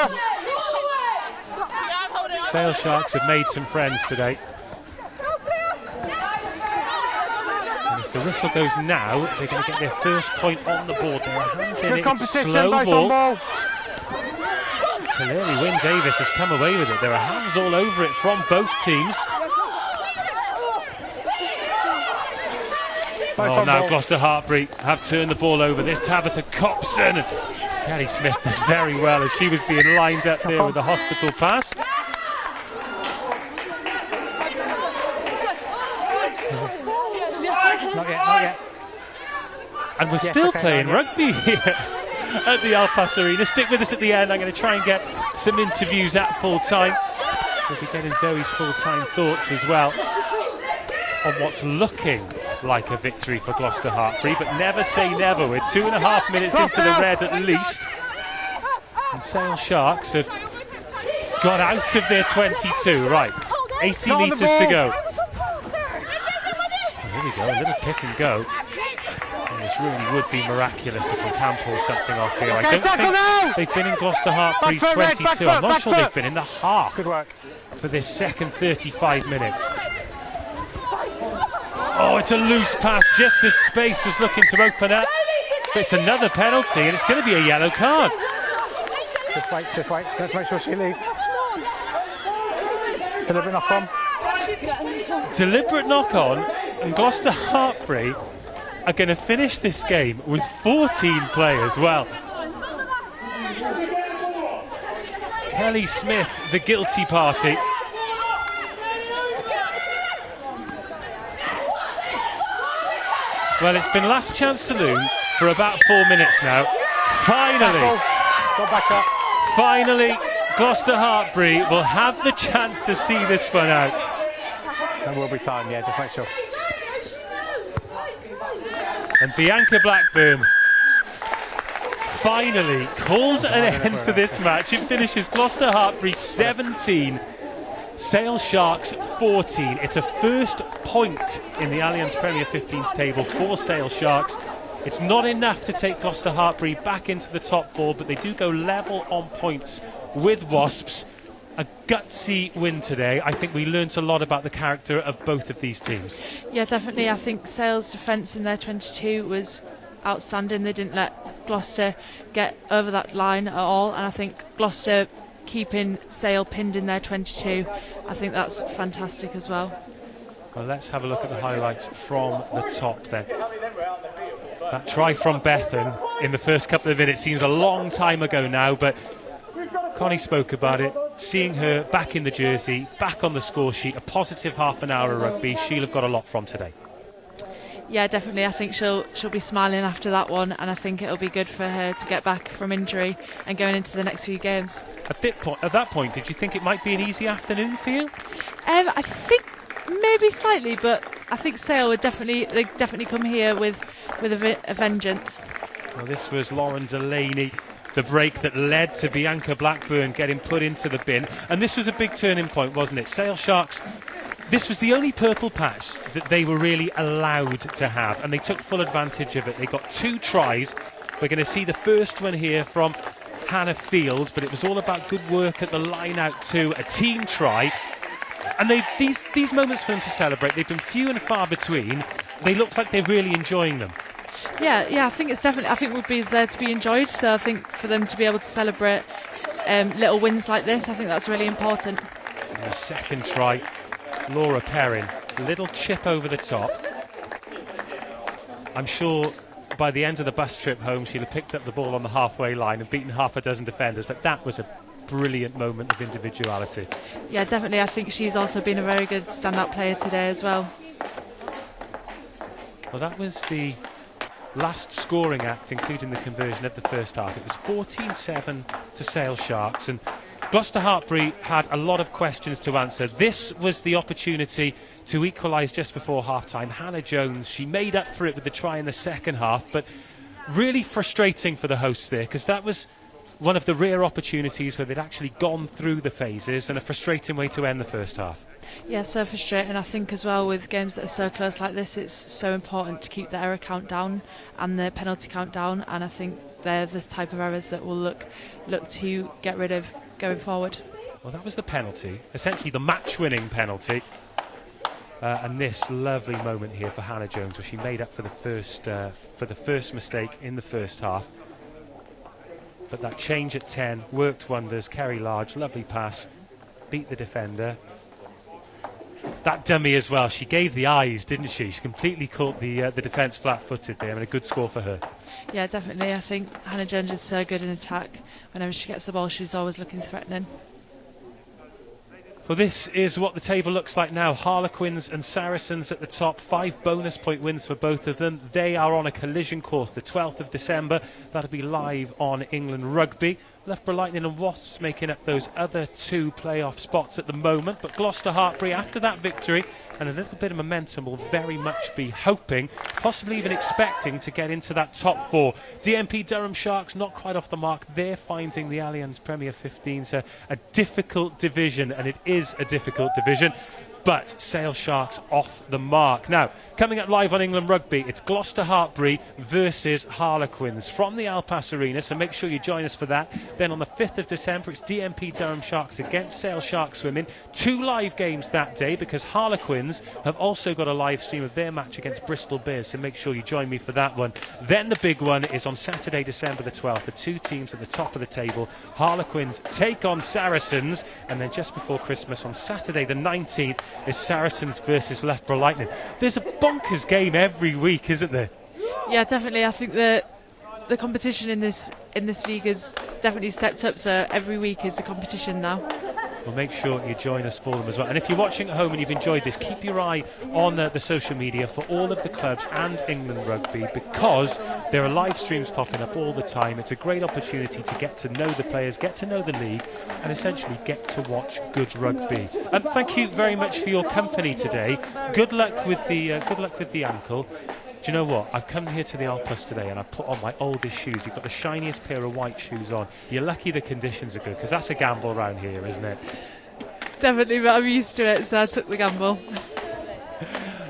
Sale Sharks have made some friends today. And if the whistle goes now, they're going to get their first point on the board. Their hands in it, it's slow ball. Tulare Wynne Davis has come away with it. There are hands all over it from both teams. Oh, now Gloucester-Hartpury have turned the ball over. There's Tabitha Copson. Kelly Smith does very well as she was being lined up there with the hospital pass. Not yet. And we're still playing rugby here at the Allianz Arena. Stick with us at the end. I'm going to try and get some interviews at full time. We'll be getting Zoe's full-time thoughts as well on what's looking like a victory for Gloucester-Hartpury, but never say never. We're 2.5 minutes into the red at least, and Sale Sharks have got out of their 22. Right, 80 metres to go. Oh, here we go, a little pick and go. And this really would be miraculous if we can pull something off here. I don't think they've been in Gloucester-Hartpury's 22. I'm not sure they've been in the half. Good work for this second 35 minutes. Oh, it's a loose pass just as space was looking to open up. But it's another penalty, and it's going to be a yellow card. Just wait. Let's make sure she leaves. Deliberate knock on. Deliberate knock on, and Gloucester-Hartpury are going to finish this game with 14 players. Well, Kelly Smith, the guilty party. Well, it's been last chance saloon for about 4 minutes now. Finally, Gloucester-Hartpury will have the chance to see this one out. There will be time, yeah, just make sure. And Bianca Blackburn finally calls an end to this match. It finishes Gloucester-Hartpury 17. Sale Sharks 14. It's a first point in the Allianz Premier 15's table for Sale Sharks. It's not enough to take Gloucester-Hartpury back into the top 4, but they do go level on points with Wasps. A gutsy win today. I think we learnt a lot about the character of both of these teams. Yeah, definitely. I think Sale's defence in their 22 was outstanding. They didn't let Gloucester get over that line at all, and I think Gloucester keeping Sale pinned in their 22, I think that's fantastic as well. Well, let's have a look at the highlights from the top then. That try from Bethan in the first couple of minutes seems a long time ago now, but Connie spoke about it. Seeing her back in the jersey, back on the score sheet, a positive half an hour of rugby, she'll have got a lot from today. Yeah, definitely. I think she'll be smiling after that one, and I think it'll be good for her to get back from injury and going into the next few games. At that point, did you think it might be an easy afternoon for you? I think maybe slightly, but I think Sale would definitely come here with a vengeance. Well, this was Lauren Delaney, the break that led to Bianca Blackburn getting put into the bin. And this was a big turning point, wasn't it? Sale Sharks, this was the only purple patch that they were really allowed to have, and they took full advantage of it. They got 2 tries. We're going to see the first one here from Hannah Field, but it was all about good work at the line out too, a team try. And these moments for them to celebrate, they've been few and far between. They look like they're really enjoying them. Yeah, I think it's definitely, I think rugby is there to be enjoyed, so I think for them to be able to celebrate little wins like this, I think that's really important. And the second try, Laura Perrin, little chip over the top. I'm sure by the end of the bus trip home she'll have picked up the ball on the halfway line and beaten half a dozen defenders, but that was a brilliant moment of individuality. Yeah, definitely. I think she's also been a very good stand-up player today as well. Well, that was the last scoring act, including the conversion of the first half. It was 14-7 to Sale Sharks, and Gloucester-Hartpury had a lot of questions to answer. This was the opportunity to equalise just before half-time. Hannah Jones, she made up for it with the try in the second half, but really frustrating for the hosts there, because that was one of the rare opportunities where they'd actually gone through the phases, and a frustrating way to end the first half. Yeah, so frustrating. I think as well with games that are so close like this, it's so important to keep the error count down and the penalty count down, and I think they're the type of errors that we'll look to get rid of going forward. Well, that was the penalty, essentially the match-winning penalty. And this lovely moment here for Hannah Jones, where she made up for the first mistake in the first half. But that change at 10 worked wonders. Kerry Large, lovely pass, beat the defender. That dummy as well, she gave the eyes, didn't she? She completely caught the defence flat-footed there, and a good score for her. Yeah, definitely. I think Hannah Jones is so good in attack. Whenever she gets the ball, she's always looking threatening. Well, this is what the table looks like now. Harlequins and Saracens at the top. 5 bonus point wins for both of them. They are on a collision course the 12th of December. That'll be live on England Rugby. Loughborough Lightning and Wasps making up those other 2 playoff spots at the moment. But Gloucester-Hartpury, after that victory and a little bit of momentum, will very much be hoping, possibly even expecting, to get into that top 4. DMP Durham Sharks not quite off the mark. They're finding the Allianz Premier 15's a difficult division, and it is a difficult division. But Sale Sharks off the mark. Now, coming up live on England Rugby, it's Gloucester-Hartpury versus Harlequins from the Al Pass Arena, so make sure you join us for that. Then on the 5th of December, it's DMP Durham Sharks against Sale Sharks Women. 2 live games that day, because Harlequins have also got a live stream of their match against Bristol Bears, so make sure you join me for that one. Then the big one is on Saturday, December the 12th. The 2 teams at the top of the table. Harlequins take on Saracens, and then just before Christmas on Saturday the 19th, is Saracens versus Loughborough Lightning. There's a bonkers game every week, isn't there? Yeah, definitely. I think the competition in this league has definitely stepped up, so every week is a competition now. Well, make sure you join us for them as well. And if you're watching at home and you've enjoyed this, keep your eye on the social media for all of the clubs and England Rugby, because there are live streams popping up all the time. It's a great opportunity to get to know the players, get to know the league, and essentially get to watch good rugby. Thank you very much for your company today. Good luck with the ankle. Do you know what? I've come here to the Al Plus today and I put on my oldest shoes. You've got the shiniest pair of white shoes on. You're lucky the conditions are good, because that's a gamble around here, isn't it? Definitely, but I'm used to it, so I took the gamble.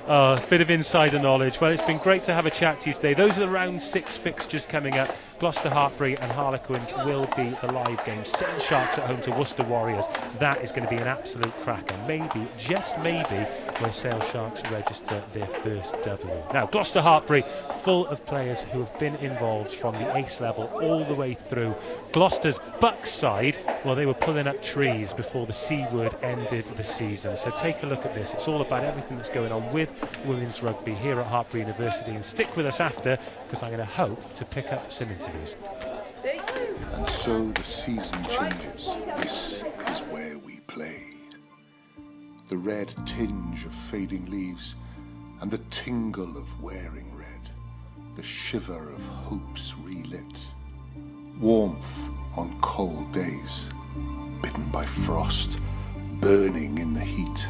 Oh, a bit of insider knowledge. Well, it's been great to have a chat to you today. Those are the round 6 fixtures coming up. Gloucester-Hartpury and Harlequins will be the live game. Sale Sharks at home to Worcester Warriors. That is going to be an absolute cracker. Maybe, just maybe, where Sale Sharks register their first W. Now, Gloucester-Hartpury, full of players who have been involved from the ace level all the way through. Gloucester's Bucks side, well, they were pulling up trees before the C word ended the season. So take a look at this. It's all about everything that's going on with women's rugby here at Hartpury University. And stick with us after, because I'm going to hope to pick up some interviews. And so the season changes. This is where we play. The red tinge of fading leaves and the tingle of wearing red. The shiver of hopes relit. Warmth on cold days, bitten by frost, burning in the heat.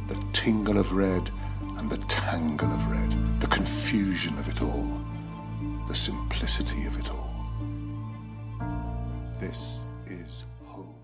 The tingle of red and the tangle of red, the confusion of it all. the simplicity of it all. This is home.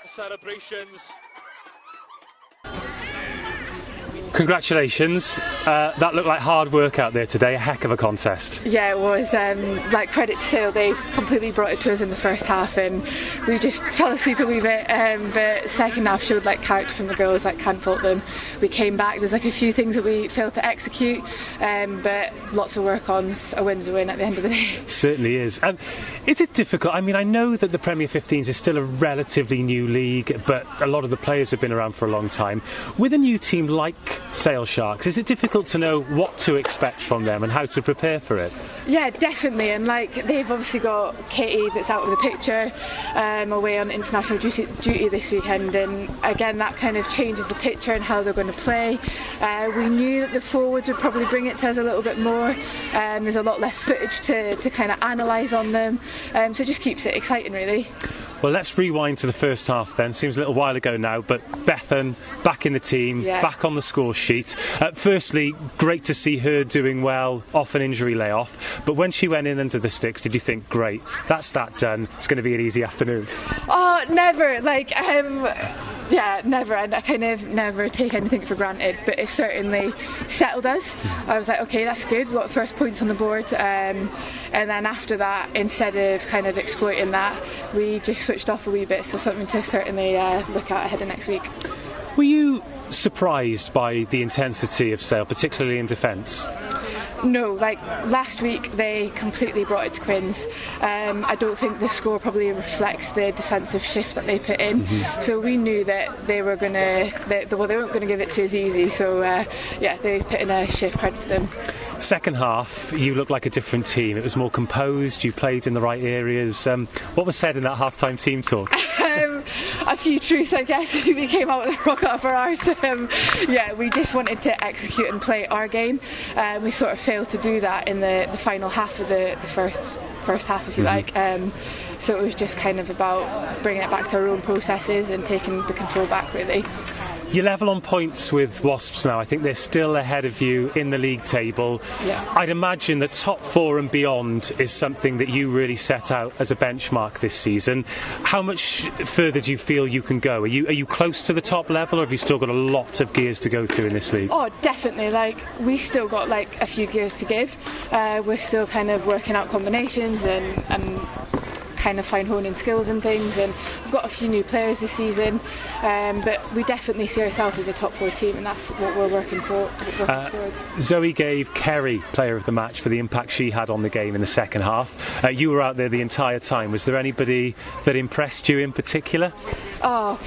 Celebrations. Congratulations. That looked like hard work out there today, a heck of a contest. Yeah, it was. Like, credit to Sale, they completely brought it to us in the first half and we just fell asleep a wee bit, but second half showed like character from the girls, like can't fault them. We came back, there's like a few things that we failed to execute, but lots of work on. A win's a win at the end of the day. Certainly is. Is it difficult? I mean, I know that the Premier 15's is still a relatively new league, but a lot of the players have been around for a long time. With a new team like Sale Sharks, is it difficult to know what to expect from them and how to prepare for it? Yeah, definitely, and like they've obviously got Katie that's out of the picture, away on international duty this weekend, and again that kind of changes the picture and how they're going to play. We knew that the forwards would probably bring it to us a little bit more. There's a lot less footage to kind of analyse on them, so it just keeps it exciting really. Well, let's rewind to the first half then. Seems a little while ago now, but Bethan back in the team, back on the score sheet. Firstly, great to see her doing well off an injury layoff, but when she went in under the sticks, did you think, great, that's that done, it's going to be an easy afternoon? Oh, never. Like, yeah, never. And I kind of never take anything for granted, but it certainly settled us. I was like, okay, that's good, we got the first points on the board, and then after that, instead of kind of exploiting that, we just switched off a wee bit, so something to certainly look at ahead of next week. Were you surprised by the intensity of Sale, particularly in defence? No, like last week they completely brought it to Quins. I don't think the score probably reflects the defensive shift that they put in. So we knew that they were going to, they weren't going to give it to us easy. So yeah, they put in a shift, credit to them. Second half, you looked like a different team. It was more composed, you played in the right areas. What was said in that half-time team talk? A few truths, I guess. We came out with a rock up our arse. Yeah, we just wanted to execute and play our game. We sort of failed to do that in the final half of the first half, if you like. So it was just kind of about bringing it back to our own processes and taking the control back, really. You're level on points with Wasps now. I think they're still ahead of you in the league table. Yeah. I'd imagine that top 4 and beyond is something that you really set out as a benchmark this season. How much further do you feel you can go? Are you close to the top level, or have you still got a lot of gears to go through in this league? Oh, definitely. Like, we still got like a few gears to give. We're still kind of working out combinations and kind of fine-honing skills and things, and we've got a few new players this season, but we definitely see ourselves as a top 4 team, and that's what we're working towards. Zoe gave Kerry player of the match for the impact she had on the game in the second half. You were out there the entire time. Was there anybody that impressed you in particular? Oh,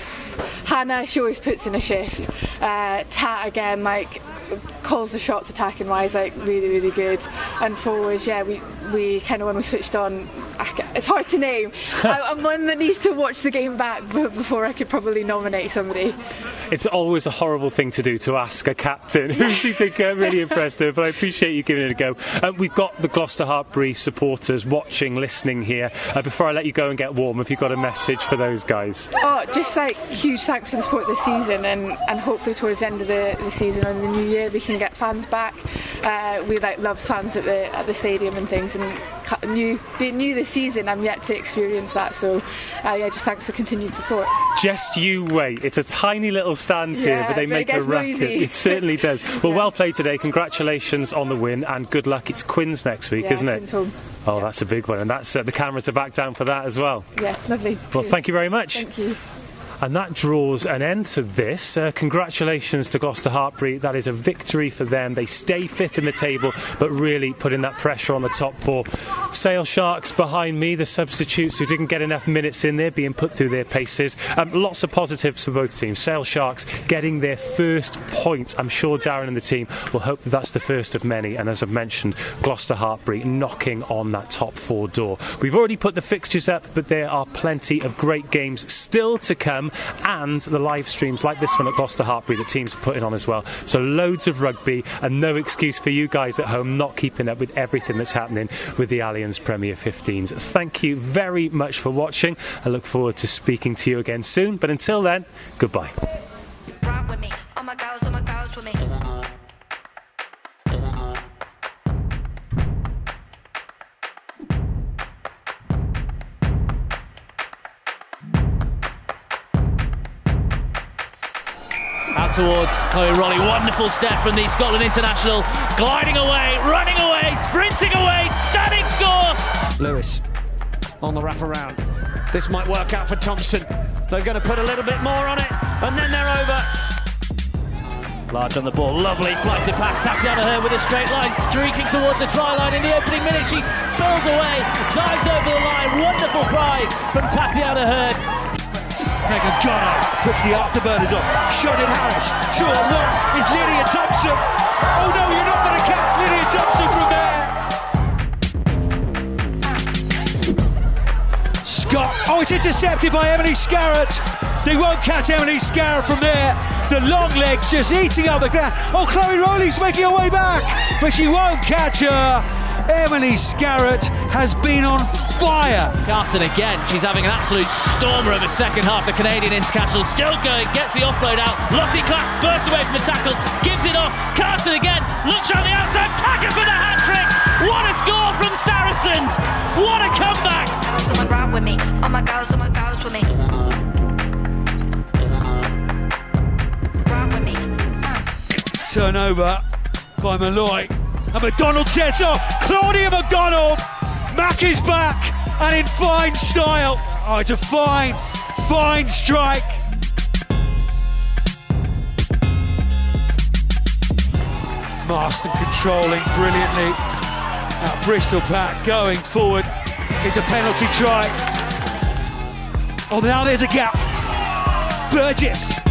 Hannah, she always puts in a shift. Tat again, like, calls the shots attacking wise, like really, really good. And forwards, yeah, we kind of, when we switched on, it's hard to name. I'm one that needs to watch the game back before I could probably nominate somebody. It's always a horrible thing to do, to ask a captain who do you think really impressed her, but I appreciate you giving it a go. We've got the Gloucester-Hartpury supporters watching, listening here. Before I let you go and get warm, have you got a message for those guys? Oh, just like huge thanks for the support this season, and hopefully towards the end of the season or in the new year we can get fans back. We like love fans at the stadium and things, and being new this season, I'm yet to experience that, so yeah, just thanks for continued support. Just you wait, it's a tiny little stand here, but they make a racket. It certainly does. Well, well played today, congratulations on the win, and good luck. It's Quins next week, isn't it? Quins home. Oh, that's a big one, and that's the cameras are back down for that as well. Yeah, lovely. Well, thank you very much. Thank you. And that draws an end to this. Congratulations to Gloucester-Hartpury. That is a victory for them. They stay 5th in the table, but really putting that pressure on the top 4. Sale Sharks behind me, the substitutes who didn't get enough minutes in there, being put through their paces. Lots of positives for both teams. Sale Sharks getting their first point. I'm sure Darren and the team will hope that that's the first of many. And as I've mentioned, Gloucester-Hartpury knocking on that top 4 door. We've already put the fixtures up, but there are plenty of great games still to come, and the live streams like this one at Gloucester-Hartpury that teams are putting on as well. So loads of rugby, and no excuse for you guys at home not keeping up with everything that's happening with the Allianz Premier 15's. Thank you very much for watching. I look forward to speaking to you again soon, but until then, goodbye. Rock with me, all my girls with me. Out towards Chloe Rolly, wonderful step from the Scotland international, gliding away, running away, sprinting away, stunning score! Lewis on the wraparound. This might work out for Thompson. They're going to put a little bit more on it, and then they're over. Large on the ball, lovely flighted pass, Tatiana Hearn with a straight line, streaking towards the try line in the opening minute. She spills away, dives over the line, wonderful fly from Tatiana Hearn. Megan Gunnar puts the afterburners on. Shannon Harris, 2-on-1 is Lydia Thompson. Oh no, you're not going to catch Lydia Thompson from there. Scott, oh, it's intercepted by Emily Scarrett. They won't catch Emily Scarrett from there. The long legs just eating up the ground. Oh, Chloe Rowley's making her way back, but she won't catch her. Emily Scarrett has been on fire. Carson again, she's having an absolute stormer of a second half. The Canadian international still going, gets the offload out. Lottie Clark bursts away from the tackles, gives it off. Carson again, looks around the outside, Packer for the hat-trick. What a score from Saracens. What a comeback. Rock with me, all my girls with me. Rock with me. Turnover by Malloy. And McDonald sets off. Claudia McDonald. Mack is back and in fine style. Oh, it's a fine strike. Marston controlling brilliantly. Bristol Pat going forward. It's a penalty try. Oh, now there's a gap. Burgess